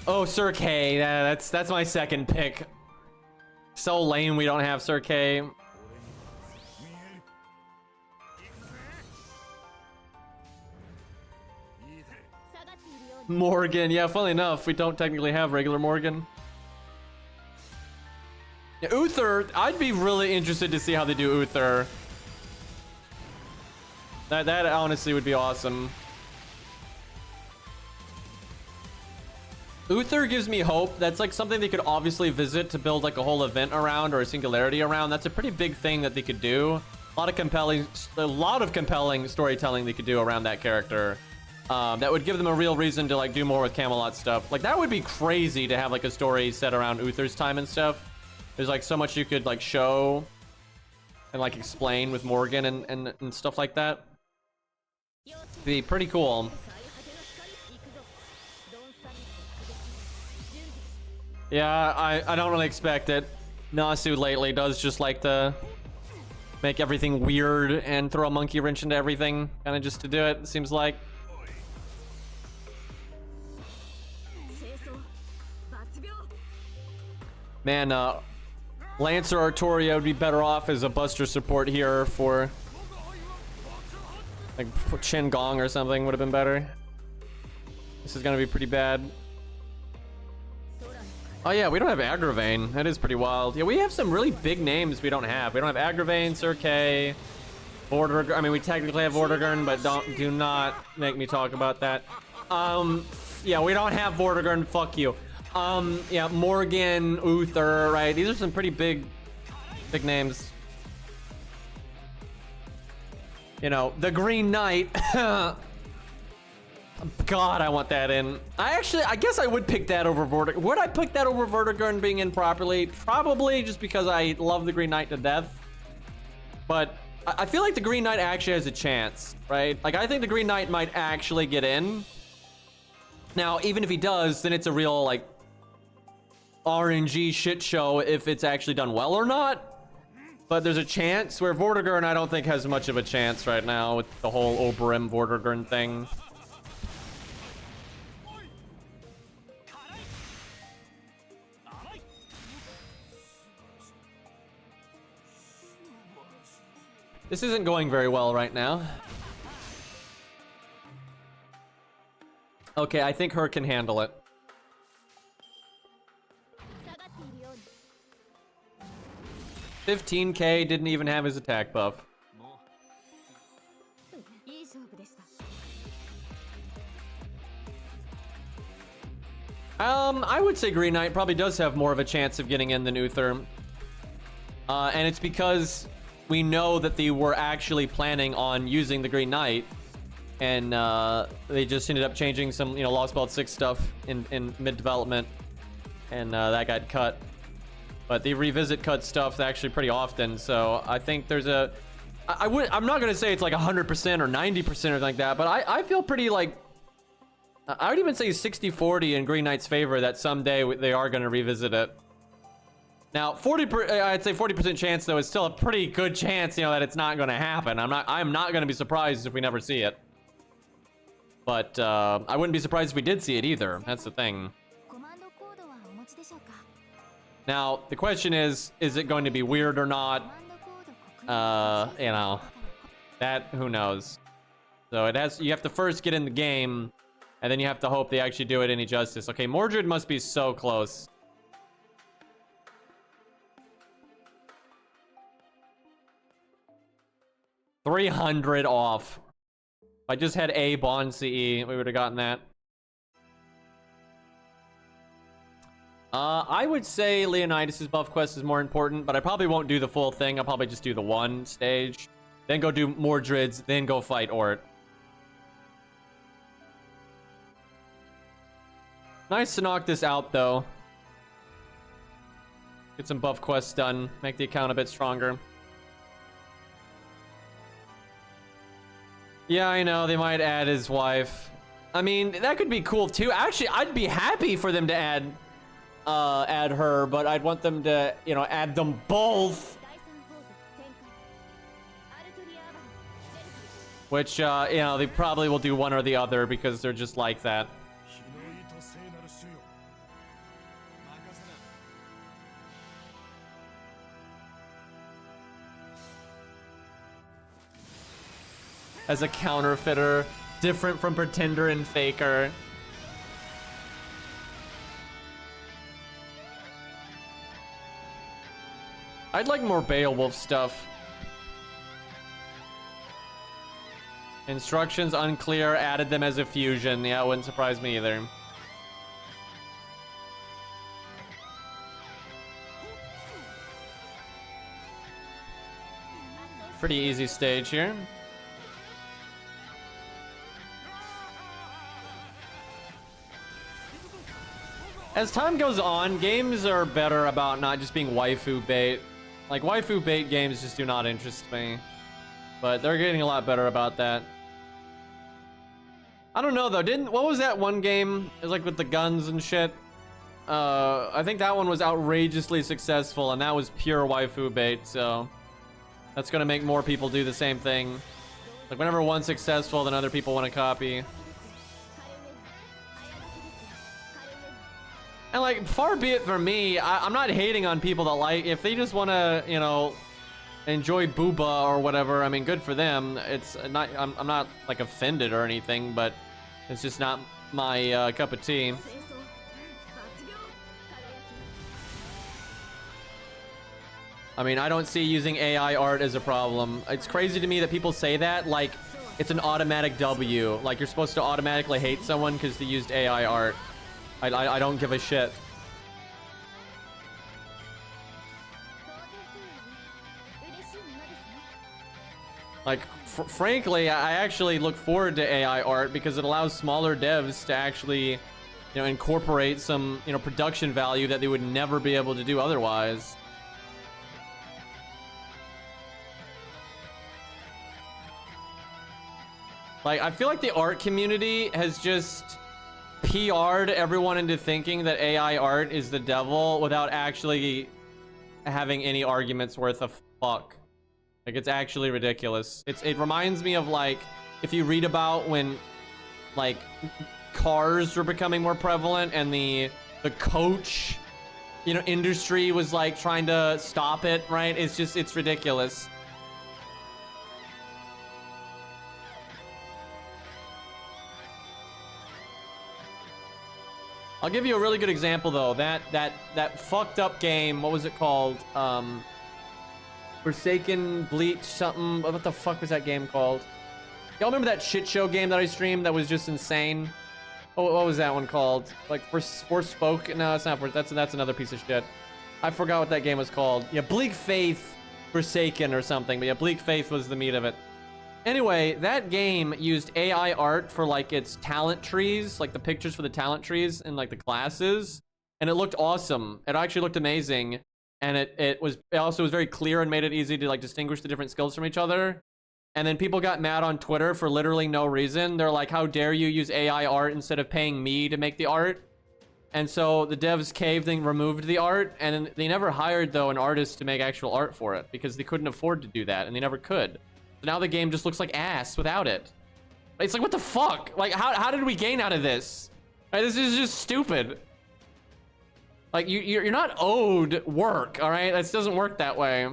Oh, Sir K. That's my second pick. So lame we don't have Sir K. Morgan. Yeah, funnily enough, we don't technically have regular Morgan. Yeah, Uther. I'd be really interested to see how they do Uther. That honestly would be awesome. Uther gives me hope. That's like something they could obviously visit to build like a whole event around or a singularity around. That's a pretty big thing that they could do. A lot of compelling storytelling they could do around that character. That would give them a real reason to like do more with Camelot stuff. Like that would be crazy to have like a story set around Uther's time and stuff. There's like so much you could like show and like explain with Morgan and stuff like that. Be pretty cool. Yeah, I don't really expect it. Nasu lately does just like to make everything weird and throw a monkey wrench into everything, kind of just to do it seems like. Man, Lancer Artoria would be better off as a Buster support here for like Chin Gong or something would have been better. This is gonna be pretty bad. Oh yeah, we don't have Agravain. That is pretty wild. Yeah, we have some really big names we don't have. We don't have Agravain, Sir K, Vortigern. I mean, we technically have Vortigern, but do not make me talk about that. Yeah, we don't have Vortigern. Fuck you. Yeah, Morgan, Uther, right? These are some pretty big names. You know, the Green Knight. God, I want that in. I guess I would pick that over Vortigern. Would I pick that over Vortigern being in properly? Probably, just because I love the Green Knight to death. But I feel like the Green Knight actually has a chance, right? Like, I think the Green Knight might actually get in. Now, even if he does, then it's a real, like, RNG shit show if it's actually done well or not. But there's a chance, where Vortigern I don't think has much of a chance right now with the whole Oberym Vortigern thing. This isn't going very well right now. Okay, I think Herc can handle it. 15k, didn't even have his attack buff. I would say Green Knight probably does have more of a chance of getting in than Uther. And it's because we know that they were actually planning on using the Green Knight and they just ended up changing some, you know, Lost Belt 6 stuff in mid-development, and that got cut. But they revisit cut stuff actually pretty often, so I think there's a... I'm not gonna say it's like 100% or 90% or something like that, but I feel pretty like... I would even say 60-40 in Green Knight's favor that someday they are gonna revisit it. Now, I'd say 40% chance though is still a pretty good chance, you know, that it's not gonna happen. I'm not gonna be surprised if we never see it. But I wouldn't be surprised if we did see it either. That's the thing. Now, the question is it going to be weird or not? You know, that, who knows? So you have to first get in the game, and then you have to hope they actually do it any justice. Okay, Mordred must be so close. $300 off. If I just had a Bond CE, we would have gotten that. I would say Leonidas' buff quest is more important, but I probably won't do the full thing. I'll probably just do the one stage, then go do Mordred's, then go fight ORT. Nice to knock this out, though. Get some buff quests done, make the account a bit stronger. Yeah, I know, they might add his wife. I mean, that could be cool, too. Actually, I'd be happy for them to add her, but I'd want them to, you know, add them both. Which, you know, they probably will do one or the other because they're just like that. As a counterfeiter, different from Pretender and Faker. I'd like more Beowulf stuff. Instructions unclear, added them as a fusion. Yeah, it wouldn't surprise me either. Pretty easy stage here. As time goes on, games are better about not just being waifu bait. Like, waifu bait games just do not interest me. But they're getting a lot better about that. I don't know, though. What was that one game? It was like with the guns and shit. I think that one was outrageously successful, and that was pure waifu bait, so... That's gonna make more people do the same thing. Like, whenever one's successful, then other people want to copy. And like, far be it from me, I'm not hating on people that like, if they just want to, you know, enjoy booba or whatever, I mean, good for them. It's not, I'm not like offended or anything, but it's just not my cup of tea. I mean, I don't see using AI art as a problem. It's crazy to me that people say that, like, it's an automatic W. Like, you're supposed to automatically hate someone because they used AI art. I don't give a shit. Like, frankly, I actually look forward to AI art because it allows smaller devs to actually, you know, incorporate some, you know, production value that they would never be able to do otherwise. Like, I feel like the art community has just PR'd everyone into thinking that AI art is the devil without actually having any arguments worth a fuck. Like, it's actually ridiculous. It reminds me of, like, if you read about when, like, cars were becoming more prevalent and the coach, you know, industry was, like, trying to stop it, right? It's just, it's ridiculous. I'll give you a really good example though. That fucked up game, what was it called? Forsaken Bleach something. What the fuck was that game called? Y'all remember that shit show game that I streamed that was just insane? Oh, what was that one called? Like Forspoken? No, it's not. That's another piece of shit. I forgot what that game was called. Yeah, Bleak Faith Forsaken or something. But yeah, Bleak Faith was the meat of it. Anyway, that game used AI art for like its talent trees, like the pictures for the talent trees and like the classes, and it looked awesome. It actually looked amazing, and it also was very clear and made it easy to like distinguish the different skills from each other. And then people got mad on Twitter for literally no reason. They're like, "How dare you use AI art instead of paying me to make the art?" And so the devs caved and removed the art, and they never hired though an artist to make actual art for it because they couldn't afford to do that, and they never could. So now the game just looks like ass without it. It's like, what the fuck? Like, how did we gain out of this? Right, this is just stupid. Like, you're not owed work, all right? This doesn't work that way.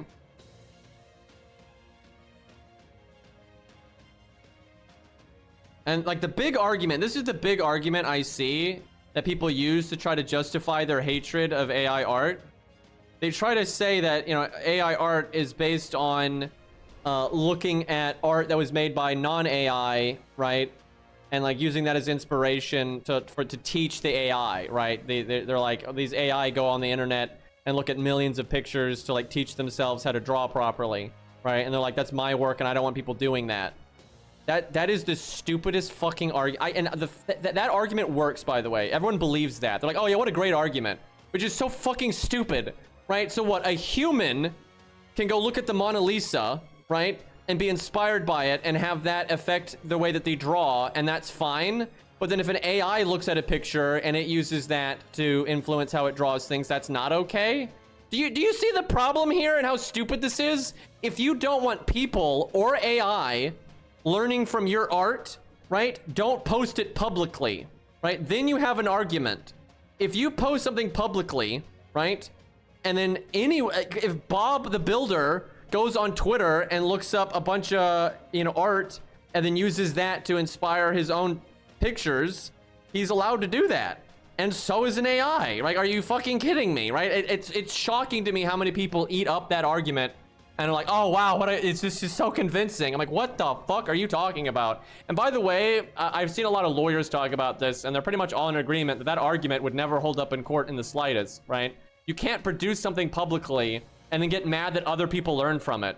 And like the big argument, this is the big argument I see that people use to try to justify their hatred of AI art. They try to say that, you know, AI art is based on looking at art that was made by non-AI, right? And like using that as inspiration to teach the AI, right? They're like, oh, these AI go on the internet and look at millions of pictures to like teach themselves how to draw properly, right? And they're like, that's my work and I don't want people doing that. That is the stupidest fucking argument. That argument works, by the way. Everyone believes that. They're like, oh yeah, what a great argument. Which is so fucking stupid, right? So what, a human can go look at the Mona Lisa, right? And be inspired by it and have that affect the way that they draw, and that's fine. But then if an AI looks at a picture and it uses that to influence how it draws things, that's not okay? Do you see the problem here and how stupid this is? If you don't want people or AI learning from your art, right? Don't post it publicly, right? Then you have an argument. If you post something publicly, right? And then if Bob the Builder goes on Twitter and looks up a bunch of, you know, art and then uses that to inspire his own pictures, he's allowed to do that. And so is an AI. Like, are you fucking kidding me, right? It's shocking to me how many people eat up that argument and are like, oh wow, it's just so convincing. I'm like, what the fuck are you talking about? And by the way, I've seen a lot of lawyers talk about this, and they're pretty much all in agreement that that argument would never hold up in court in the slightest, right? You can't produce something publicly and then get mad that other people learn from it.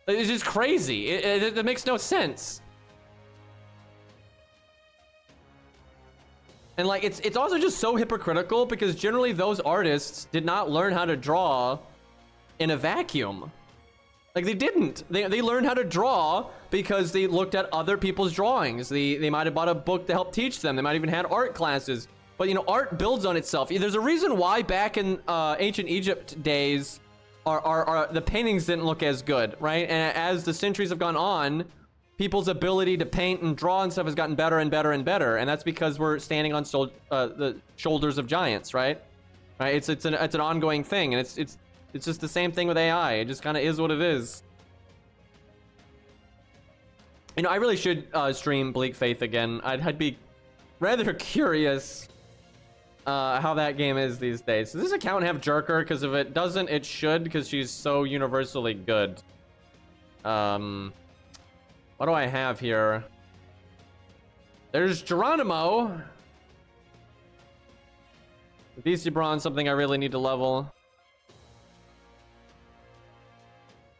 It's just crazy. It makes no sense. And like, it's also just so hypocritical because generally those artists did not learn how to draw in a vacuum. Like, they didn't. They learned how to draw because they looked at other people's drawings. They might have bought a book to help teach them. They might even had art classes. But, you know, art builds on itself. There's a reason why back in ancient Egypt days, the paintings didn't look as good, right? And as the centuries have gone on, people's ability to paint and draw and stuff has gotten better and better and better. And that's because we're standing on the shoulders of giants, right? Right? It's an ongoing thing, and it's just the same thing with AI. It just kind of is what it is. You know, I really should stream Bleak Faith again. I'd be rather curious how that game is these days. Does this account have Jerker? Because if it doesn't, it should, because she's so universally good. What do I have here? There's Geronimo. DC Bronze, something I really need to level.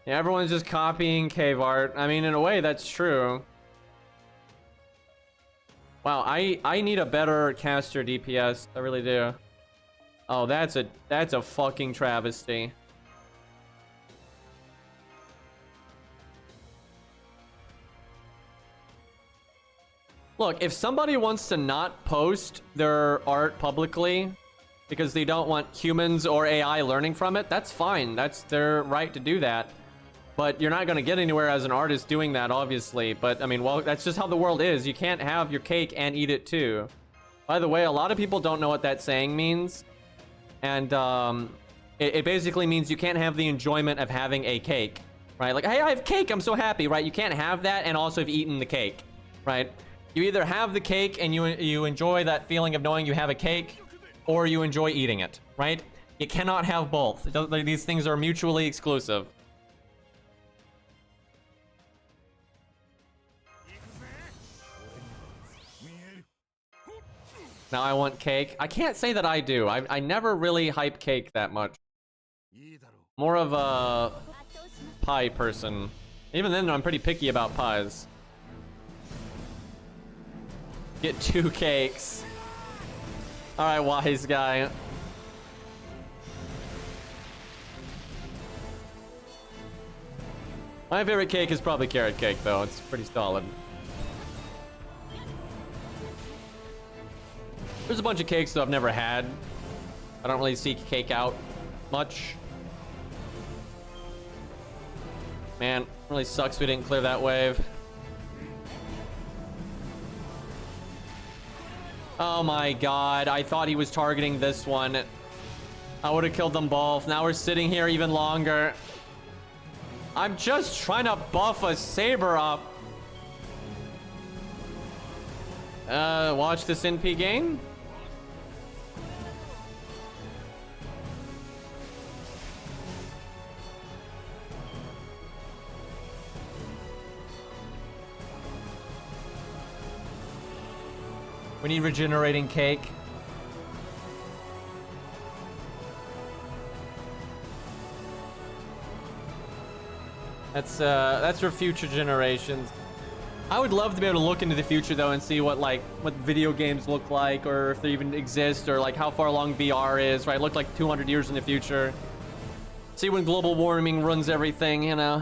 Yeah, everyone's just copying cave art. I mean, in a way, that's true. Wow, I need a better caster DPS. I really do. Oh, that's a fucking travesty. Look, if somebody wants to not post their art publicly because they don't want humans or AI learning from it, that's fine. That's their right to do that. But you're not going to get anywhere as an artist doing that, obviously. But, I mean, well, that's just how the world is. You can't have your cake and eat it, too. By the way, a lot of people don't know what that saying means. And it basically means you can't have the enjoyment of having a cake, right? Like, hey, I have cake. I'm so happy, right? You can't have that and also have eaten the cake, right? You either have the cake and you enjoy that feeling of knowing you have a cake, or you enjoy eating it, right? You cannot have both. These things are mutually exclusive. Now I want cake. I can't say that I do. I never really hype cake that much. More of a pie person. Even then, I'm pretty picky about pies. Get 2 cakes. All right, wise guy. My favorite cake is probably carrot cake, though. It's pretty solid. There's a bunch of cakes that I've never had. I don't really seek cake out much. Man, it really sucks we didn't clear that wave. Oh my god, I thought he was targeting this one. I would have killed them both. Now we're sitting here even longer. I'm just trying to buff a saber up. Watch this NP game. We need regenerating cake. That's for future generations. I would love to be able to look into the future though and see what video games look like, or if they even exist, or like how far along VR is, right? Look like 200 years in the future. See when global warming runs everything, you know.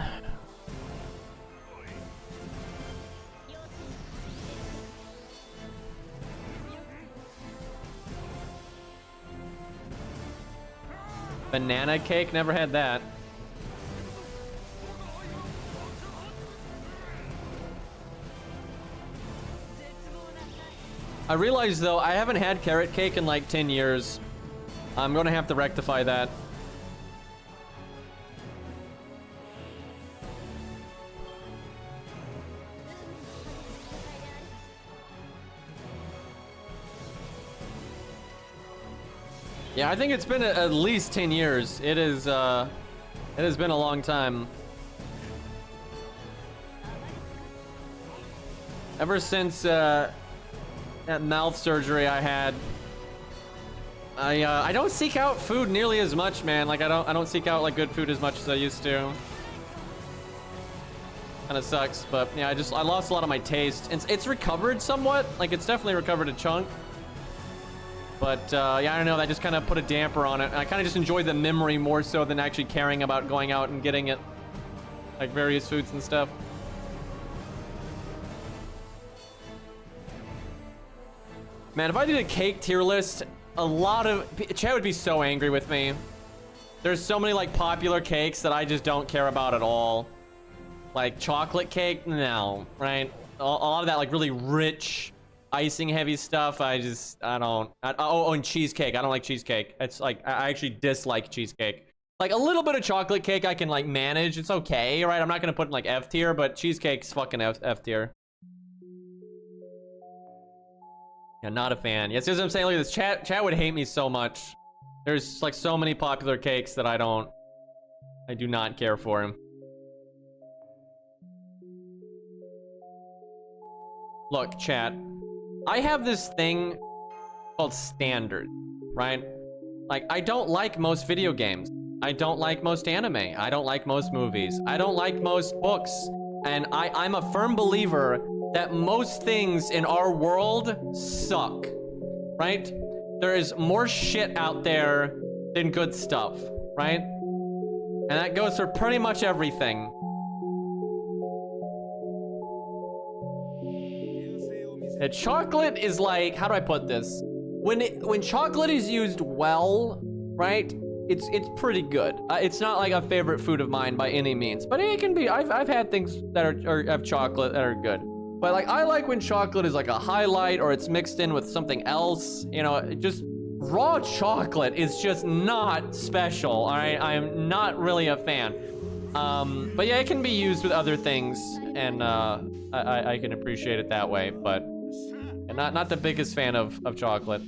Banana cake? Never had that. I realize though, I haven't had carrot cake in like 10 years. I'm gonna have to rectify that. Yeah, I think it's been at least 10 years. It has been a long time. Ever since that mouth surgery I had, I don't seek out food nearly as much, man. Like I don't seek out like good food as much as I used to. Kind of sucks, but yeah, I lost a lot of my taste. It's recovered somewhat. Like it's definitely recovered a chunk. But yeah, I don't know, that just kind of put a damper on it. I kind of just enjoy the memory more so than actually caring about going out and getting it. Like various foods and stuff. Man, if I did a cake tier list, a lot of... Chad would be so angry with me. There's so many like popular cakes that I just don't care about at all. Like chocolate cake, no, right? A lot of that like really rich... icing heavy stuff, I don't. Oh, and cheesecake. I don't like cheesecake. It's like, I actually dislike cheesecake. Like a little bit of chocolate cake I can like manage. It's okay, right? I'm not gonna put in like F tier, but cheesecake's fucking F tier. Yeah, not a fan. Yeah, see what I'm saying? Look at this. Chat would hate me so much. There's like so many popular cakes that I do not care for him. Look, chat. I have this thing called standard, right? Like, I don't like most video games. I don't like most anime. I don't like most movies. I don't like most books. And I'm a firm believer that most things in our world suck, right? There is more shit out there than good stuff, right? And that goes for pretty much everything. And chocolate is like, how do I put this? When chocolate is used well, right? It's pretty good. It's not like a favorite food of mine by any means, but it can be. I've had things that are have chocolate that are good. But like I like when chocolate is like a highlight or it's mixed in with something else. You know, just raw chocolate is just not special. All right, I am not really a fan. But yeah, it can be used with other things, and I can appreciate it that way. But not the biggest fan of chocolate.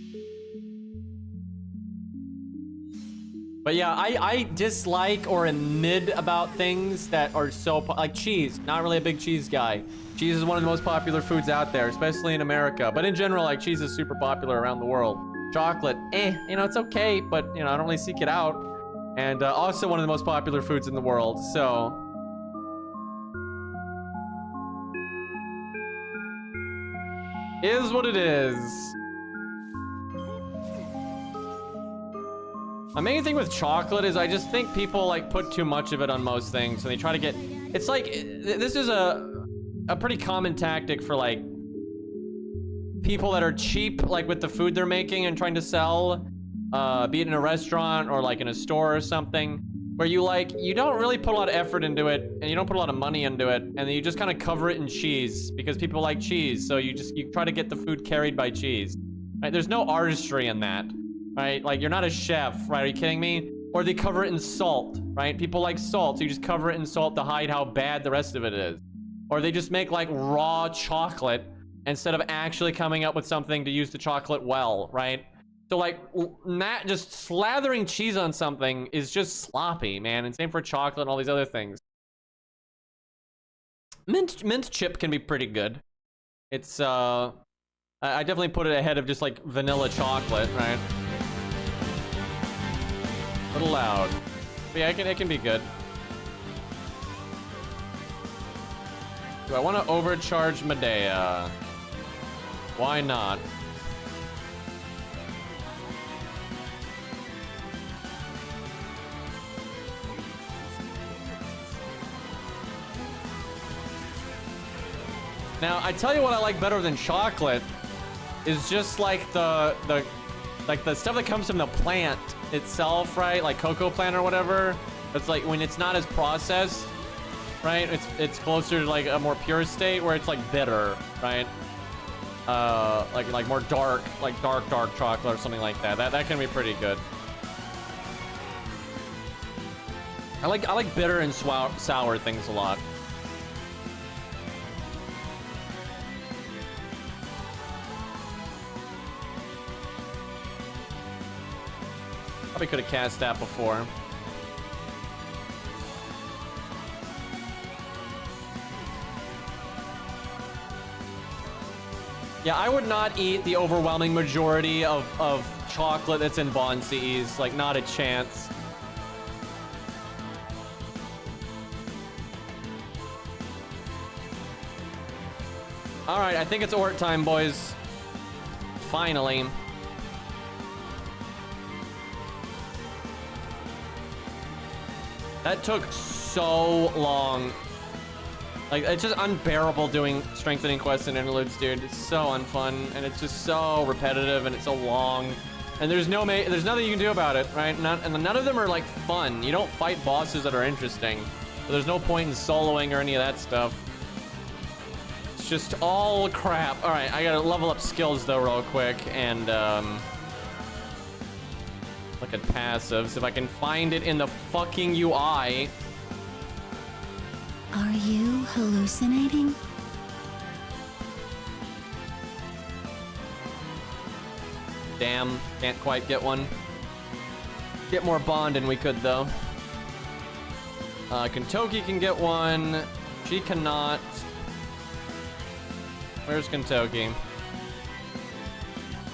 But yeah, I dislike or am mid about things that are so like cheese. Not really a big cheese guy. Cheese is one of the most popular foods out there, especially in America. But in general, like cheese is super popular around the world. Chocolate, you know, it's okay, but you know, I don't really seek it out. And also one of the most popular foods in the world. So Is what it is. My main thing with chocolate is I just think people like put too much of it on most things, and they try to get. It's like this is a pretty common tactic for like people that are cheap, like with the food they're making and trying to sell, be it in a restaurant or like in a store or something, where you don't really put a lot of effort into it and you don't put a lot of money into it, and then you just kind of cover it in cheese because people like cheese, so you try to get the food carried by cheese. Right? There's no artistry in that. Right? Like, you're not a chef, right? Are you kidding me? Or they cover it in salt, right? People like salt, so you just cover it in salt to hide how bad the rest of it is. Or they just make like raw chocolate instead of actually coming up with something to use the chocolate well, right? So like, just slathering cheese on something is just sloppy, man. And same for chocolate and all these other things. Mint chip can be pretty good. It's, I definitely put it ahead of just like vanilla chocolate, right? A little loud. But yeah, it can be good. Do I want to overcharge Medea? Why not? Now, I tell you what I like better than chocolate is just like the stuff that comes from the plant itself, right? Like cocoa plant or whatever. It's like when it's not as processed, right? It's closer to like a more pure state where it's like bitter, right? Like more dark, like dark chocolate or something like that. That can be pretty good. I like bitter and sour things a lot. Probably could have cast that before. Yeah, I would not eat the overwhelming majority of chocolate that's in Bon Seas. Like, not a chance. All right, I think it's ORT time, boys. Finally. That took so long. Like, it's just unbearable doing strengthening quests and interludes, dude. It's so unfun, and it's just so repetitive, and it's so long. And there's nothing you can do about it, right? And none of them are, like, fun. You don't fight bosses that are interesting. So there's no point in soloing or any of that stuff. It's just all crap. All right, I gotta level up skills, though, real quick, and, look at passives. If I can find it in the fucking UI. Are you hallucinating? Damn, can't quite get one. Get more bond than we could, though. Kentucky can get one. She cannot. Where's Kentucky?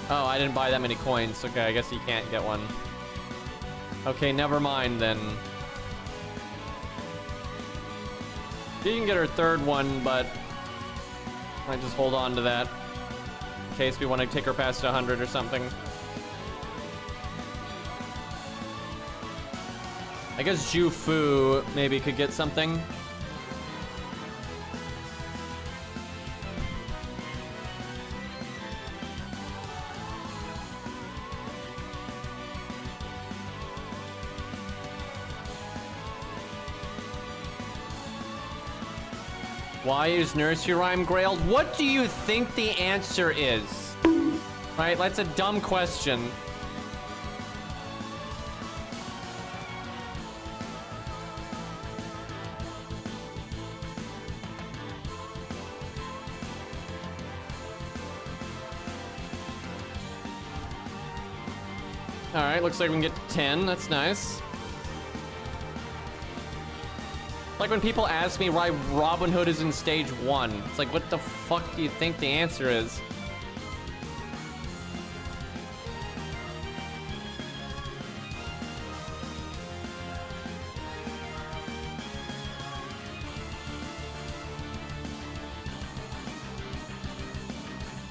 Oh, I didn't buy that many coins. Okay, I guess you can't get one. Okay, never mind then. She can get her third one, but I just hold on to that in case we want to take her past 100 or something. I guess Ju Fu maybe could get something. Why is Nursery Rhyme grailed? What do you think the answer is? Right, that's a dumb question. All right, looks like we can get 10. That's nice. Like when people ask me why Robin Hood is in stage 1. It's like, what the fuck do you think the answer is?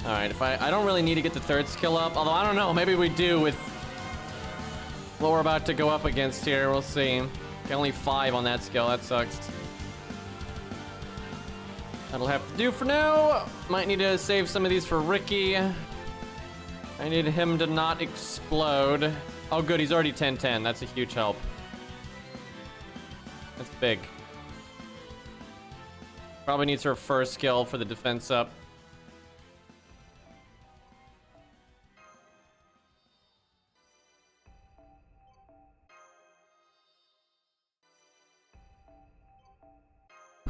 Alright, if I don't really need to get the third skill up, although I don't know, maybe we do with what we're about to go up against here. We'll see. Only 5 on that skill, that sucks. That'll have to do for now. Might need to save some of these for Ricky. I need him to not explode. Oh good, he's already 10-10. That's a huge help. That's big. Probably needs her first skill for the defense up.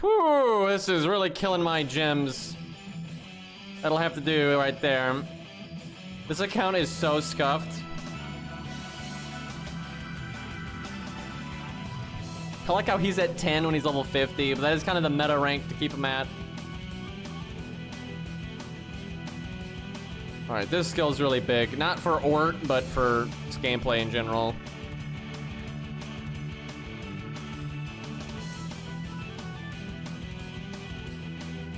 Whew, this is really killing my gems. That'll have to do right there. This account is so scuffed. I like how he's at 10 when he's level 50, but that is kind of the meta rank to keep him at. Alright, this skill is really big. Not for ORT, but for just gameplay in general.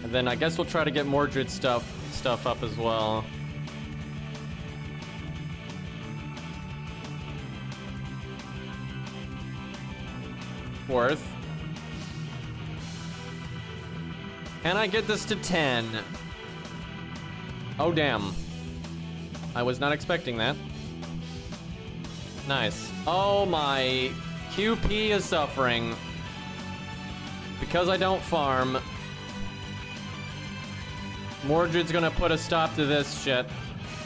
And then I guess we'll try to get Mordred stuff up as well. Worth. Can I get this to 10? Oh damn. I was not expecting that. Nice. Oh my. QP is suffering. Because I don't farm. Mordred's gonna put a stop to this shit.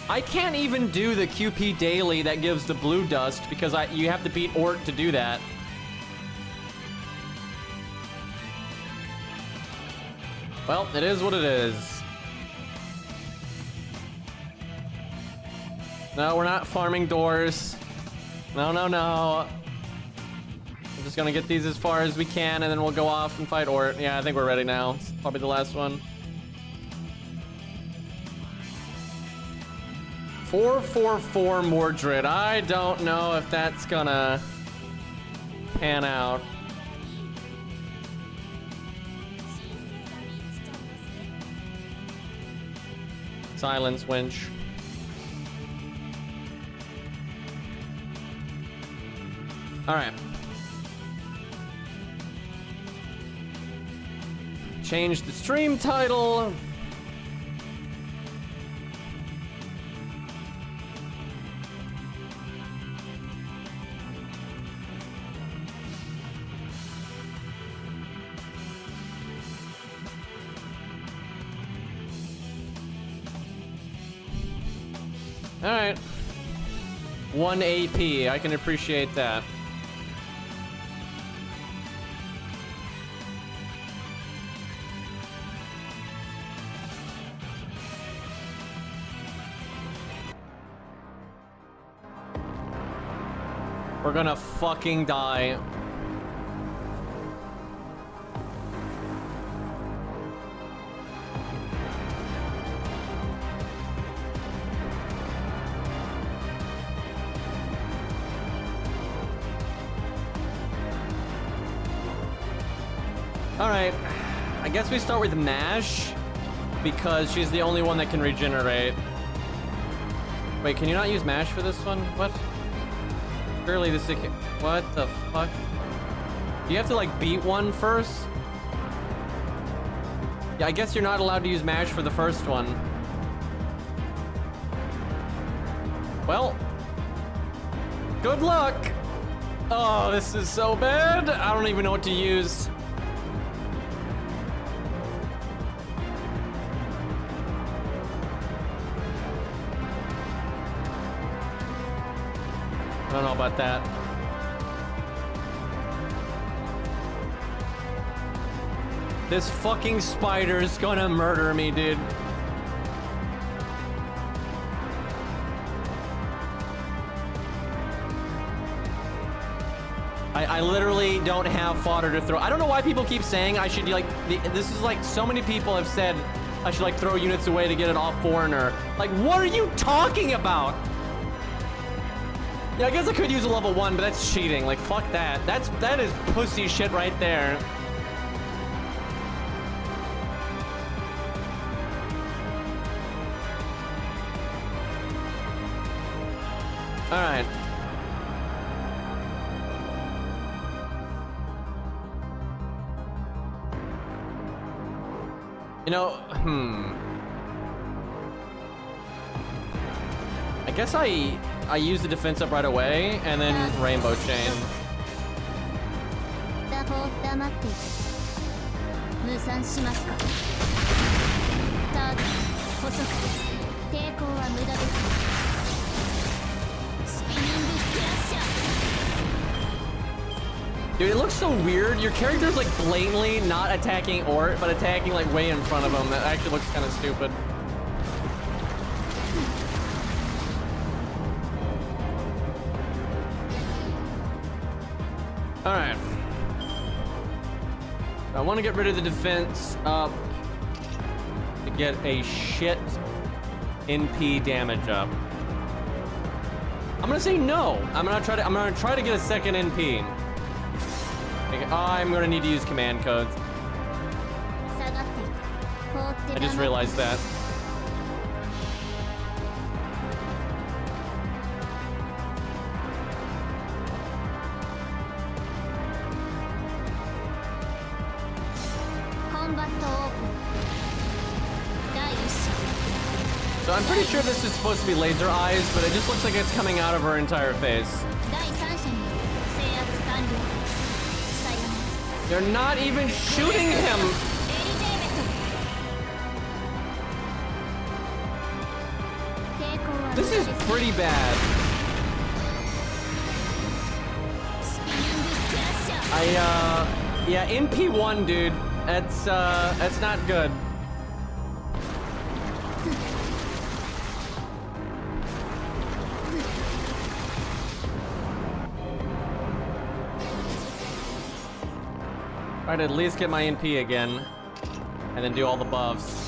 I can't even do the QP daily that gives the blue dust because you have to beat ORT to do that. Well, it is what it is. No, we're not farming doors. No, no, no. We're just gonna get these as far as we can and then we'll go off and fight ORT. Yeah, I think we're ready now. It's probably the last one. 444 Mordred. I don't know if that's gonna pan out. Silence winch. All right. Change the stream title. All right. 1 AP. I can appreciate that. We're gonna fucking die. Alright, I guess we start with Mash, because she's the only one that can regenerate. Wait, can you not use Mash for this one? What? Surely this... What the fuck? Do you have to, like, beat one first? Yeah, I guess you're not allowed to use Mash for the first one. Well... Good luck! Oh, this is so bad! I don't even know what to use. I don't know about that. This fucking spider's gonna murder me, dude. I literally don't have fodder to throw. I don't know why people keep saying I should, like, this is like, so many people have said I should, like, throw units away to get it off Foreigner. Like, what are you talking about? Yeah, I guess I could use a level 1, but that's cheating. Like, fuck that. That is pussy shit right there. Alright. You know, I guess I use the defense up right away and then rainbow chain. 黙っていて無産しますかターゲット補足抵抗は無駄ですスピニングクラッシャー Dude, it looks so weird. Your character's like blatantly not attacking ORT, but attacking like way in front of him. That actually looks kind of stupid. Alright. I want to get rid of the defense up to get a shit NP damage up. I'm gonna say no. I'm gonna try to get a second NP. Okay, I'm gonna need to use command codes. I just realized that. So I'm pretty sure this is supposed to be laser eyes, but it just looks like it's coming out of her entire face. They're not even shooting him! This is pretty bad. Yeah, NP1, dude. That's not good. Try to at least get my NP again, and then do all the buffs.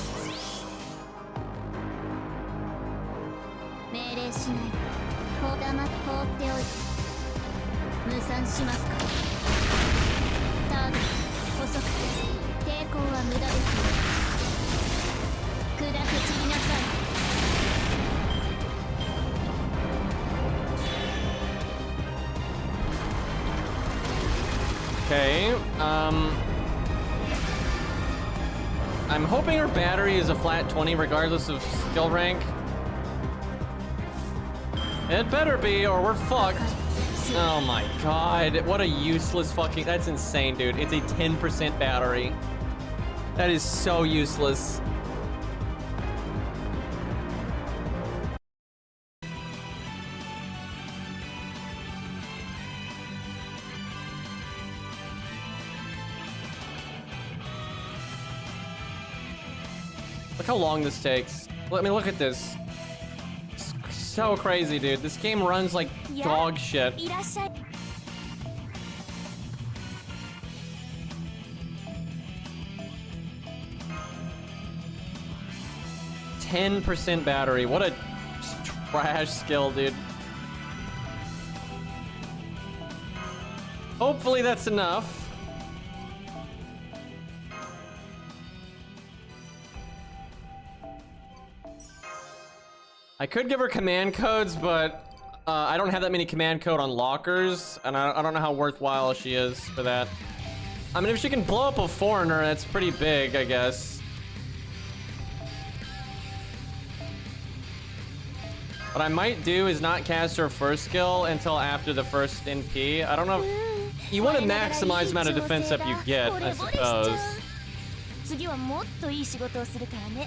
Okay, I'm hoping her battery is a flat 20 regardless of skill rank. It better be or we're fucked. Oh my god, what a useless fucking... That's insane, dude. It's a 10% battery. That is so useless. Look how long this takes. Let me look at this. It's so crazy, dude. This game runs like dog shit. 10% battery. What a trash skill, dude. Hopefully that's enough. I could give her command codes, but I don't have that many command code unlockers, and I don't know how worthwhile she is for that. I mean, if she can blow up a foreigner, that's pretty big, I guess. What I might do is not cast her first skill until after the first NP. I don't know. You want to maximize the amount of defense up you get, I suppose.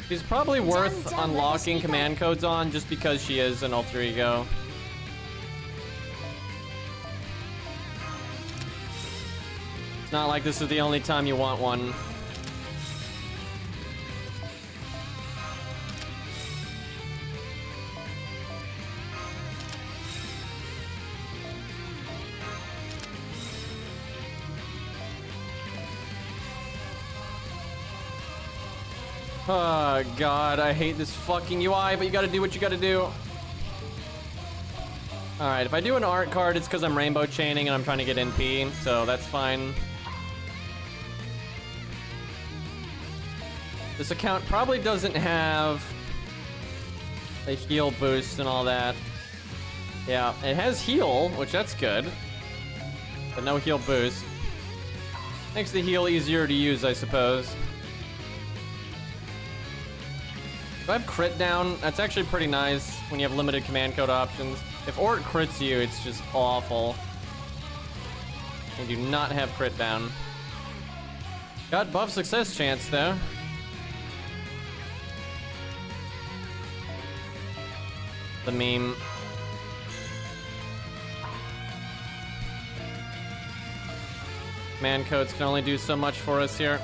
She's probably worth unlocking command codes on just because she is an alter ego. It's not like this is the only time you want one. Oh god, I hate this fucking UI, but you gotta do what you gotta do. Alright, if I do an art card, it's because I'm rainbow chaining and I'm trying to get NP, so that's fine. This account probably doesn't have a heal boost and all that. Yeah, it has heal, which that's good. But no heal boost. Makes the heal easier to use, I suppose. Do I have crit down? That's actually pretty nice when you have limited command code options. If ORT crits you, it's just awful. I do not have crit down. Got buff success chance though. The meme. Command codes can only do so much for us here.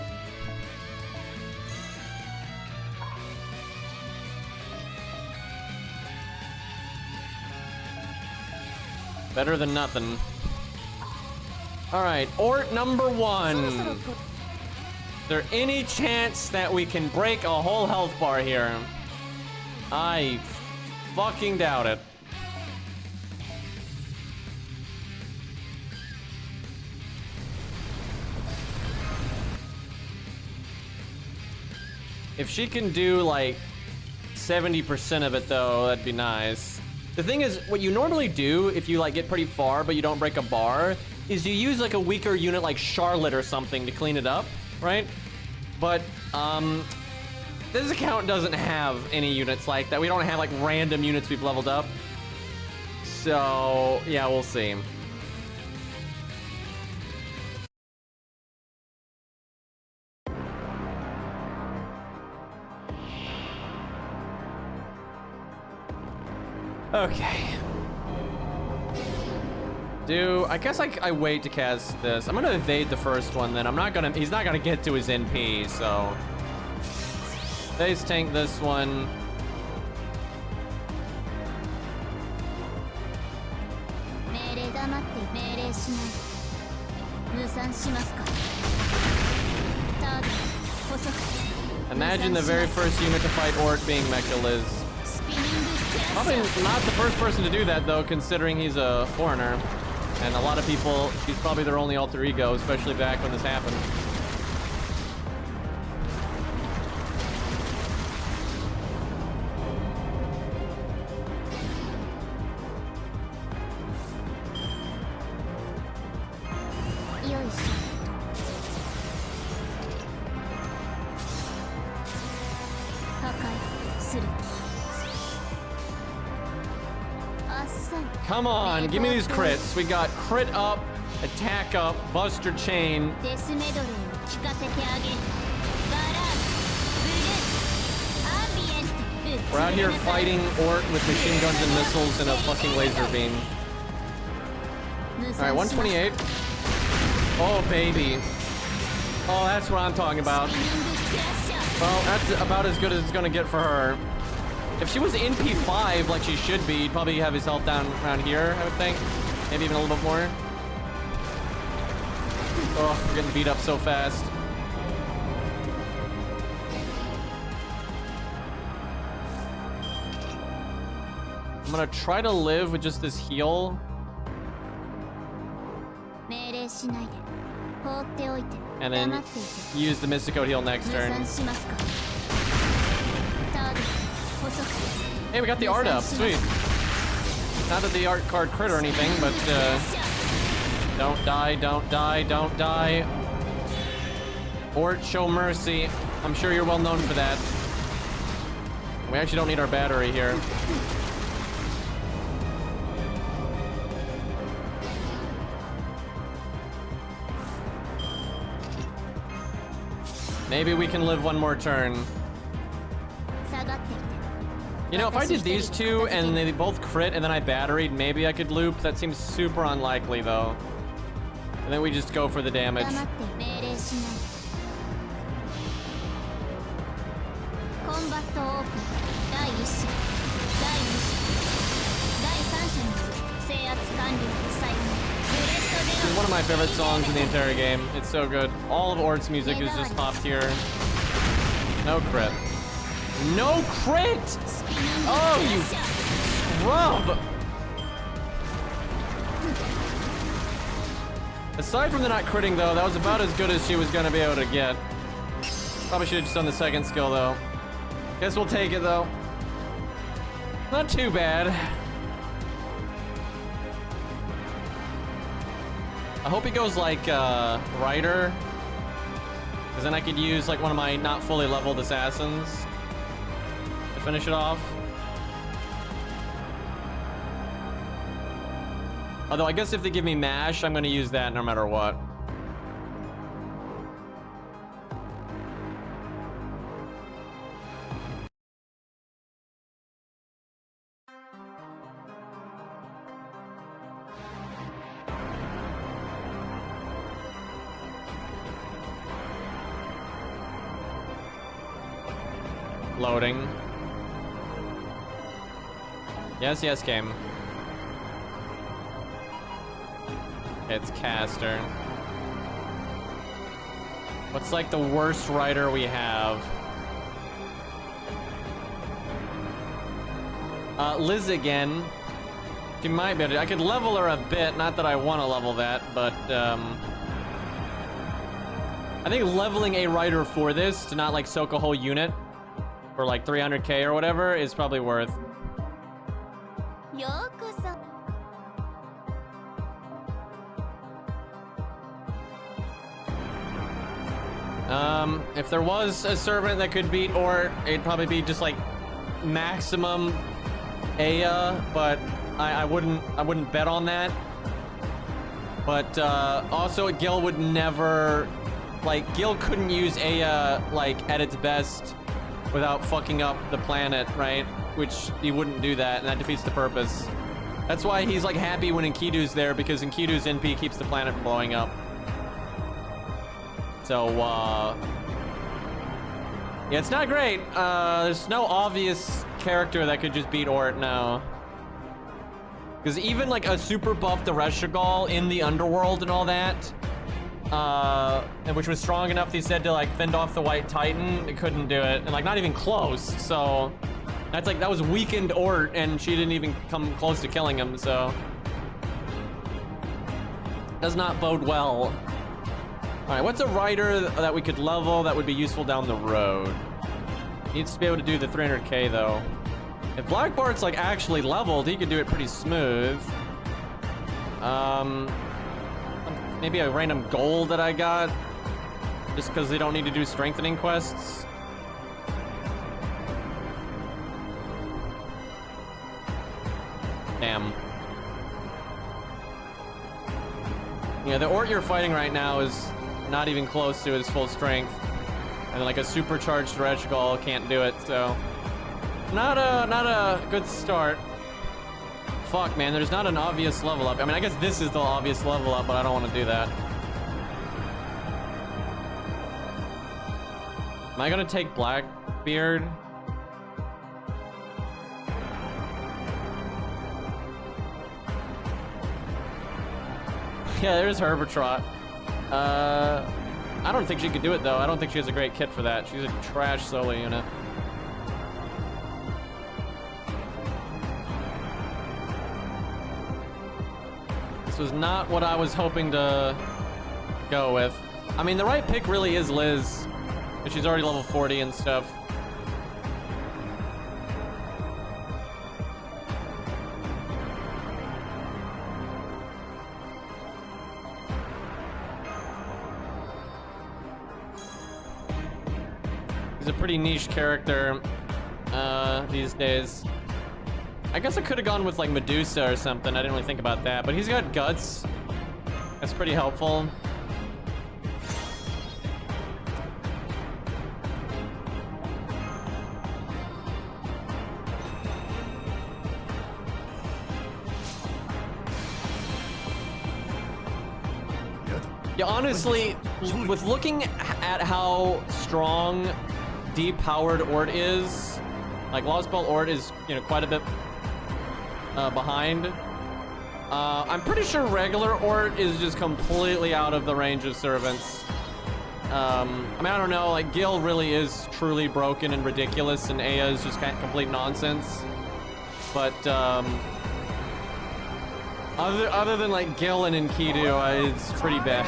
Better than nothing. All right, ORT number 1. Is there any chance that we can break a whole health bar here? I fucking doubt it. If she can do like 70% of it though, that'd be nice. The thing is, what you normally do if you like get pretty far but you don't break a bar is you use like a weaker unit like Charlotte or something to clean it up, right? But this account doesn't have any units like that. We don't have like random units we've leveled up. So yeah, we'll see. Okay. I guess I wait to cast this. I'm gonna evade the first one then. He's not gonna get to his NP, so. Base tank this one. Imagine the very first unit to fight ORT being Mecha Liz. Probably not the first person to do that though, considering he's a foreigner. And a lot of people, he's probably their only alter ego, especially back when this happened. Come on, give me these crits. We got crit up, attack up, buster chain. We're out here fighting ORT with machine guns and missiles and a fucking laser beam. Alright, 128. Oh, baby. Oh, that's what I'm talking about. Well, that's about as good as it's gonna get for her. If she was in P5 like she should be, he'd probably have his health down around here, I would think. Maybe even a little bit more. Oh, we're getting beat up so fast. I'm gonna try to live with just this heal. And then use the Mystico heal next turn. Hey, we got the art up. Sweet. Not that the art card crit or anything, but don't die, don't die, don't die. ORT, show mercy. I'm sure you're well known for that. We actually don't need our battery here. Maybe we can live one more turn. You know, if I did these two and they both crit and then I batteried, maybe I could loop. That seems super unlikely though. And then we just go for the damage. This is one of my favorite songs in the entire game. It's so good. All of ORT's music is just top tier. No crit. No crit! Oh, you scrub! Aside from the not critting though, that was about as good as she was gonna be able to get. Probably should have just done the second skill though. Guess we'll take it though. Not too bad. I hope he goes like Rider, because then I could use like one of my not fully leveled assassins to finish it off. Although I guess if they give me MASH, I'm gonna use that no matter what. Loading. Yes, yes, game. It's Caster. What's like the worst rider we have? Liz again. She might be able to. I could level her a bit. Not that I want to level that, but I think leveling a rider for this to not like soak a whole unit for like 300k or whatever is probably worth. If there was a servant that could beat ORT, it'd probably be just like maximum Aya, but I wouldn't bet on that. But also Gil would never, like, Gil couldn't use Aya like at its best without fucking up the planet, right? Which he wouldn't do that, and that defeats the purpose. That's why he's like happy when Enkidu's there, because Enkidu's NP keeps the planet from blowing up. So yeah, it's not great. There's no obvious character that could just beat ORT now. Because even like a super buffed Ereshkigal in the underworld and all that, and which was strong enough, they said, to like fend off the White Titan, it couldn't do it, and like not even close. So that's like, that was weakened ORT, and she didn't even come close to killing him. So does not bode well. All right, what's a rider that we could level that would be useful down the road? Needs to be able to do the 300k though. If Black Bart's like actually leveled, he could do it pretty smooth. Maybe a random gold that I got, just because they don't need to do strengthening quests. Damn. Yeah, the ORT you're fighting right now is not even close to his full strength, and like a supercharged Ereshkigal can't do it. So not a good start. Fuck, man, there's not an obvious level up. I mean, I guess this is the obvious level up, but I don't want to do that. Am I gonna take Blackbeard? Yeah, there's Herbertrot. I don't think she could do it though. I don't think she has a great kit for that. She's a trash solo unit. This was not what I was hoping to go with. I mean, the right pick really is Liz, but she's already level 40 and stuff. He's a pretty niche character these days. I guess I could have gone with like Medusa or something. I didn't really think about that, but he's got guts. That's pretty helpful. Yeah, honestly, with looking at how strong depowered ORT is, like Lost Belt ORT is, you know, quite a bit behind. I'm pretty sure regular ORT is just completely out of the range of servants. I mean, I don't know, like Gil really is truly broken and ridiculous, and Aya is just kind of complete nonsense. But other than like Gil and Enkidu, it's pretty bad.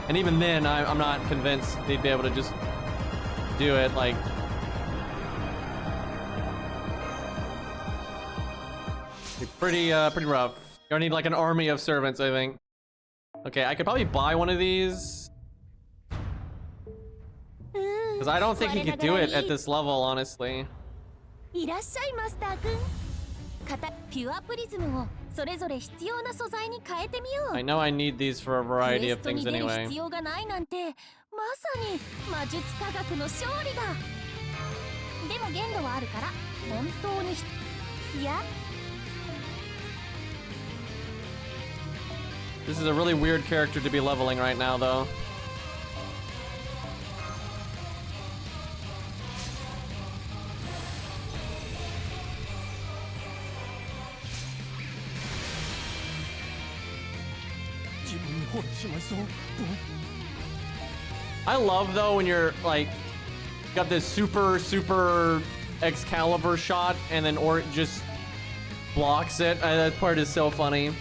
And even then, I'm not convinced they'd be able to just do it. Like, pretty rough. You're gonna need like an army of servants, I think. Okay, I could probably buy one of these. Because I don't think he could do it at this level, honestly. いらっしゃいマスター君。ピュアプリズムをそれぞれ必要な素材に変えてみよう。 I know I need these for a variety of things anyway. 必要がないなんてまさに魔術科学の勝利だ。でも限度はあるから本当にいや。 This is a really weird character to be leveling right now, though. I love, though, when you're, like, got this super Excalibur shot, and then ORT just blocks it. That part is so funny.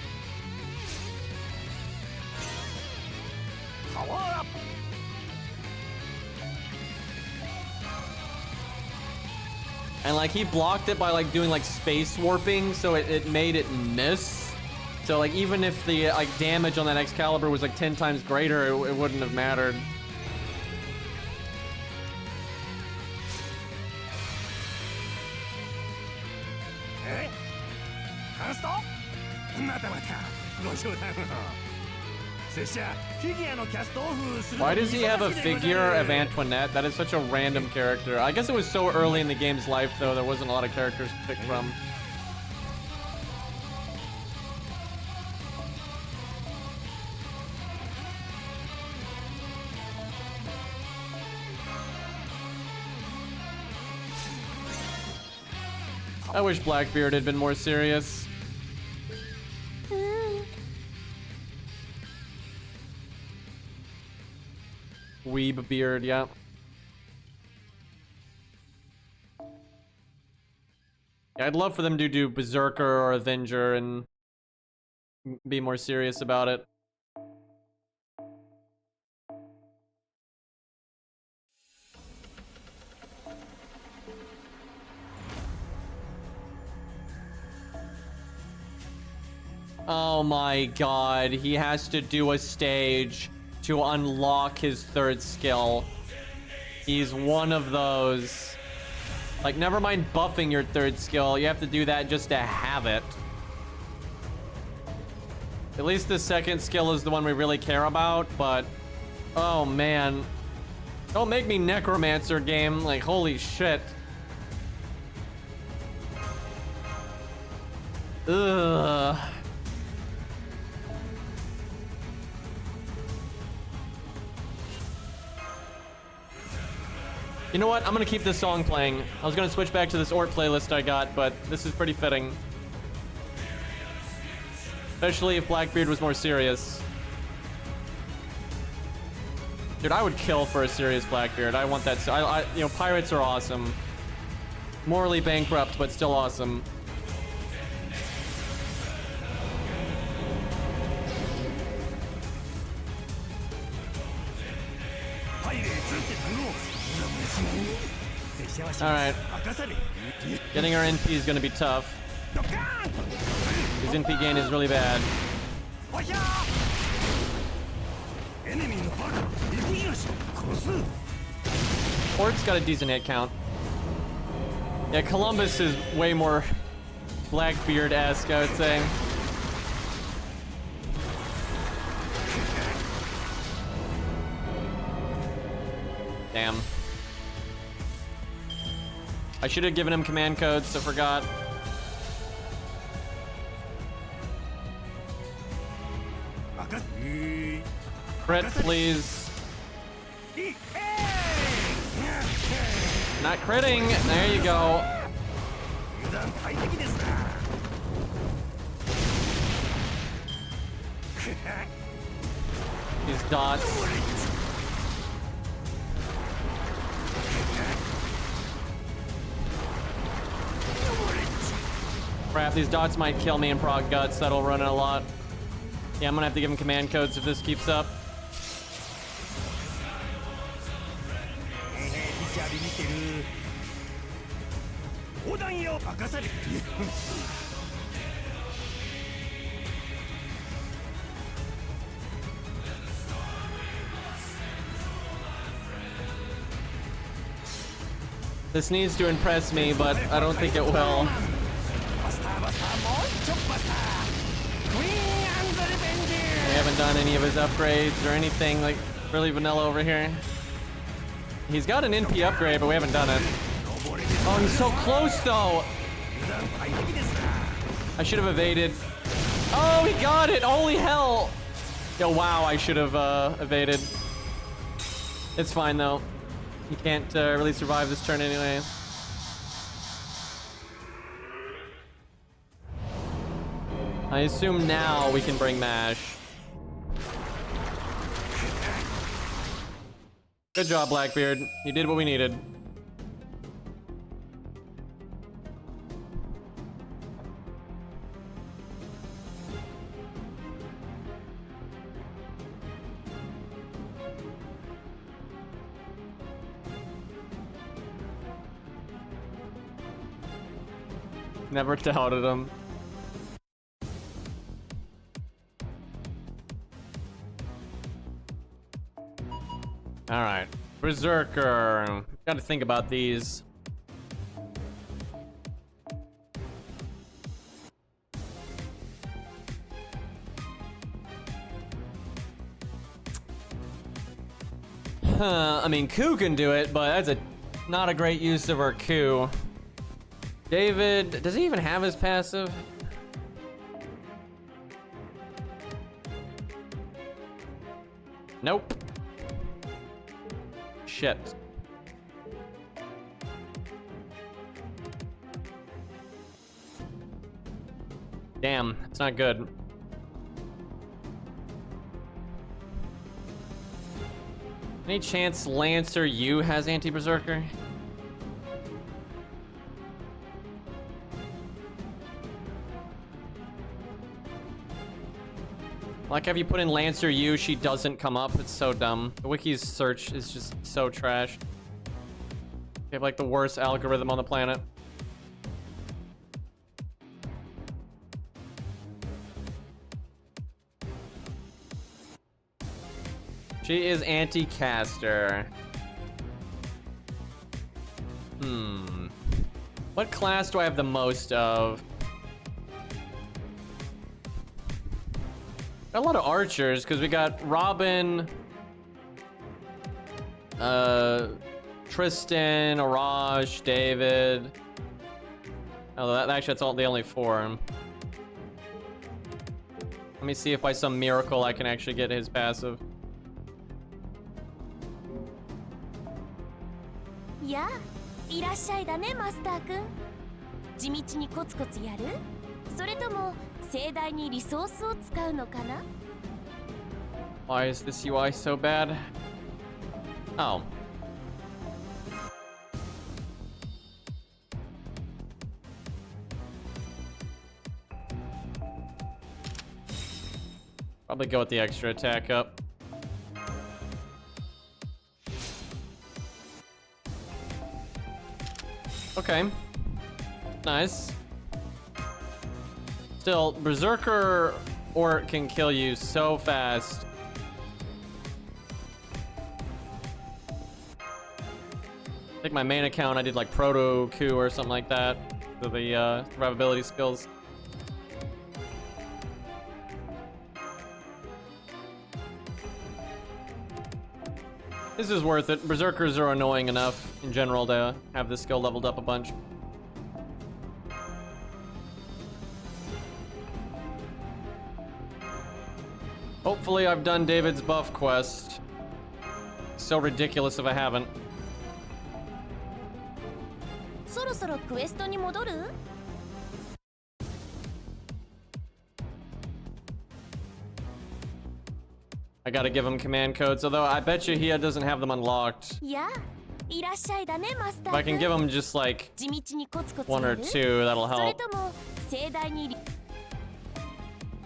And like he blocked it by like doing like space warping, so it made it miss. So like even if the like damage on that Excalibur was like 10 times greater, it wouldn't have mattered. Why does he have a figure of Antoinette? That is such a random character. I guess it was so early in the game's life, though, there wasn't a lot of characters to pick from. I wish Blackbeard had been more serious. Weeb beard, yeah. Yeah, I'd love for them to do Berserker or Avenger and be more serious about it. Oh my god, he has to do a stage to unlock his third skill. He's one of those. Like, never mind buffing your third skill, you have to do that just to have it. At least the second skill is the one we really care about, but oh man. Don't make me Necromancer, game. Like, holy shit. Ugh. You know what? I'm gonna keep this song playing. I was gonna switch back to this ORT playlist I got, but this is pretty fitting. Especially if Blackbeard was more serious. Dude, I would kill for a serious Blackbeard. I want that. You know, pirates are awesome. Morally bankrupt, but still awesome. Alright. Getting our NP is gonna be tough. His NP gain is really bad. ORT's got a decent hit count. Yeah, Columbus is way more Blackbeard-esque, I would say. Damn. I should have given him command codes, I forgot. Crit, please. Not critting. There you go. These dots. Crap, these dots might kill me in proc guts. That'll run it a lot. Yeah, I'm gonna have to give him command codes if this keeps up. This needs to impress me, but I don't think it will. We haven't done any of his upgrades or anything, like really vanilla over here. He's got an NP upgrade, but we haven't done it. Oh, he's so close though. I should have evaded. Oh, he got it. Holy hell. Yo, wow, I should have evaded. It's fine though. He can't really survive this turn anyway. I assume now we can bring Mash. Good job, Blackbeard. You did what we needed. Never doubted him. All right, Berserker. Got to think about these. I mean, Q can do it, but that's not a great use of our Q. David, does he even have his passive? Nope. Shit. Damn, it's not good. Any chance Lancer U has anti-berserker? Like, if you put in Lancer U, she doesn't come up. It's so dumb. The wiki's search is just so trash. They have like the worst algorithm on the planet. She is anti-caster. What class do I have the most of? Got a lot of archers, because we got Robin, Tristan, Arash, David. Oh, actually, that's all the only four. Let me see if by some miracle I can actually get his passive. Yeah, いらっしゃいだね、マスター君。地道にコツコツやる？それとも盛大にリソースを使うのかな？ Why is this UI so bad? Oh. Probably go with the extra attack up. Okay. Nice. Still, Berserker ORT can kill you so fast. I think my main account I did like Proto Q or something like that for the survivability skills. This is worth it. Berserkers are annoying enough in general to have this skill leveled up a bunch. Hopefully I've done David's buff quest. So ridiculous if I haven't. そろそろクエストに戻る？ I gotta give him command codes, although I bet you he doesn't have them unlocked. Yeah, いらっしゃいだね、マスター If I can 君。 give him just like 地道にコツコツ one や or る？ two, that'll それ help. とも盛大にリ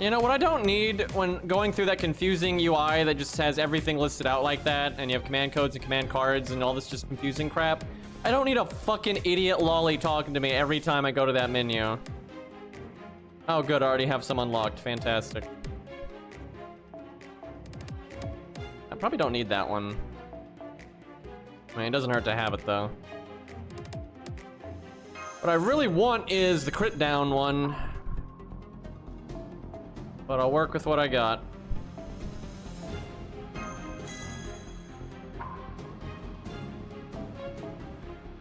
You know what I don't need when going through that confusing UI that just has everything listed out like that, and you have command codes and command cards and all this just confusing crap? I don't need a fucking idiot lolly talking to me every time I go to that menu. Oh good, I already have some unlocked. Fantastic. I probably don't need that one. I mean, it doesn't hurt to have it though. What I really want is the crit down one. But I'll work with what I got.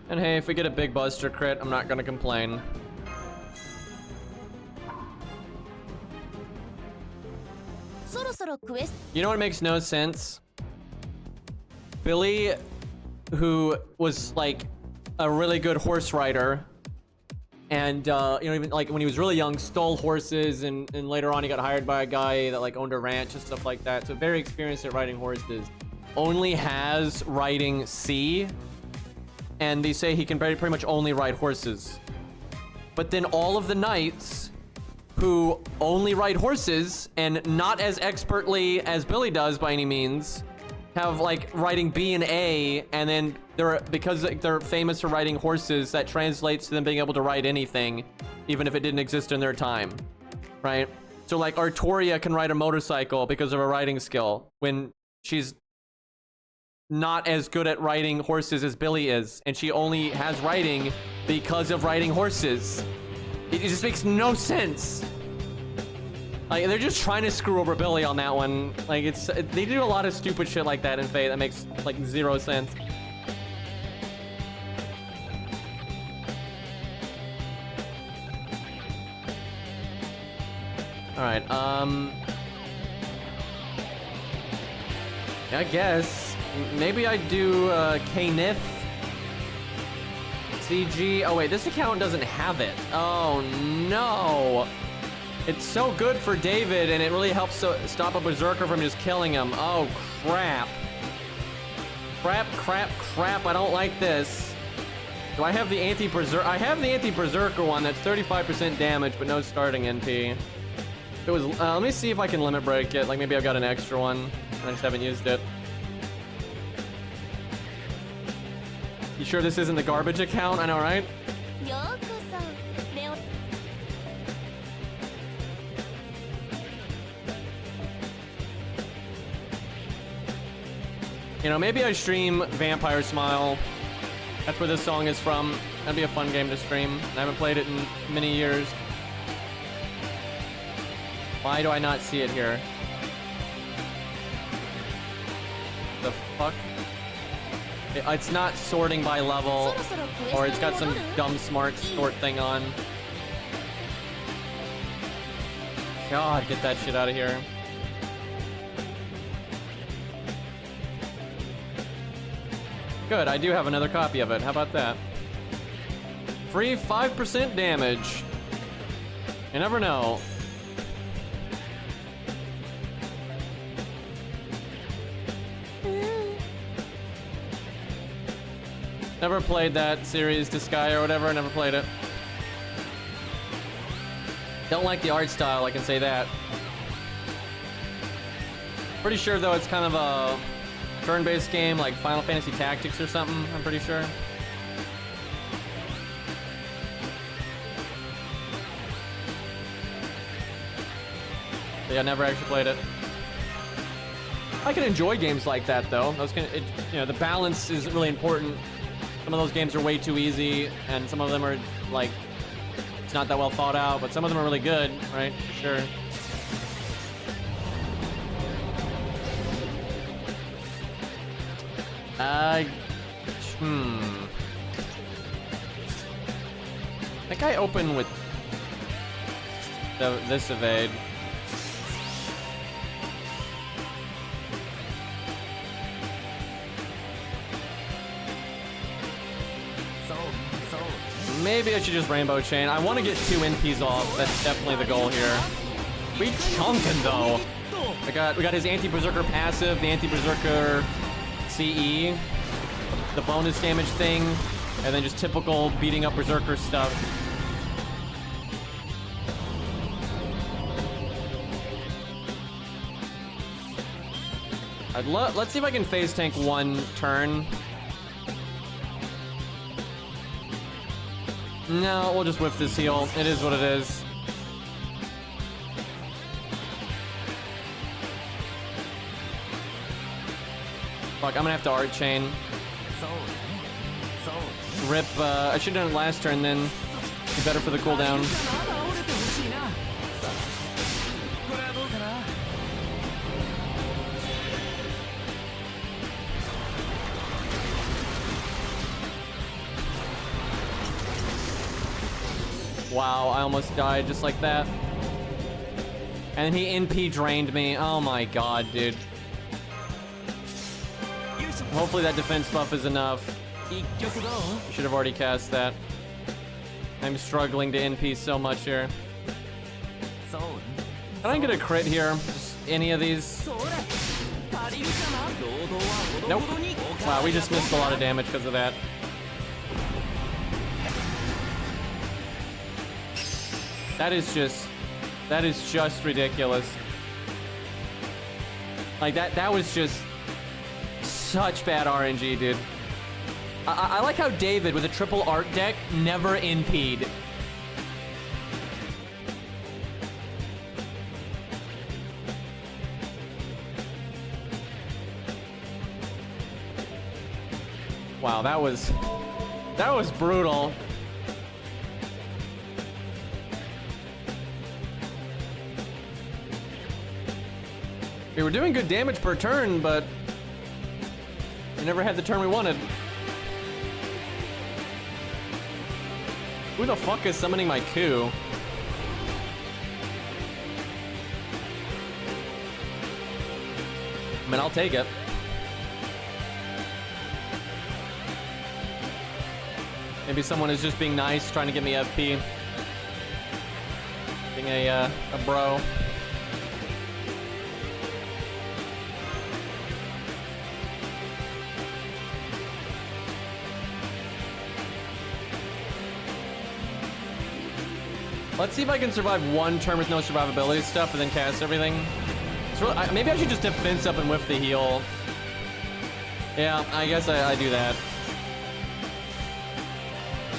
And hey, if we get a big buster crit, I'm not gonna complain. You know what makes no sense? Billy, who was like a really good horse rider, and you know, even like when he was really young, stole horses, and later on he got hired by a guy that like owned a ranch and stuff like that. So very experienced at riding horses. Only has riding C, and they say he can pretty much only ride horses. But then all of the knights who only ride horses and not as expertly as Billy does by any means have like riding B and A, and then because they're famous for riding horses, that translates to them being able to ride anything, even if it didn't exist in their time, right? So like Artoria can ride a motorcycle because of her riding skill when she's not as good at riding horses as Billy is, and she only has riding because of riding horses. It just makes no sense. Like, they're just trying to screw over Billy on that one. Like, they do a lot of stupid shit like that in Fate that makes like zero sense. All right, I guess maybe I do K-Nith, CG. Oh wait, this account doesn't have it. Oh no. It's so good for David, and it really helps stop a berserker from just killing him. Oh crap. Crap, I don't like this. Do I have the anti-berserker? I have the anti-berserker one that's 35% damage, but no starting NP. It was, let me see if I can limit break it. Like maybe I've got an extra one, and I just haven't used it. You sure this isn't the garbage account? I know, right? You know, maybe I stream Vampire Smile. That's where this song is from. That'd be a fun game to stream. I haven't played it in many years. Why do I not see it here? The fuck? It's not sorting by level, or it's got some dumb smart sort thing on. God, get that shit out of here. Good, I do have another copy of it. How about that? Free 5% damage. You never know. Never played that series, to Sky or whatever. Never played it. Don't like the art style, I can say that. Pretty sure though it's kind of a turn-based game, like Final Fantasy Tactics or something, I'm pretty sure. But yeah, never actually played it. I can enjoy games like that though. You know, the balance is really important. Some of those games are way too easy, and some of them are like, it's not that well thought out, but some of them are really good, right? For sure. I think I open with this evade. Maybe I should just Rainbow Chain. I want to get 2 NPs off. That's definitely the goal here. We chunking though. We got his anti-berserker passive, the anti-berserker CE, the bonus damage thing, and then just typical beating up berserker stuff. Let's see if I can phase tank 1 turn. No, we'll just whiff this heal. It is what it is. Fuck, I'm gonna have to art chain. Rip, I should've done it last turn then. Be better for the cooldown. Wow, I almost died just like that. And he NP drained me. Oh my god, dude. Hopefully that defense buff is enough. Should have already cast that. I'm struggling to NP so much here. Can I get a crit here? Just any of these? Nope. Wow, we just missed a lot of damage because of that. That is just ridiculous. Like that was just such bad RNG, dude. I like how David with a triple art deck never NP'd. Wow, that was brutal. We were doing good damage per turn, but we never had the turn we wanted. Who the fuck is summoning my coup? I mean, I'll take it. Maybe someone is just being nice, trying to get me FP. Being a bro. Let's see if I can survive one turn with no survivability stuff and then cast everything. It's really, maybe I should just defense up and whiff the heal. Yeah, I guess I do that.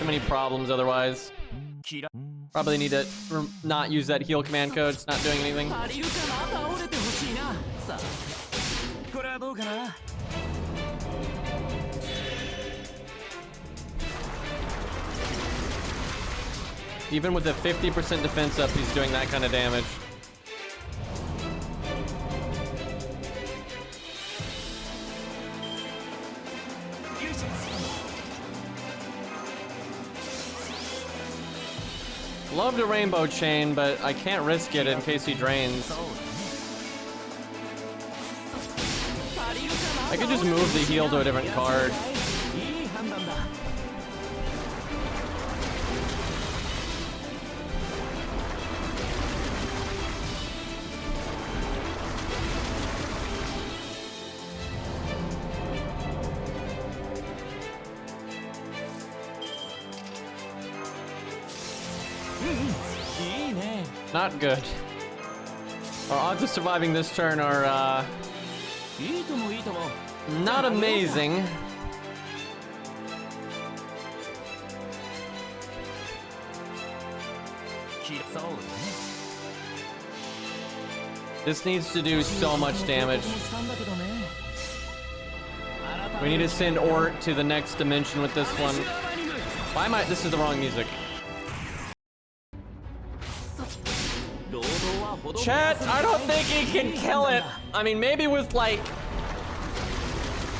Too many problems otherwise. Probably need to not use that heal command code. It's not doing anything. Even with a 50% defense up, he's doing that kind of damage. Love the rainbow chain, but I can't risk it in case he drains. I could just move the heal to a different card. Not good. Our odds of surviving this turn are not amazing. This needs to do so much damage. We need to send ORT to the next dimension with this one. Why am I? This is the wrong music. Chat, I don't think he can kill it. I mean, maybe with like,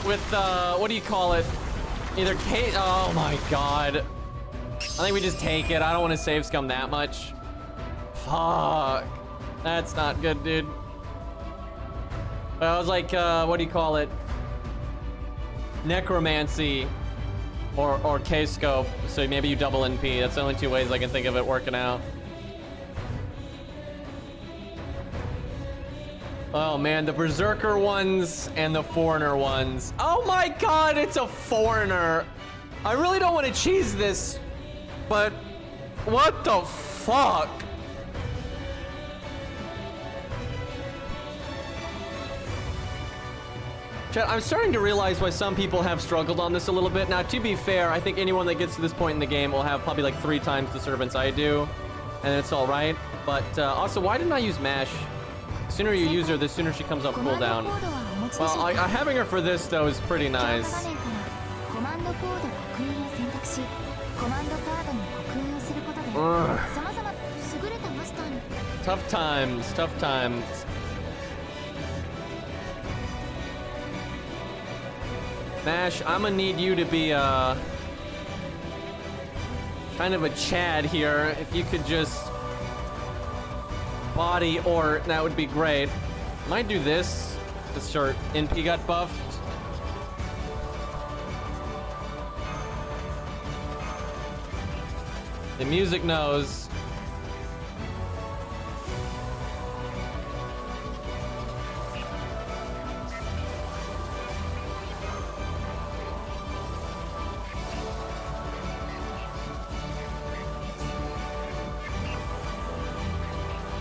what do you call it? Either Kate. Oh my god. I think we just take it. I don't want to save scum that much. Fuck. That's not good, dude. But I was like, what do you call it? Necromancy or K-scope. So maybe you double NP. That's the only two ways I can think of it working out. Oh man, the Berserker ones and the Foreigner ones. Oh my god, it's a Foreigner. I really don't want to cheese this, but what the fuck? Chat, I'm starting to realize why some people have struggled on this a little bit. Now, to be fair, I think anyone that gets to this point in the game will have probably like 3 times the servants I do, and it's all right. But also, why didn't I use Mash? The sooner you use her, the sooner she comes up cooldown. Well, having her for this, though, is pretty nice. Ugh. 様々優れたマスターに Tough times, tough times. Mash, I'm gonna need you to be kind of a Chad here. If you could just body ORT, that would be great. Might do this. This shirt NP got buffed. The music knows.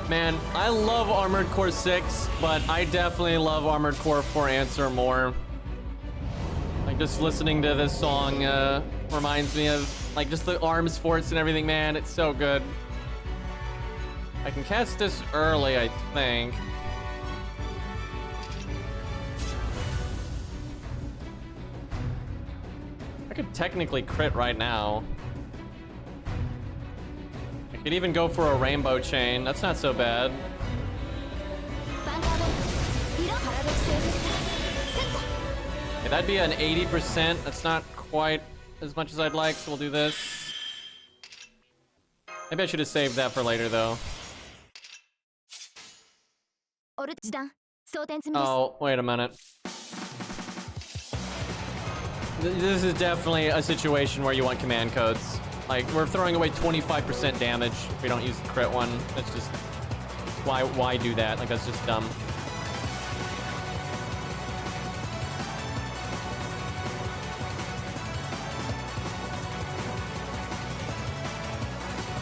Man, I love Armored Core 6, but I definitely love Armored Core 4 Answer more. Like, just listening to this song reminds me of, like, just the arms forts and everything, man. It's so good. I can cast this early, I think. I could technically crit right now. I could even go for a rainbow chain. That's not so bad. Okay, that'd be an 80%. That's not quite as much as I'd like, so we'll do this. Maybe I should have saved that for later, though. Oh, wait a minute. This is definitely a situation where you want command codes. Like, we're throwing away 25% damage if we don't use the crit one. That's just... Why do that? Like, that's just dumb.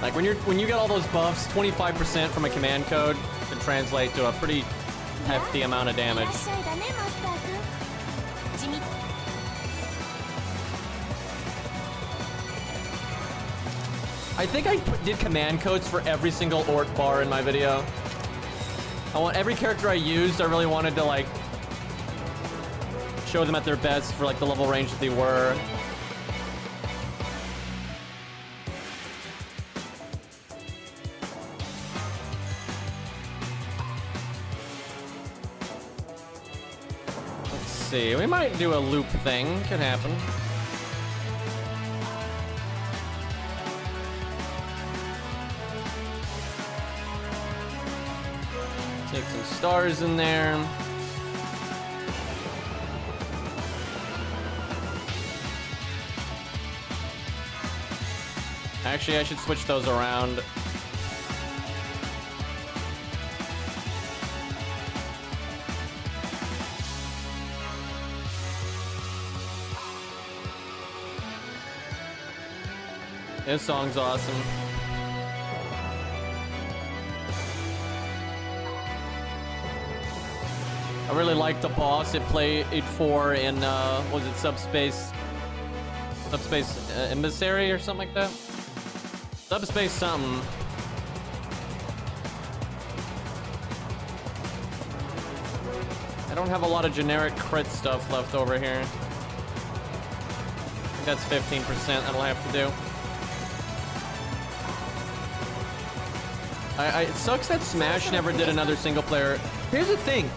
Like, when you get all those buffs, 25% from a command code can translate to a pretty hefty amount of damage. I think I did command codes for every single ORT bar in my video. I want every character I used, I really wanted to, like, show them at their best for, like, the level range that they were. Let's see, we might do a loop thing, could happen. Take some stars in there. Actually, I should switch those around. This song's awesome. I really like the boss it played for in, was it Subspace Emissary or something like that? Subspace something. I don't have a lot of generic crit stuff left over here. I think that's 15% that'll have to do. It sucks that Smash never did another single player. Here's the thing.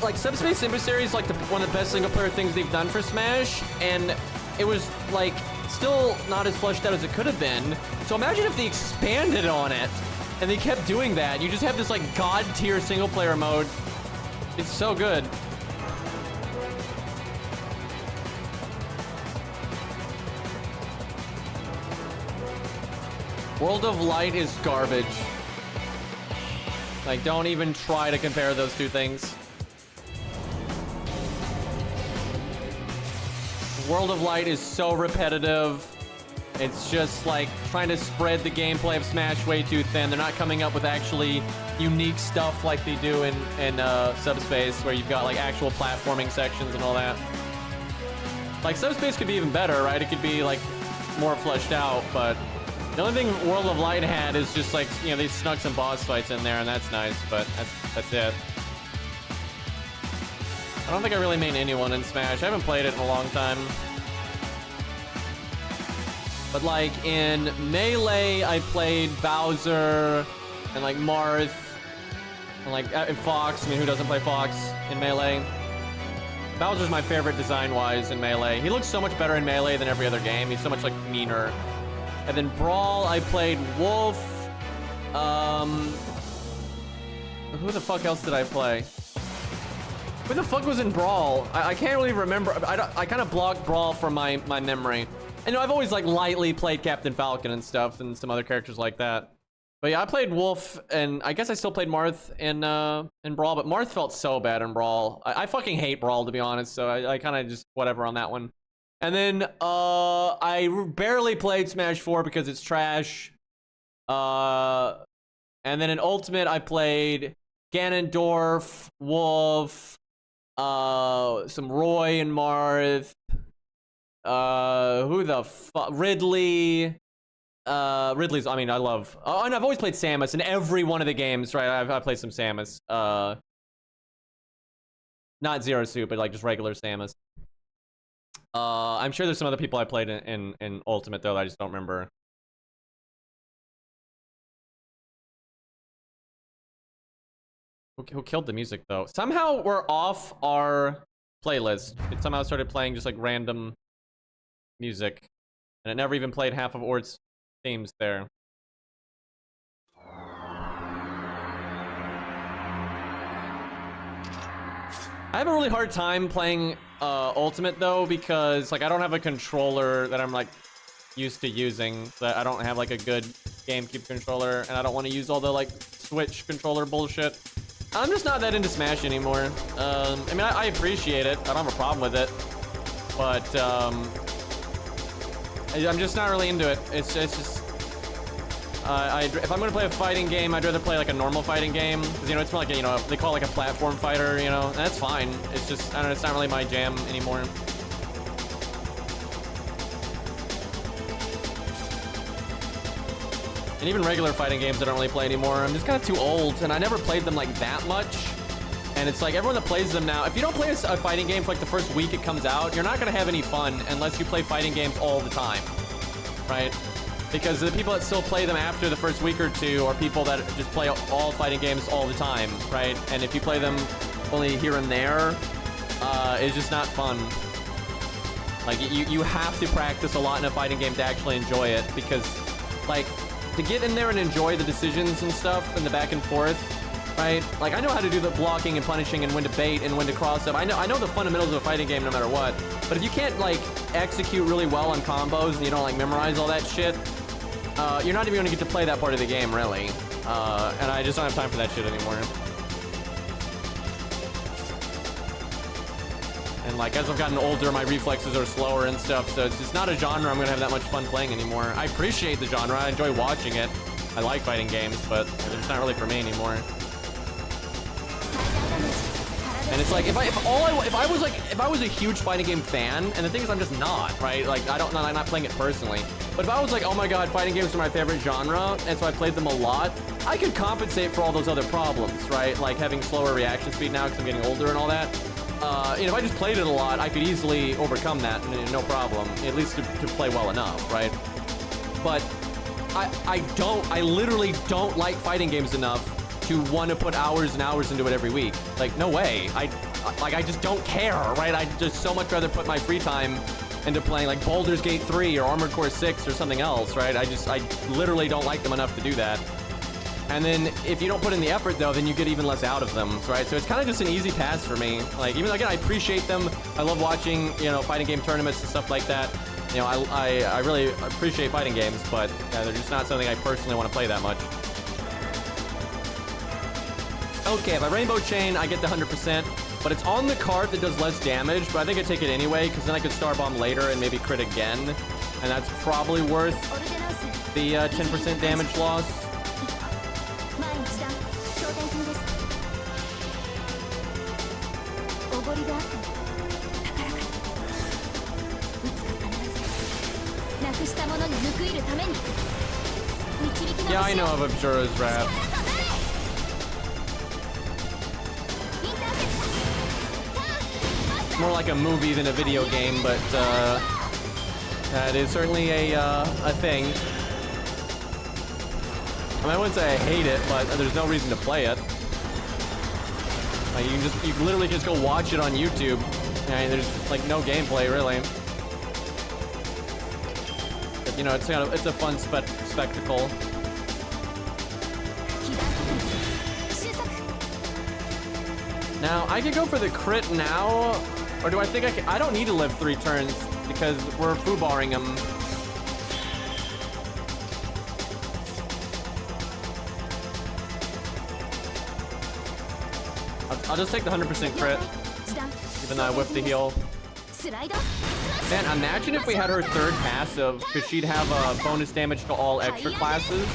Like, Subspace Emissary is like one of the best single player things they've done for Smash, and it was like still not as fleshed out as it could have been. So imagine if they expanded on it and they kept doing that. You just have this like god tier single player mode. It's so good. World of Light is garbage. Like, don't even try to compare those two things. World of Light is so repetitive. It's just like trying to spread the gameplay of Smash way too thin. They're not coming up with actually unique stuff like they do in Subspace, where you've got like actual platforming sections and all that. Like, Subspace could be even better, right? It could be like more fleshed out, but the only thing World of Light had is just like, you know, they snuck some boss fights in there, and that's nice, but that's it. I don't think I really main anyone in Smash. I haven't played it in a long time. But like in Melee, I played Bowser and like Marth and like Fox. I mean, who doesn't play Fox in Melee? Bowser's my favorite design-wise in Melee. He looks so much better in Melee than every other game. He's so much like meaner. And then Brawl, I played Wolf. Who the fuck else did I play? Who the fuck was in Brawl? I can't really remember. I kind of blocked Brawl from my memory. And I've always like lightly played Captain Falcon and stuff and some other characters like that. But yeah, I played Wolf, and I guess I still played Marth in Brawl, but Marth felt so bad in Brawl. I fucking hate Brawl, to be honest, so I kind of just whatever on that one. And then I barely played Smash 4 because it's trash. And then in Ultimate, I played Ganondorf, Wolf, some Roy and Marth. Who the fuck? Ridley. Ridley's, I mean, I love. Oh, and I've always played Samus in every one of the games, right? I've played some Samus. Not Zero Suit, but like just regular Samus. I'm sure there's some other people I played in Ultimate, though, that I just don't remember. Who killed the music, though? Somehow we're off our playlist. It somehow started playing just like random music. And it never even played half of ORT's themes there. I have a really hard time playing Ultimate, though, because like I don't have a controller that I'm like used to using. That I don't have like a good GameCube controller, and I don't want to use all the like Switch controller bullshit. I'm just not that into Smash anymore. I mean, I appreciate it. I don't have a problem with it, but I'm just not really into it. It's just if I'm gonna play a fighting game, I'd rather play like a normal fighting game, because you know it's more like they call it like a platform fighter, you know, and that's fine. It's just I don't know, it's not really my jam anymore. And even regular fighting games I don't really play anymore. I'm just kind of too old, and I never played them like that much. And it's like everyone that plays them now, if you don't play a fighting game for like the first week it comes out, you're not gonna have any fun unless you play fighting games all the time, right? Because the people that still play them after the first week or two are people that just play all fighting games all the time, right? And if you play them only here and there, it's just not fun. Like you have to practice a lot in a fighting game to actually enjoy it, because like to get in there and enjoy the decisions and stuff and the back and forth, right? Like I know how to do the blocking and punishing and when to bait and when to cross up. I know the fundamentals of a fighting game no matter what. But if you can't like execute really well on combos and you don't like memorize all that shit, you're not even gonna get to play that part of the game really. And I just don't have time for that shit anymore. And like as I've gotten older, my reflexes are slower and stuff, so it's just not a genre I'm gonna have that much fun playing anymore. I appreciate the genre, I enjoy watching it. I like fighting games, but they're just not really for me anymore. And it's like if I was a huge fighting game fan, and the thing is I'm just not, right? Like I'm not playing it personally. But if I was like, oh my god, fighting games are my favorite genre, and so I played them a lot, I could compensate for all those other problems, right? Like having slower reaction speed now because I'm getting older and all that. If I just played it a lot, I could easily overcome that, no problem. At least to play well enough, right? But I literally don't like fighting games enough to want to put hours and hours into it every week. Like, no way. I just don't care, right? I'd just so much rather put my free time into playing like Baldur's Gate 3 or Armored Core 6 or something else, right? I literally don't like them enough to do that. And then if you don't put in the effort, though, then you get even less out of them, right? So it's kind of just an easy pass for me. Like, even again, I appreciate them. I love watching, fighting game tournaments and stuff like that. I really appreciate fighting games, but yeah, they're just not something I personally want to play that much. Okay, if I Rainbow Chain, I get the 100%, but it's on the card that does less damage, but I think I'd take it anyway, because then I could Star Bomb later and maybe crit again, and that's probably worth the 10% damage loss. Yeah, I know of Abjura's Wrath. More like a movie than a video game, but That is certainly a thing. I mean, I wouldn't say I hate it, but there's no reason to play it. Like, you can literally just go watch it on YouTube. I mean, there's like no gameplay really. But, you know, it's a fun spectacle. Now, I could go for the crit now, or do I think I don't need to live 3 turns because we're foobarring him. I'll just take the 100% crit, even though I whiffed the heal. Man, imagine if we had her 3rd passive, because she'd have bonus damage to all extra classes.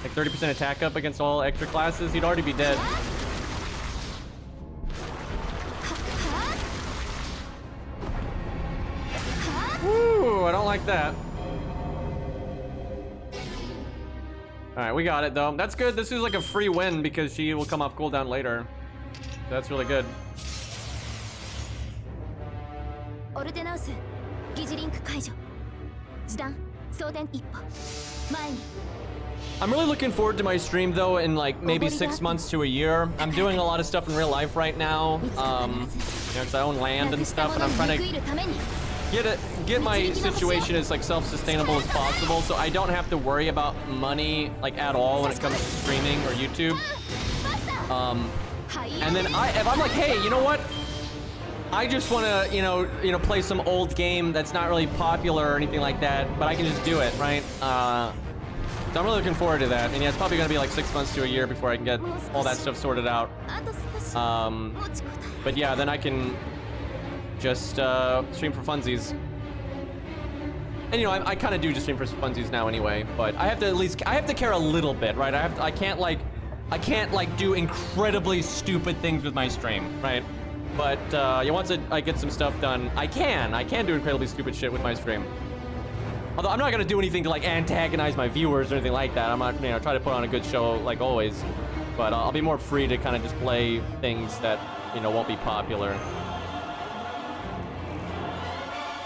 Like 30% attack up against all extra classes. He'd already be dead. Woo, I don't like that. Alright, we got it though. That's good. This is like a free win because she will come off cooldown later. That's really good. I'm really looking forward to my stream though in like maybe 6 months to a year. I'm doing a lot of stuff in real life right now. You know, 'cause I own land and stuff, and I'm trying to get my situation as like self-sustainable as possible, so I don't have to worry about money like at all when it comes to streaming or YouTube. And then if I'm like, hey, you know what? I just want to, you know, play some old game that's not really popular or anything like that, but I can just do it, right? So I'm really looking forward to that. And yeah, it's probably gonna be like 6 months to a year before I can get all that stuff sorted out. But yeah, then I can just stream for funsies. And you know, I kind of do just stream for funsies now anyway, but I have to care a little bit, right? I can't like do incredibly stupid things with my stream, right? But yeah, once I get some stuff done, I can do incredibly stupid shit with my stream. Although I'm not gonna do anything to like antagonize my viewers or anything like that. I'm not, you know, try to put on a good show like always. But I'll be more free to kind of display things that, you know, won't be popular.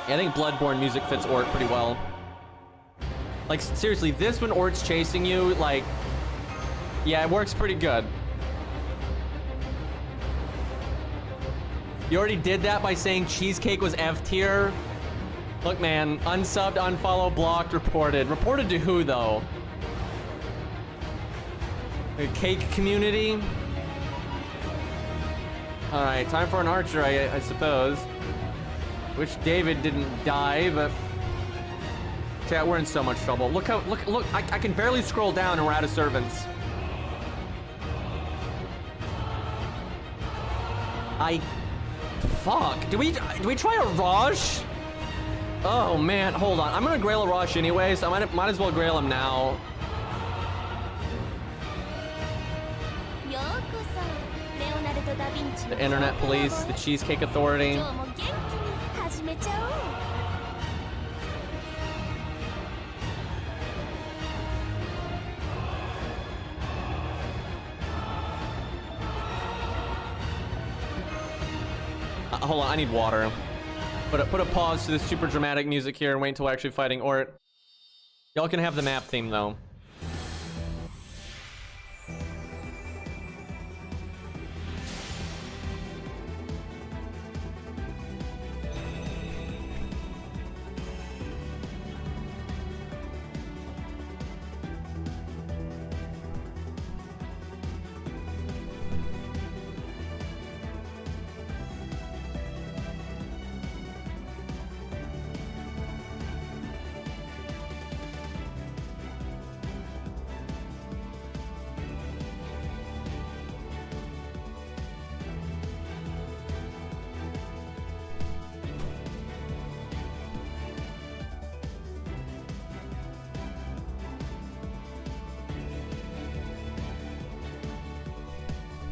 Yeah, I think Bloodborne music fits ORT pretty well. Like seriously, this when ORT's chasing you, like, yeah, it works pretty good. You already did that by saying Cheesecake was F tier. Look, man, unsubbed, unfollowed, blocked, reported. Reported to who, though? The cake community? Alright, time for an archer, I suppose. Wish David didn't die, but... Chat, we're in so much trouble. Look, I can barely scroll down and we're out of servants. Fuck. Do we try a Raj? Oh man, hold on. I'm gonna grail a Raj anyway, so I might as well grail him now. The internet police, the Cheesecake Authority. Hold on, I need water. Put a pause to this super dramatic music here and wait until we're actually fighting ORT. Y'all can have the map theme though.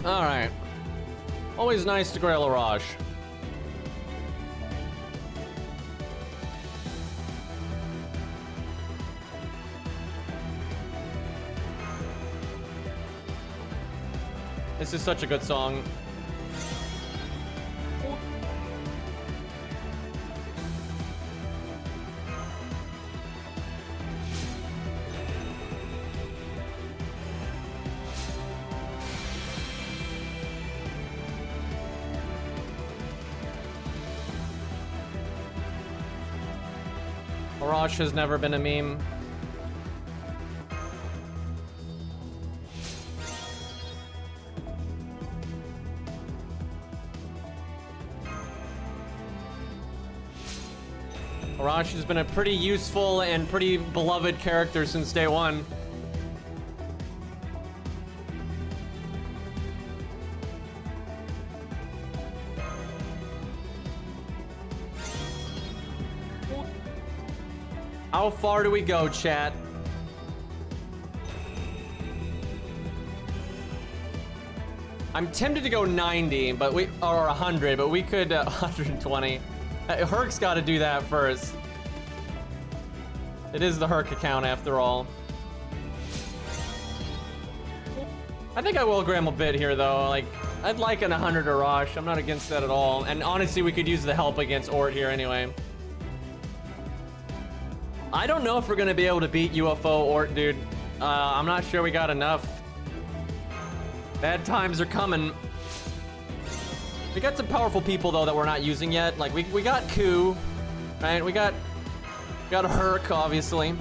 Alright. Always nice to grail a Raj. This is such a good song. Oroch has never been a meme. Oroch has been a pretty useful and pretty beloved character since day one. How far do we go, chat? I'm tempted to go 90, but or 100, but we could 120. Herc's got to do that first. It is the Herc account after all. I think I will gram a bit here though. Like, I'd like an 100 Arash. I'm not against that at all. And honestly, we could use the help against ORT here anyway. I don't know if we're gonna be able to beat UFO ORT, dude. I'm not sure we got enough. Bad times are coming. We got some powerful people though that we're not using yet. Like we got Ku, right? We got a Herc, obviously.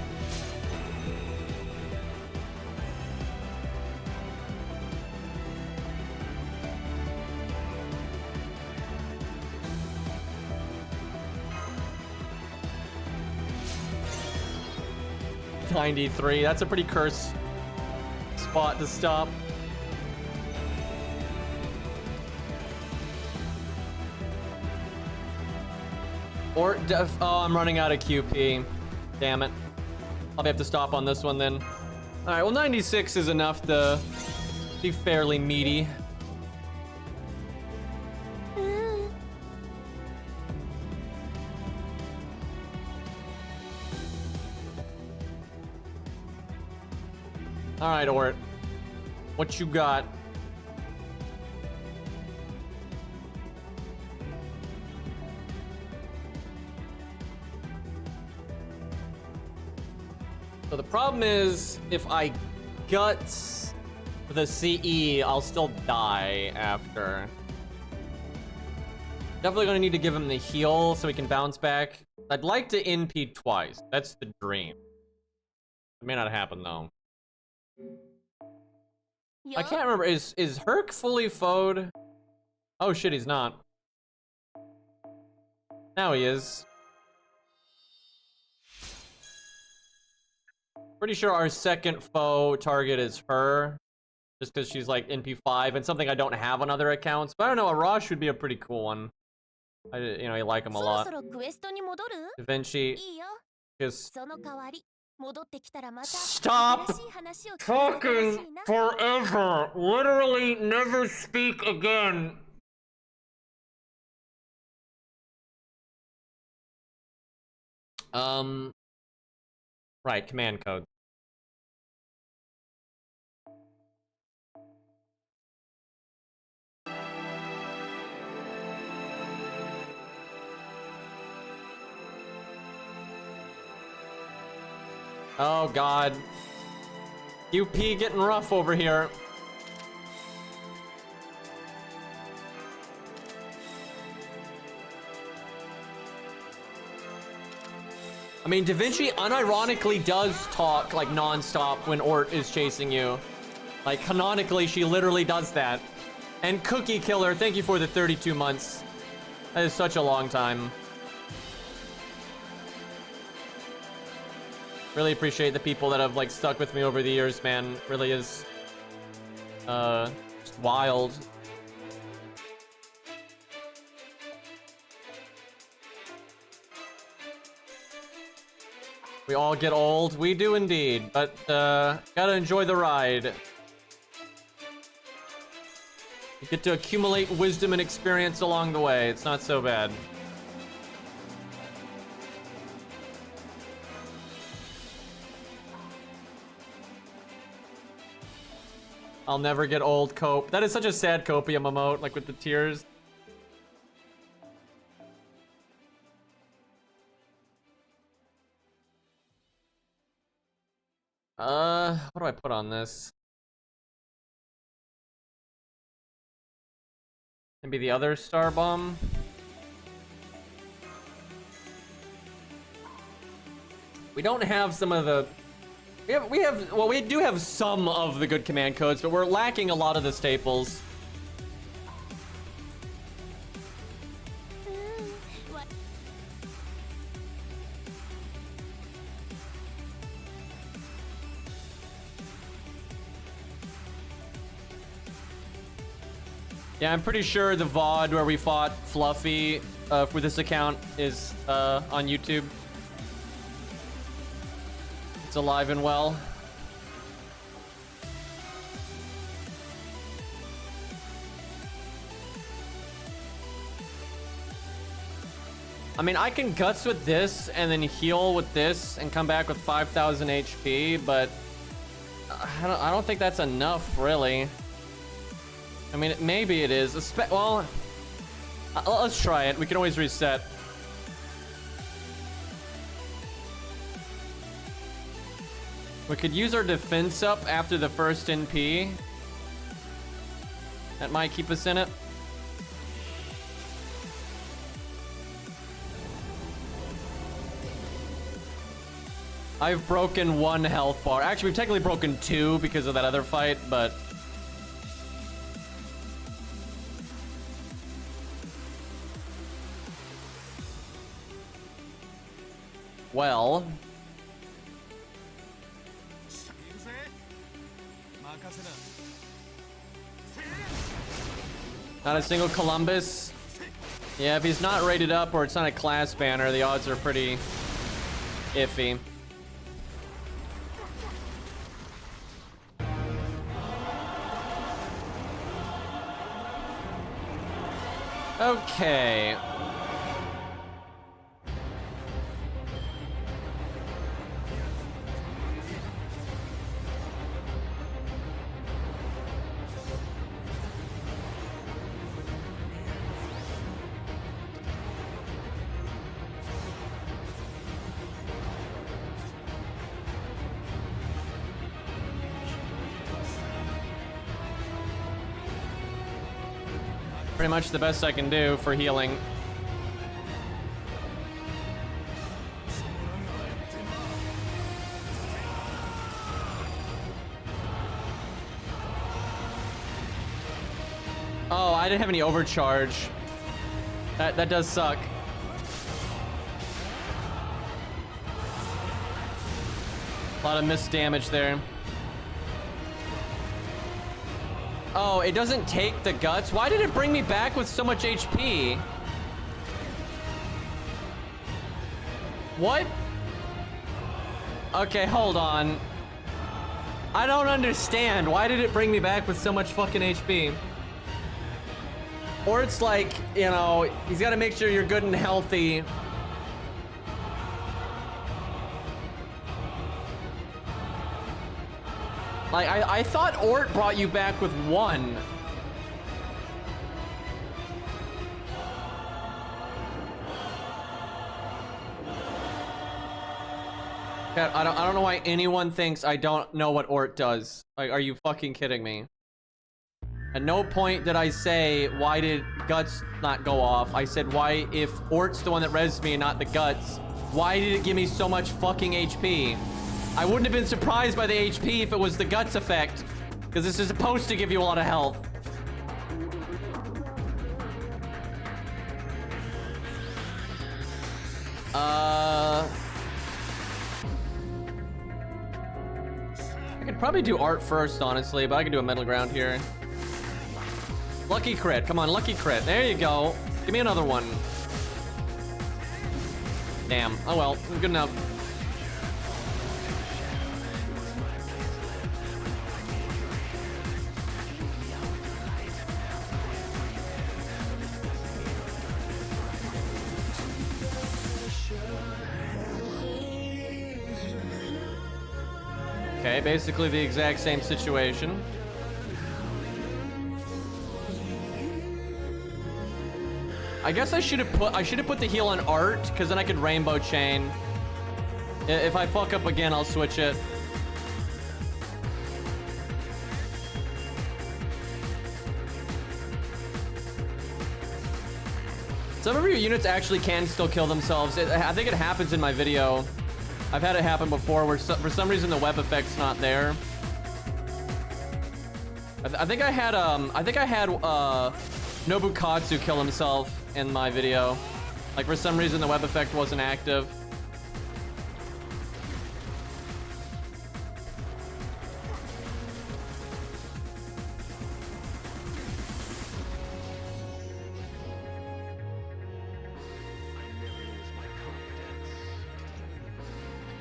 $93. That's a pretty cursed spot to stop. Oh, I'm running out of QP. Damn it. I'll have to stop on this one then. All right, well, 96 is enough to be fairly meaty. All right, ORT. What you got? So the problem is, if I guts the CE, I'll still die after. Definitely gonna need to give him the heal so he can bounce back. I'd like to NP twice. That's the dream. It may not happen though. I can't remember. Is Herc fully foed? Oh shit, he's not. Now he is. Pretty sure our second foe target is her. Just because she's like NP5 and something I don't have on other accounts. But I don't know, Arash would be a pretty cool one. I like him a lot. Da Vinci. Just stop talking forever. Literally never speak again. Right, command code. Oh god. UP getting rough over here. I mean, Da Vinci unironically does talk like non-stop when ORT is chasing you. Like, canonically, she literally does that. And Cookie Killer, thank you for the 32 months. That is such a long time. Really appreciate the people that have like stuck with me over the years, man. Really is just wild. We all get old. We do indeed, but gotta enjoy the ride. You get to accumulate wisdom and experience along the way. It's not so bad. I'll never get old, Cope. That is such a sad copium emote, like with the tears. What do I put on this? Maybe the other star bomb. We don't have some of the... Well, we do have some of the good command codes, but we're lacking a lot of the staples. Yeah, I'm pretty sure the VOD where we fought Fluffy for this account is on YouTube. It's alive and well. I mean, I can guts with this and then heal with this and come back with 5,000 HP, but I don't think that's enough, really. I mean, maybe it is. Well, let's try it. We can always reset. We could use our defense up after the first NP. That might keep us in it. I've broken 1 health bar. Actually, we've technically broken 2 because of that other fight, but... Well... Not a single Columbus. Yeah, if he's not rated up or it's not a class banner, the odds are pretty iffy. Okay. Pretty much the best I can do for healing. Oh, I didn't have any overcharge. That does suck. A lot of missed damage there. Oh, it doesn't take the guts? Why did it bring me back with so much HP? What? Okay, hold on. I don't understand. Why did it bring me back with so much fucking HP? Or it's like, you know, he's got to make sure you're good and healthy. Like, I thought ORT brought you back with 1. I don't know why anyone thinks I don't know what ORT does. Like, are you fucking kidding me? At no point did I say, why did guts not go off? I said, why, if ORT's the one that res me and not the guts, why did it give me so much fucking HP? I wouldn't have been surprised by the HP if it was the guts effect, because this is supposed to give you a lot of health. I could probably do art first, honestly, but I could do a middle ground here. Lucky crit, come on, lucky crit. There you go. Give me another one. Damn. Oh well, good enough. Okay, basically the exact same situation. I guess I should have put the heal on art, because then I could rainbow chain. If I fuck up again, I'll switch it. Some of your units actually can still kill themselves. I think it happens in my video. I've had it happen before where for some reason the web effect's not there. I think I had Nobukatsu kill himself in my video. Like for some reason the web effect wasn't active.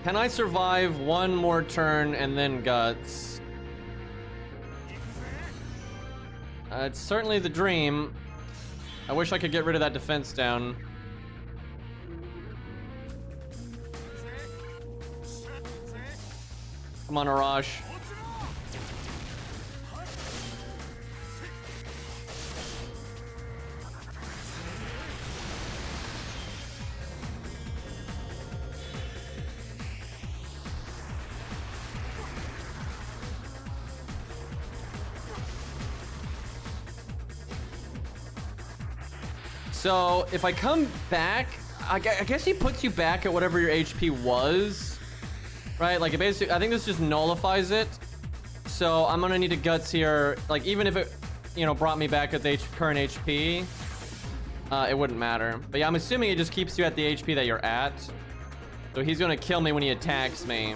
Can I survive one more turn and then guts? It's certainly the dream. I wish I could get rid of that defense down. Come on, Arash. So if I come back, I guess he puts you back at whatever your HP was, right? Like it basically, I think this just nullifies it. So I'm gonna need a guts here. Like even if it, you know, brought me back at the current HP, it wouldn't matter. But yeah, I'm assuming it just keeps you at the HP that you're at. So he's gonna kill me when he attacks me.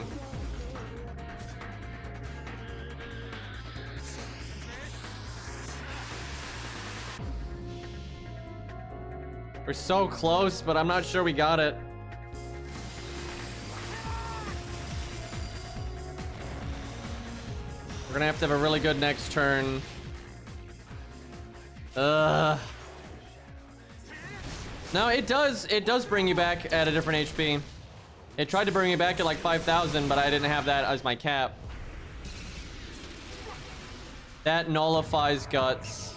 We're so close, but I'm not sure we got it. We're gonna have to have a really good next turn. No, it does bring you back at a different HP. It tried to bring me back at like 5,000, but I didn't have that as my cap. That nullifies guts.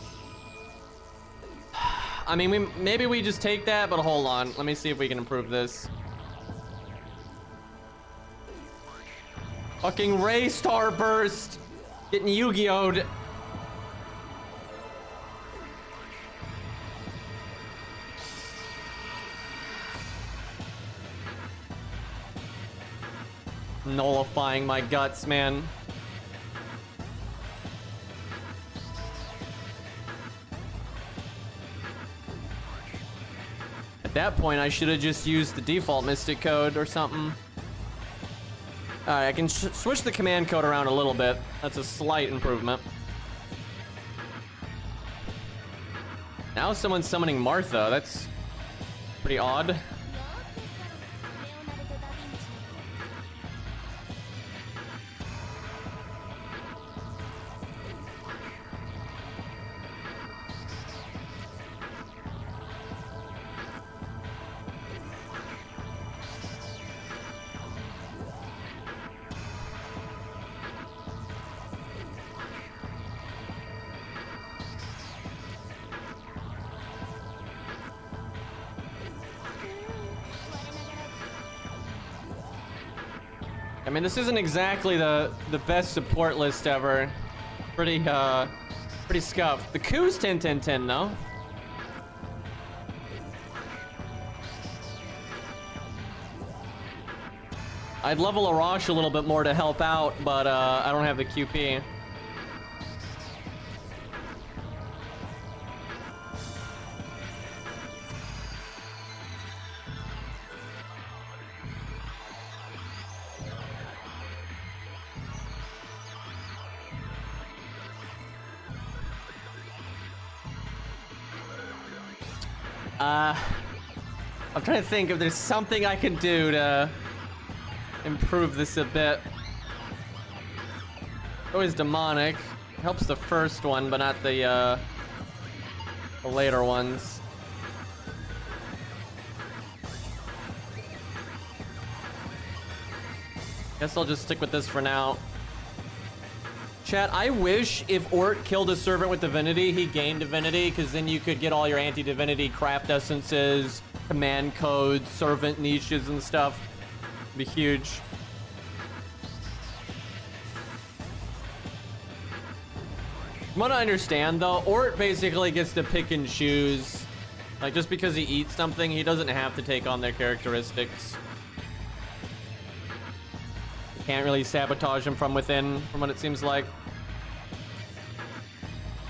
I mean, maybe we just take that, but hold on. Let me see if we can improve this. Fucking Ray Star Burst! Getting Yu-Gi-Oh'd. Nullifying my guts, man. At that point, I should have just used the default Mystic code or something. Alright, I can switch the command code around a little bit. That's a slight improvement. Now someone's summoning Martha. That's pretty odd. I mean, this isn't exactly the best support list ever. Pretty scuffed. The Q's 10-10-10 though. I'd level Arash a little bit more to help out, but I don't have the QP. I'm trying to think if there's something I can do to improve this a bit. Always demonic. Helps the first one, but not the later ones. Guess I'll just stick with this for now. Chat, I wish if Ort killed a servant with divinity, he gained divinity, because then you could get all your anti-divinity craft essences, command codes, servant niches and stuff. It'd be huge. From what I understand though, Ort basically gets to pick and choose. Like just because he eats something, he doesn't have to take on their characteristics. Can't really sabotage him from within, from what it seems like.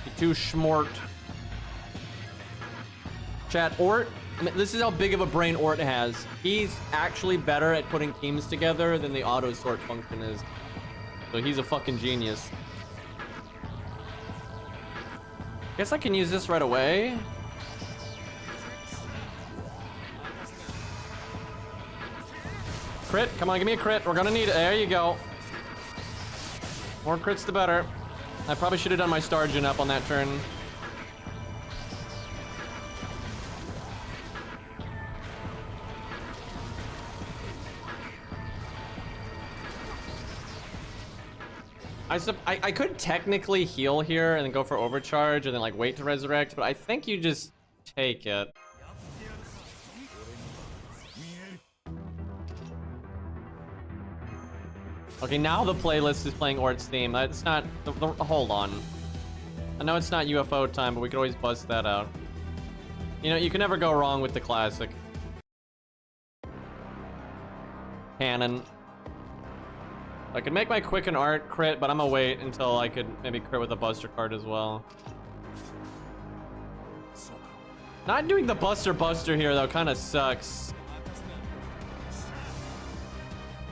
You're too smart. Chat, ORT, I mean, this is how big of a brain ORT has. He's actually better at putting teams together than the auto sort function is. So he's a fucking genius. Guess I can use this right away. Crit, come on, give me a crit. We're gonna need it. There you go. More crits the better. I probably should have done my star gen up on that turn. I could technically heal here and then go for overcharge and then like wait to resurrect, but I think you just take it. Okay, now the playlist is playing ORT's theme. That's not... hold on. I know it's not UFO time, but we could always bust that out. You know, you can never go wrong with the classic. Cannon. I could make my Quicken Art crit, but I'm gonna wait until I could maybe crit with a Buster card as well. Not doing the Buster here, though, kind of sucks.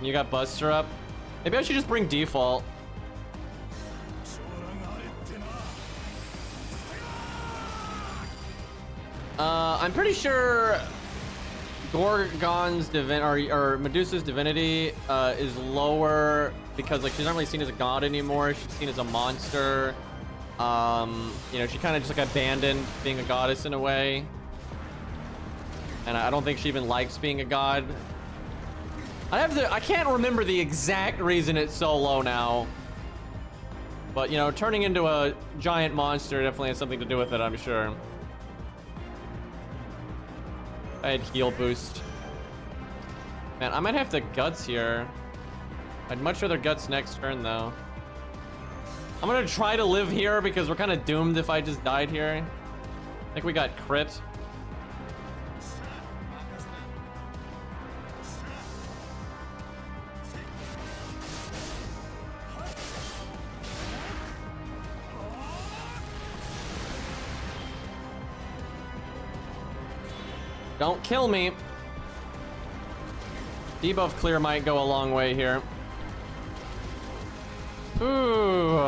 You got Buster up? Maybe I should just bring default. I'm pretty sure Gorgon's or Medusa's divinity is lower because like she's not really seen as a god anymore. She's seen as a monster. You know, she kind of just like abandoned being a goddess in a way. And I don't think she even likes being a god. I can't remember the exact reason it's so low now. But, you know, turning into a giant monster definitely has something to do with it, I'm sure. I had heal boost. Man, I might have the guts here. I'd much rather guts next turn, though. I'm gonna try to live here because we're kind of doomed if I just died here. I think we got crit. Don't kill me. Debuff clear might go a long way here. Ooh.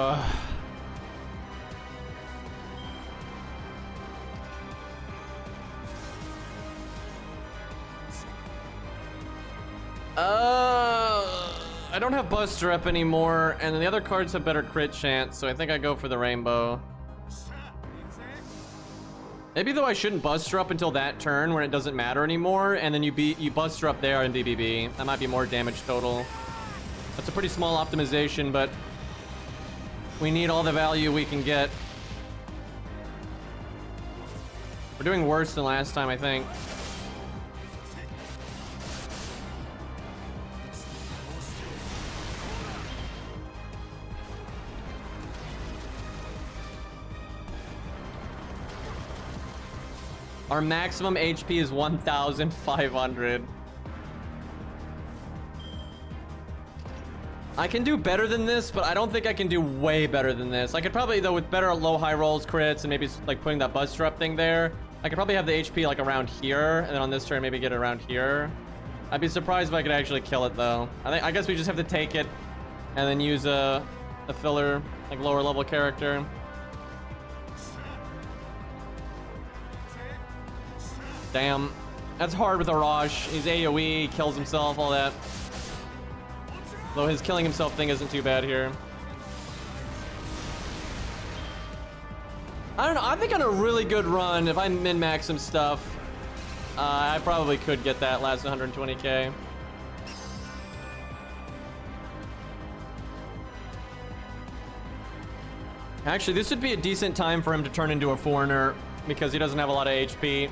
I don't have Buster up anymore, and then the other cards have better crit chance, so I think I go for the rainbow. Maybe though I shouldn't Buster up until that turn when it doesn't matter anymore, and then you Buster up there in BBB. That might be more damage total. That's a pretty small optimization, but we need all the value we can get. We're doing worse than last time, I think. Our maximum HP is 1,500. I can do better than this, but I don't think I can do way better than this. I could probably, though, with better low high rolls, crits, and maybe like putting that Buster up thing there, I could probably have the HP like around here, and then on this turn maybe get it around here. I'd be surprised if I could actually kill it, though. I guess we just have to take it and then use a filler, like lower level character. Damn. That's hard with Arash. He's AoE, kills himself, all that. Though his killing himself thing isn't too bad here. I don't know. I think on a really good run, if I min-max some stuff, I probably could get that last 120k. Actually, this would be a decent time for him to turn into a foreigner because he doesn't have a lot of HP.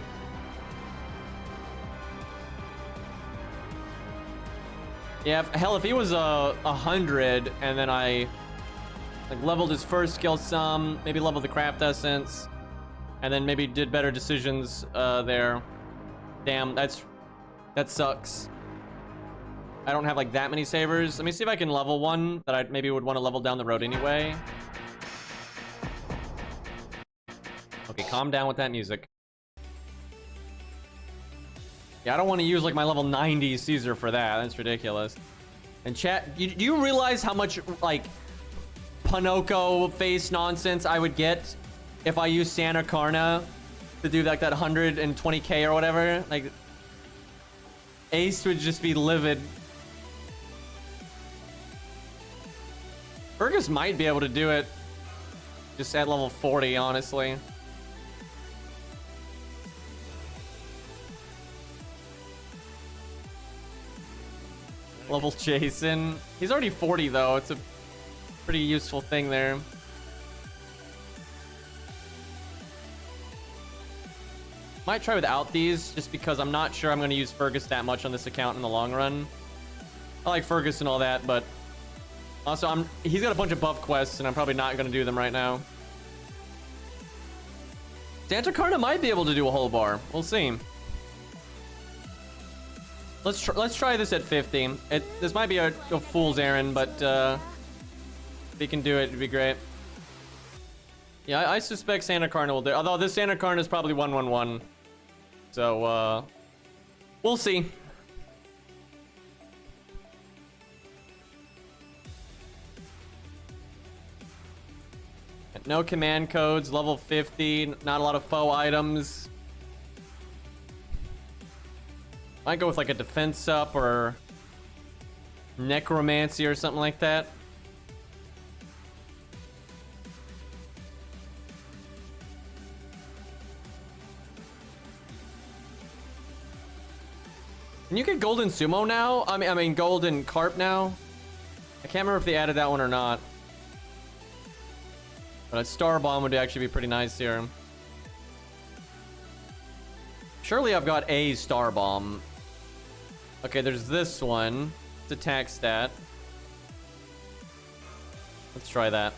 Yeah, hell, if he was 100 and then I like leveled his first skill some, maybe leveled the craft essence, and then maybe did better decisions there. Damn, that sucks. I don't have like that many sabers. Let me see if I can level one that I maybe would want to level down the road anyway. Okay, calm down with that music. Yeah, I don't want to use like my level 90 Caesar for that. That's ridiculous. And chat, do you realize how much like Pinocchio face nonsense I would get if I use Santa Carna to do like that 120k or whatever? Like, Ace would just be livid. Fergus might be able to do it just at level 40, honestly. Level Jason. He's already 40 though. It's a pretty useful thing there. Might try without these just because I'm not sure I'm going to use Fergus that much on this account in the long run. I like Fergus and all that, but also he's got a bunch of buff quests and I'm probably not going to do them right now. Santa Carna might be able to do a whole bar. We'll see. Let's try this at 50. This might be a fool's errand, but if he can do it, it'd be great. Yeah, I suspect Santa Carna will do it. Although this Santa Carna is probably 111. So, we'll see. No command codes, level 50, not a lot of faux items. Might go with like a defense up or necromancy or something like that. Can you get golden sumo now? I mean golden carp now? I can't remember if they added that one or not. But a star bomb would actually be pretty nice here. Surely I've got a star bomb. Okay, there's this one. It's attack stat. Let's try that.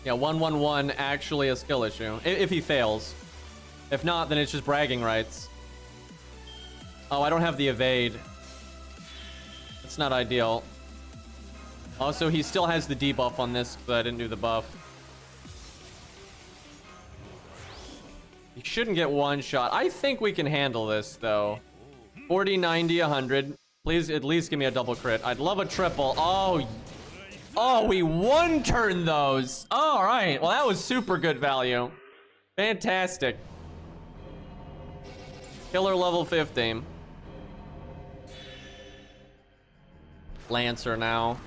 Yeah, 111 actually a skill issue. If he fails. If not, then it's just bragging rights. Oh, I don't have the evade. That's not ideal. Also, he still has the debuff on this, but I didn't do the buff. He shouldn't get one shot. I think we can handle this, though. 40, 90, 100. Please at least give me a double crit. I'd love a triple. Oh, we one-turn those. All right. Well, that was super good value. Fantastic. Killer level 15. Lancer now.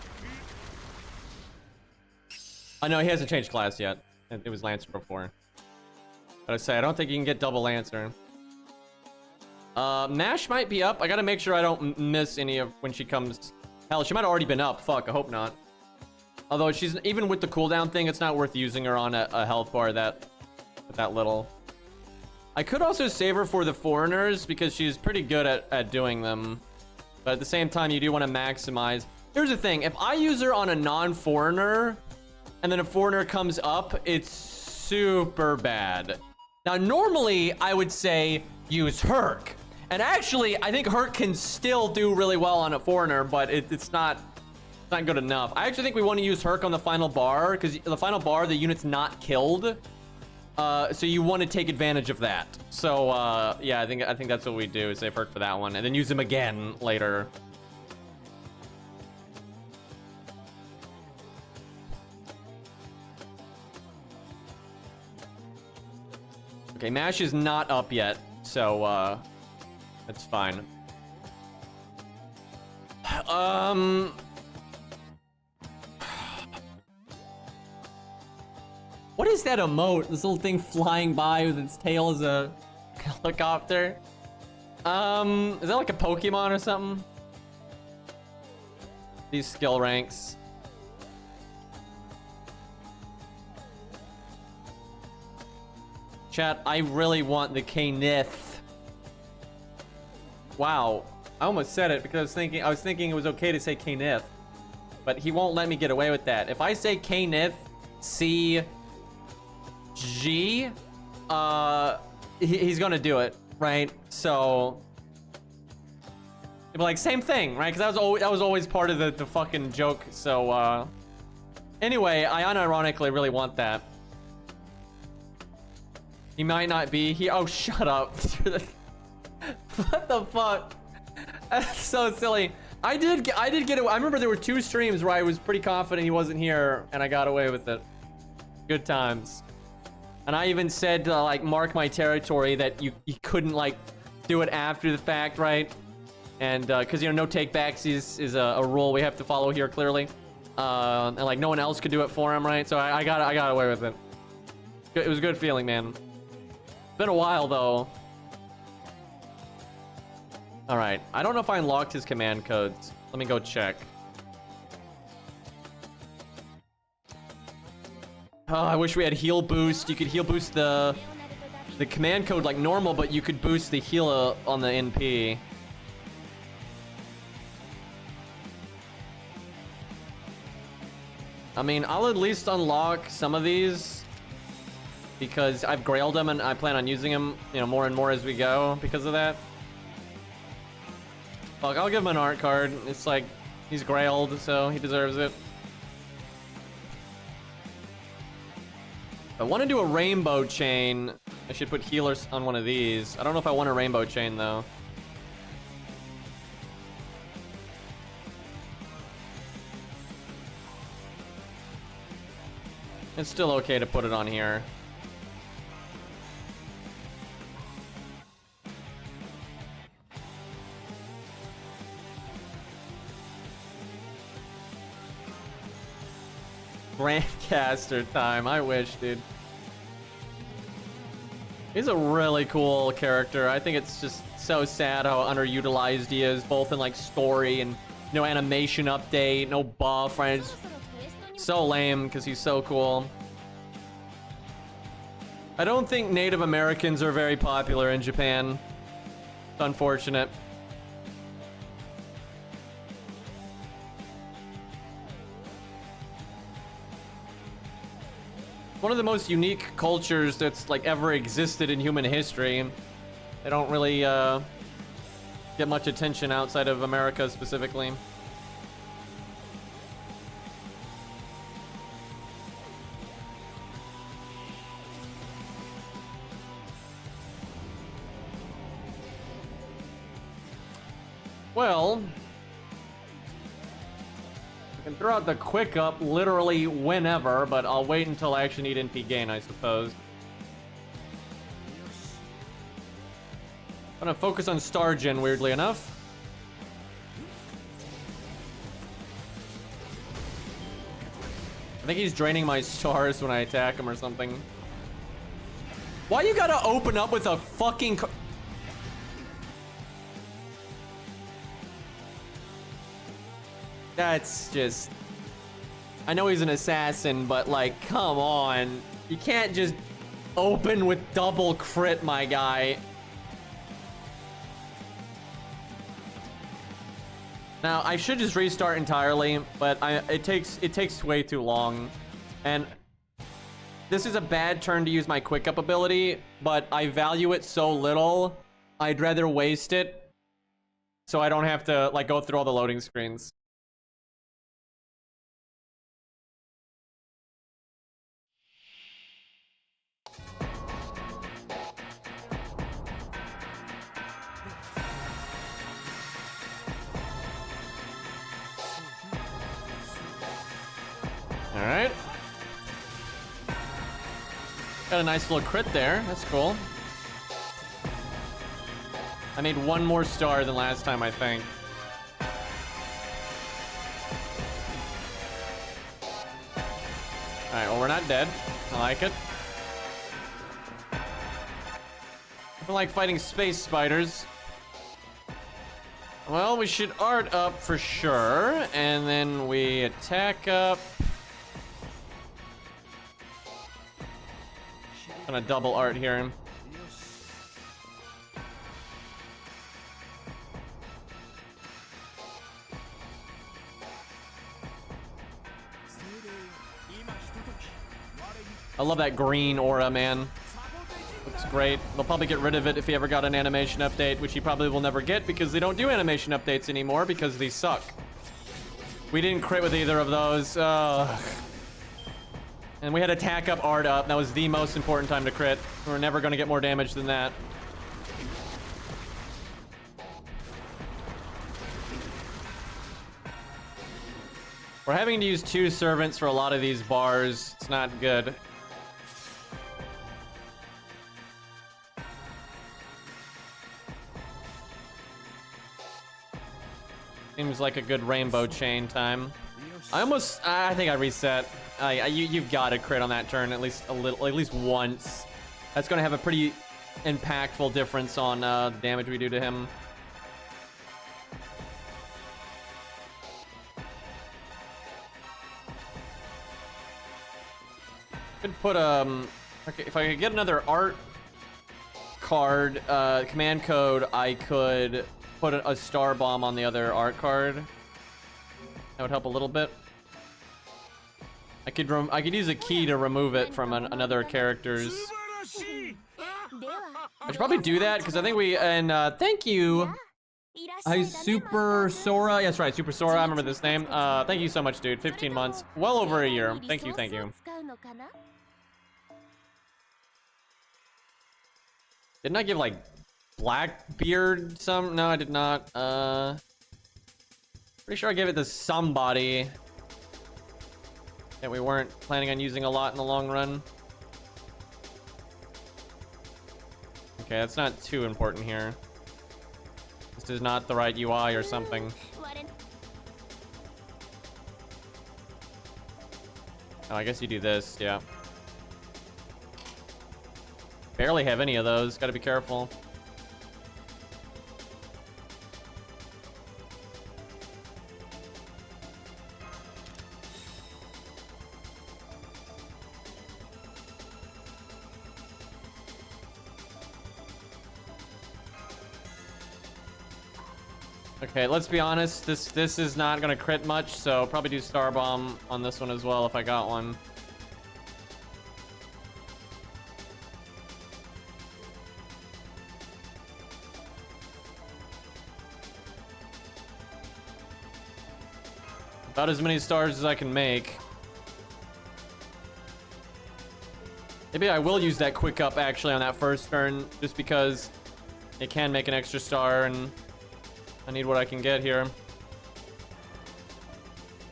I know he hasn't changed class yet. It was Lancer before. But I say, I don't think you can get double Lancer. Nash might be up. I gotta make sure I don't miss any of when she comes. Hell, she might have already been up. Fuck, I hope not. Although she's, even with the cooldown thing, it's not worth using her on a health bar that little. I could also save her for the foreigners because she's pretty good at doing them. But at the same time, you do want to maximize. Here's the thing. If I use her on a non-foreigner and then a foreigner comes up, it's super bad. Now, normally, I would say use Herc. And actually, I think Herc can still do really well on a foreigner, but it's not good enough. I actually think we want to use Herc on the final bar because the final bar, the unit's not killed. So you want to take advantage of that. So yeah, I think that's what we do, is save Herc for that one and then use him again later. Okay, Mash is not up yet, so that's fine. What is that emote? This little thing flying by with its tail as a helicopter? Is that like a Pokemon or something? These skill ranks. Chat, I really want the Knith. Wow. I almost said it because I was thinking it was okay to say Knif. But he won't let me get away with that. If I say Knif, C, G, he's gonna do it, right? So, like, same thing, right? Because that was always part of the fucking joke. So, anyway, I unironically really want that. He might not be. Oh, shut up. What the fuck? That's so silly. I did get it. I remember there were 2 streams where I was pretty confident he wasn't here, and I got away with it. Good times. And I even said to, like, mark my territory that you couldn't, like, do it after the fact, right? And, because, you know, no takebacks is a rule we have to follow here, clearly. And, like, no one else could do it for him, right? So I got away with it. It was a good feeling, man. It's been a while, though. All right, I don't know if I unlocked his command codes. Let me go check. Oh, I wish we had heal boost. You could heal boost the command code like normal, but you could boost the heal on the NP. I mean, I'll at least unlock some of these because I've grailed them and I plan on using them, you know, more and more as we go because of that. Fuck, I'll give him an art card. It's like, he's grailed, so he deserves it. If I want to do a rainbow chain, I should put healers on one of these. I don't know if I want a rainbow chain, though. It's still okay to put it on here. Grandcaster time. I wish, dude. He's a really cool character. I think it's just so sad how underutilized he is, both in like story and no animation update, no buff, right? It's so lame because he's so cool. I don't think Native Americans are very popular in Japan. It's unfortunate. One of the most unique cultures that's like ever existed in human history. They don't really get much attention outside of America specifically. Well, I can throw out the quick up literally whenever, but I'll wait until I actually need NP gain, I suppose. I'm gonna focus on star gen, weirdly enough. I think he's draining my stars when I attack him or something. Why you gotta open up with a fucking... That's just... I know he's an assassin, but like, come on. You can't just open with double crit, my guy. Now, I should just restart entirely, but it takes way too long. And this is a bad turn to use my quick up ability, but I value it so little, I'd rather waste it so I don't have to like go through all the loading screens. All right. Got a nice little crit there. That's cool. I made one more star than last time, I think. All right, well, we're not dead. I like it. I feel like fighting space spiders. Well, we should art up for sure, and then we attack up. Gonna double art here. I love that green aura, man. Looks great. They'll probably get rid of it if he ever got an animation update, which he probably will never get because they don't do animation updates anymore because these suck. We didn't crit with either of those. And we had attack up, art up. That was the most important time to crit. We're never going to get more damage than that. We're having to use 2 servants for a lot of these bars. It's not good. Seems like a good rainbow chain time. I think I reset. You've got to crit on that turn at least once. That's going to have a pretty impactful difference on the damage we do to him. Could put okay, if I could get another art card command code, I could put a star bomb on the other art card. That would help a little bit. I could use a key to remove it from another character's. I should probably do that because I think thank you. Super Sora. Yes, right, Super Sora. I remember this name. Thank you so much, dude. 15 months. Well over a year. Thank you, thank you. Didn't I give, like, Blackbeard some? No, I did not. Pretty sure I gave it to somebody that we weren't planning on using a lot in the long run. Okay, that's not too important here. This is not the right UI or something. Oh, I guess you do this, yeah. Barely have any of those, gotta be careful. Okay, let's be honest, this is not gonna crit much, so probably do Star Bomb on this one as well if I got one. About as many stars as I can make. Maybe I will use that quick up actually on that first turn, just because it can make an extra star and I need what I can get here.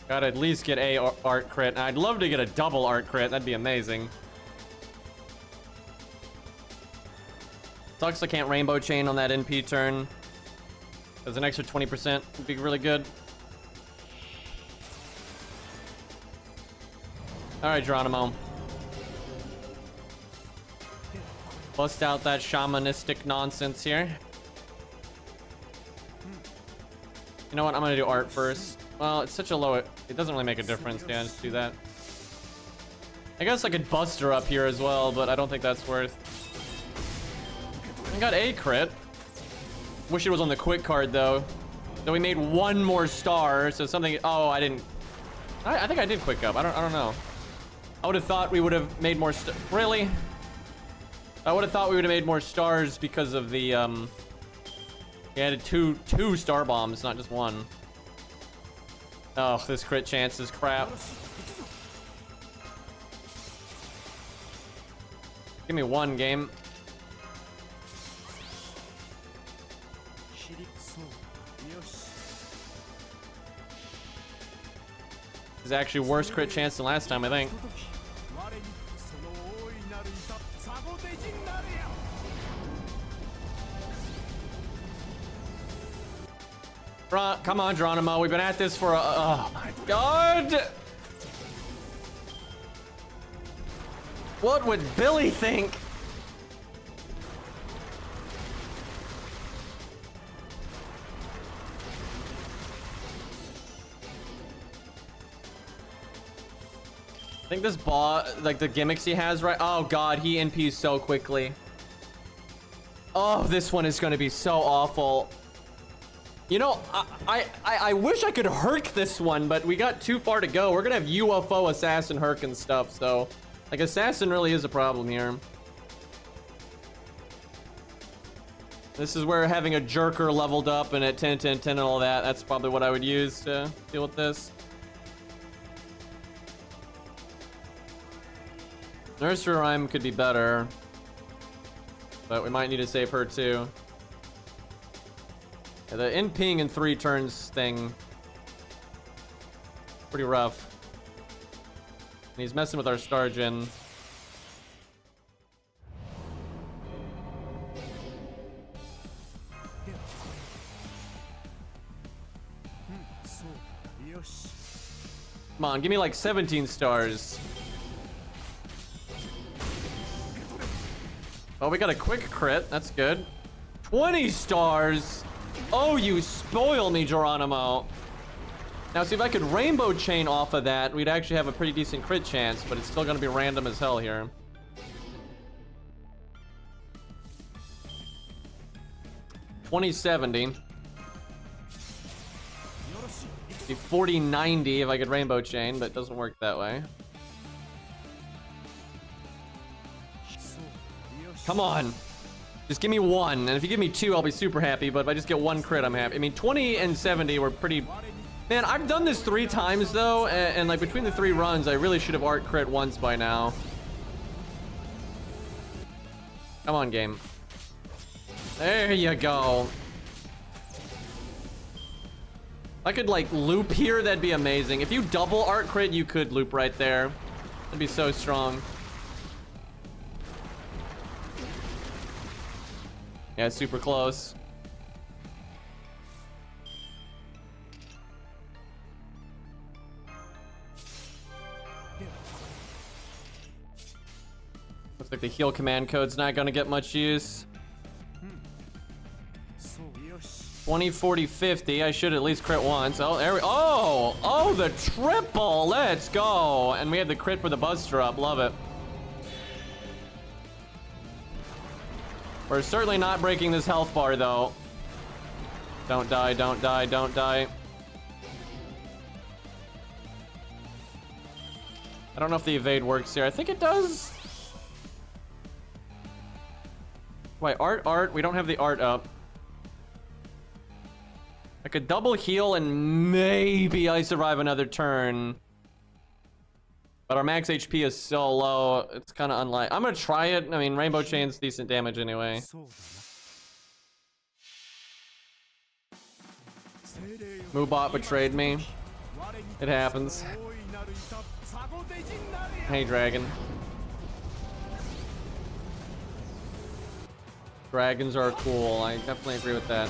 Gotta at least get a art crit. I'd love to get a double art crit. That'd be amazing. Sucks I can't rainbow chain on that NP turn. There's an extra 20% would be really good. Alright, Geronimo. Bust out that shamanistic nonsense here. You know what? I'm gonna do art first. Well, it's such a low... It doesn't really make a difference. Yeah, just do that. I guess I could bust her up here as well, but I don't think that's worth... I got a crit. Wish it was on the quick card, though. Then we made one more star, so something... Oh, I didn't... I think I did quick up. I don't know. I would have thought we would have made more... Really? I would have thought we would have made more stars because of the... He added two star bombs, not just one. Oh, this crit chance is crap. Give me one game. This is actually worse crit chance than last time, I think. Come on, Geronimo. We've been at this for a... Oh, my God. What would Billy think? I think this boss, like the gimmicks he has, right? Oh, God. He NPs so quickly. Oh, this one is going to be so awful. You know, I wish I could Herc this one, but we got too far to go. We're gonna have UFO assassin Herc and stuff, so Like, assassin really is a problem here. This is where having a jerker leveled up and at 10, 10, 10 and all that, that's probably what I would use to deal with this. Nursery Rhyme could be better, but we might need to save her too. Yeah, the in ping in 3 turns thing, pretty rough. And he's messing with our Stargen. Come on, give me like 17 stars. Oh, we got a quick crit. That's good. 20 stars. Oh, you spoil me, Geronimo. Now, see if I could rainbow chain off of that, we'd actually have a pretty decent crit chance, but it's still gonna be random as hell here. $20.70. Be $40.90 if I could rainbow chain, but it doesn't work that way. Come on. Just give me 1. And if you give me 2, I'll be super happy. But if I just get 1 crit, I'm happy. I mean, 20 and 70 were pretty... Man, I've done this 3 times, though. And like, between the 3 runs, I really should have art crit once by now. Come on, game. There you go. If I could, like, loop here, that'd be amazing. If you double art crit, you could loop right there. That'd be so strong. Yeah, super close. Looks like the heal command code's not gonna get much use. 20, 40, 50. I should at least crit once. Oh, there we... Oh! Oh, the triple! Let's go! And we have the crit for the Buster up. Love it. We're certainly not breaking this health bar, though. Don't die, don't die, don't die. I don't know if the evade works here. I think it does. Wait, art. We don't have the art up. I could double heal and maybe I survive another turn. But our max HP is so low, it's kind of unlikely. I'm gonna try it. I mean, Rainbow Chain's decent damage anyway. Moobot betrayed me. It happens. Hey, Dragon. Dragons are cool. I definitely agree with that.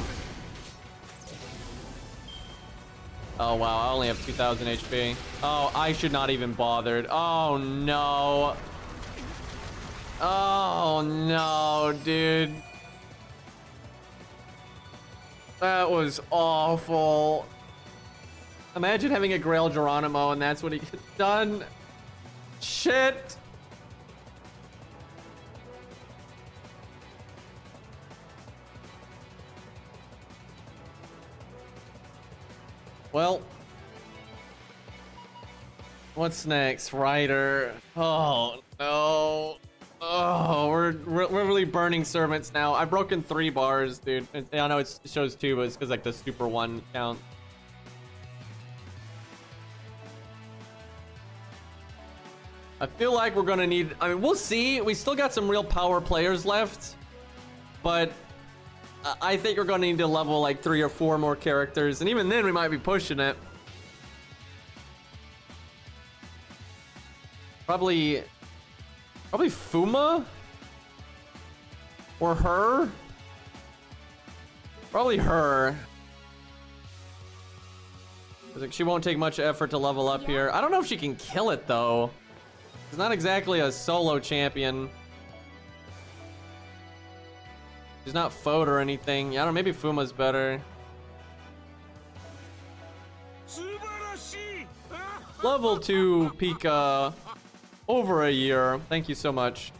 Oh wow, I only have 2,000 HP. Oh, I should not even bothered. Oh no. Oh no, dude. That was awful. Imagine having a Grail Geronimo and that's what he gets done. Shit. Well, what's next? Rider. Oh no. Oh, we're really burning servants now. I've broken 3 bars, dude. I know it shows 2, but it's because like the super 1 count. I feel like we're gonna need. I mean, we'll see. We still got some real power players left, but I think we're gonna need to level like 3 or 4 more characters, and even then we might be pushing it. Probably Fuma? Or her? Probably her. Like, she won't take much effort to level up here. I don't know if she can kill it though. She's not exactly a solo champion. She's not Foed or anything. Yeah, I don't know, maybe Fuma's better. Level 2 Pika. Over a year. Thank you so much.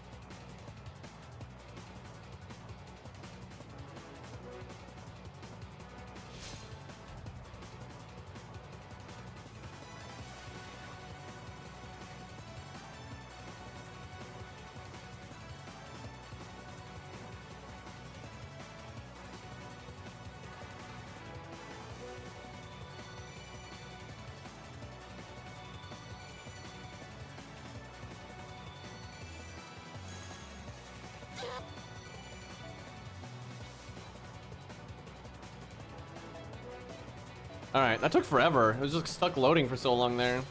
All right, that took forever. It was just stuck loading for so long there.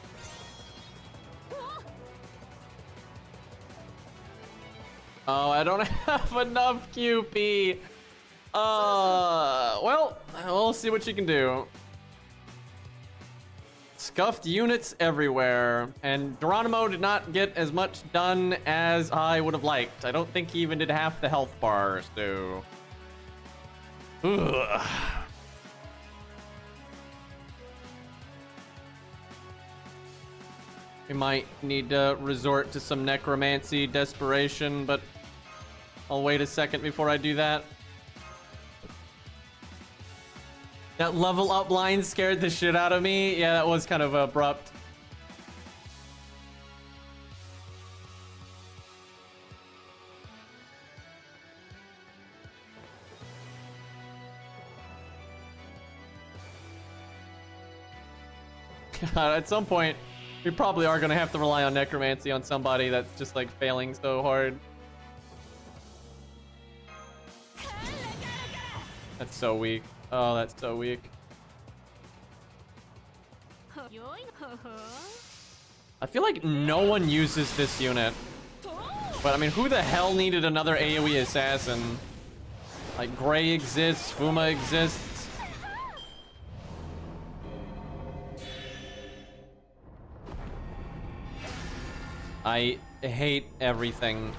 Oh, I don't have enough QP. Well, we'll see what you can do. Scuffed units everywhere, and Geronimo did not get as much done as I would have liked. I don't think he even did half the health bar, so... Ugh. We might need to resort to some necromancy desperation, but I'll wait a second before I do that. That level up line scared the shit out of me. Yeah, that was kind of abrupt. At some point, we probably are going to have to rely on necromancy on somebody that's just like failing so hard. That's so weak. Oh, that's so weak. I feel like no one uses this unit. But I mean, who the hell needed another AoE assassin? Like, Gray exists, Fuma exists. I hate everything.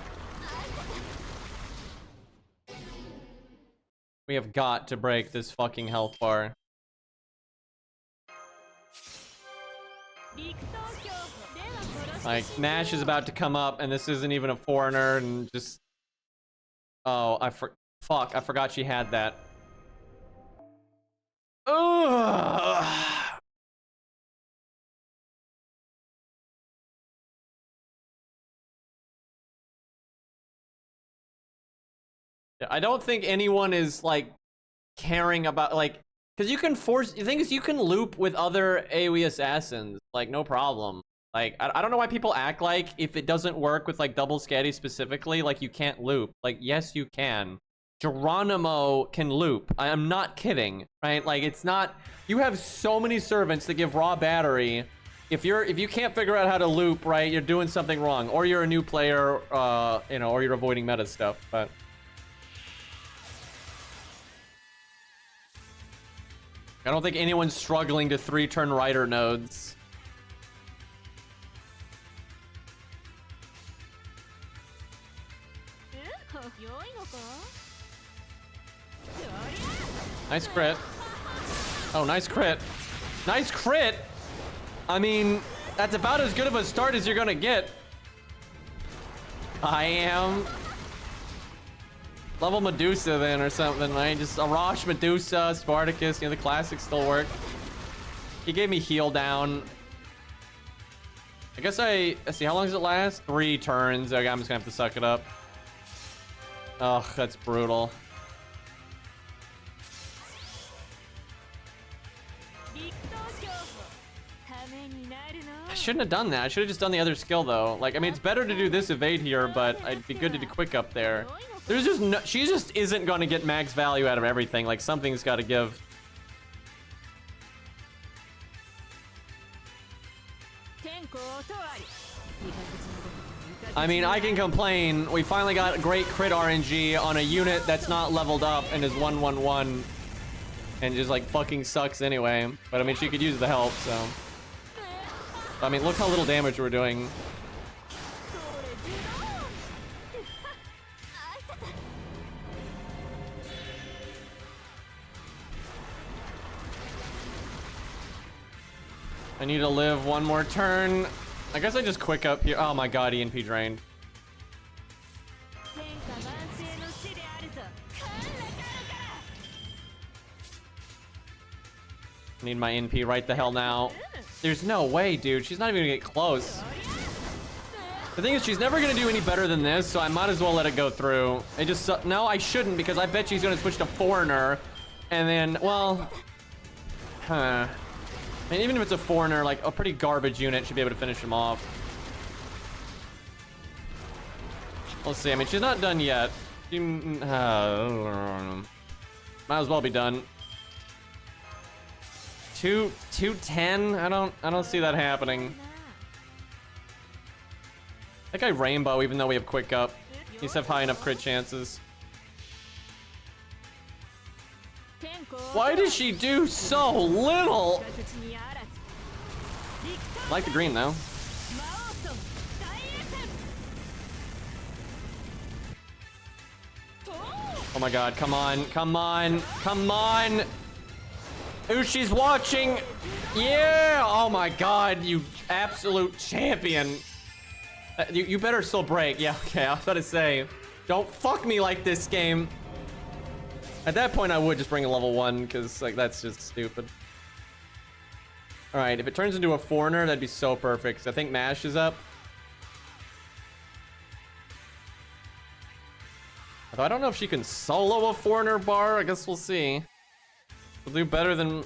We have got to break this fucking health bar. Like, Nash is about to come up, and this isn't even a foreigner, and just... Oh, fuck, I forgot she had that. Ugh. I don't think anyone is, like, caring about, like... Because you can force... The thing is, you can loop with other AoE assassins, like, no problem. Like, I don't know why people act like if it doesn't work with, like, double scatty specifically, like, you can't loop. Like, yes, you can. Geronimo can loop. I am not kidding, right? Like, it's not... You have so many servants that give raw battery. If you can't figure out how to loop, right, you're doing something wrong. Or you're a new player, you know, or you're avoiding meta stuff, but... I don't think anyone's struggling to 3-turn Rider nodes. Nice crit. Oh, nice crit. Nice crit! I mean, that's about as good of a start as you're gonna get. I am... Level Medusa then or something, right? Just Arash, Medusa, Spartacus, you know, the classics still work. He gave me heal down. I guess let's see, how long does it last? 3 turns. Okay, I'm just gonna have to suck it up. Ugh, that's brutal. I shouldn't have done that. I should have just done the other skill though. Like, I mean, it's better to do this evade here, but it'd be good to do quick up there. There's just no, she just isn't going to get max value out of everything. Like, something's got to give. I mean, I can complain. We finally got great crit RNG on a unit that's not leveled up and is 1-1-1 and just like fucking sucks anyway. But I mean, she could use the help, so. I mean, look how little damage we're doing. I need to live one more turn. I guess I just quick up here. Oh my god, ENP drained. Need my NP right the hell now. There's no way, dude. She's not even gonna get close. The thing is, she's never gonna do any better than this, so I might as well let it go through. It just... No, I shouldn't, because I bet she's gonna switch to Foreigner. And then, well... Huh. I mean, even if it's a Foreigner, like, a pretty garbage unit should be able to finish him off. We'll see. I mean, she's not done yet. She, might as well be done. 210? I don't see that happening. That guy Rainbow, even though we have quick up, needs to have high enough crit chances. Why does she do so little? I like the green though. Oh my god, come on, come on, come on! Ushi's watching! Yeah! Oh my god, you absolute champion! You better still break. Yeah, okay, I was about to say, don't fuck me like this game. At that point, I would just bring a level 1, because, like, that's just stupid. Alright, if it turns into a foreigner, that'd be so perfect, because I think Mash is up. Although I don't know if she can solo a foreigner bar. I guess we'll see. We'll do better than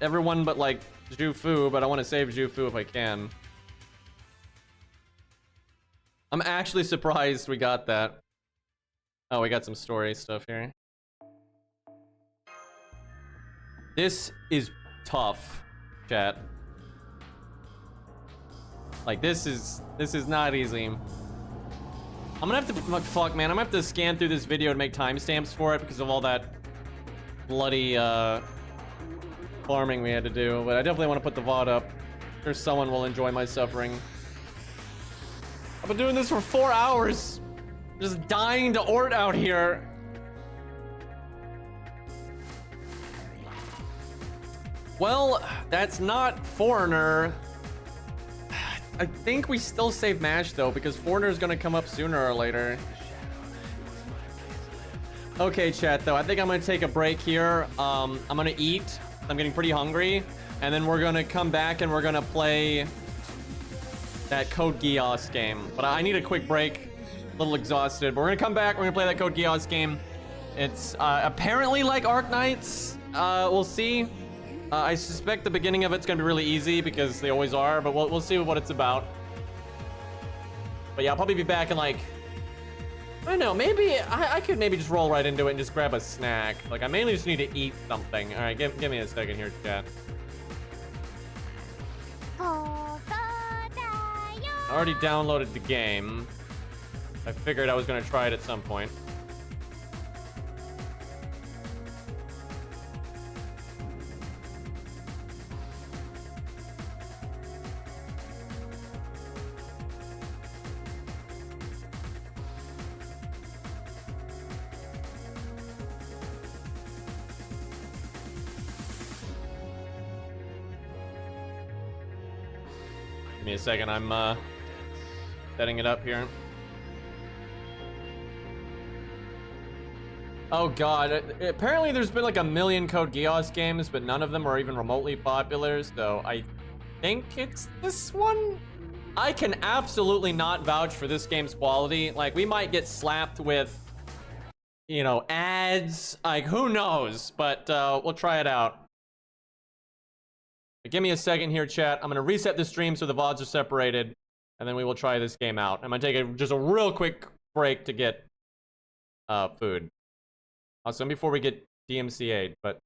everyone but, like, Jufu, but I want to save Jufu if I can. I'm actually surprised we got that. Oh, we got some story stuff here. This is tough, chat. Like, this is not easy. I'm gonna have to, fuck, man, I'm gonna have to scan through this video to make timestamps for it because of all that bloody, farming we had to do. But I definitely want to put the VOD up. I'm sure someone will enjoy my suffering. I've been doing this for 4 hours. Just dying to ORT out here. Well, that's not Foreigner. I think we still save Mash though, because Foreigner's gonna come up sooner or later. Okay, chat though, I think I'm gonna take a break here. I'm gonna eat. I'm getting pretty hungry. And then we're gonna come back and we're gonna play that Code Geass game. But I need a quick break. A little exhausted. But we're gonna come back, we're gonna play that Code Geass game. It's apparently like Arc Knights. We'll see. I suspect the beginning of it's gonna be really easy because they always are, but we'll see what it's about. But yeah, I'll probably be back in like, I don't know, maybe I could maybe just roll right into it and just grab a snack. Like I mainly just need to eat something. All right, give me a second here, chat. I already downloaded the game. I figured I was gonna try it at some point. Give me a second, I'm setting it up here. Oh god, apparently there's been like a million Code Geass games, but none of them are even remotely popular, so I think it's this one? I can absolutely not vouch for this game's quality. Like, we might get slapped with, you know, ads, like, who knows? But we'll try it out. Give me a second here, chat. I'm gonna reset the stream so the VODs are separated, and then we will try this game out. I'm gonna take just a real quick break to get food. Also, before we get DMCA'd, but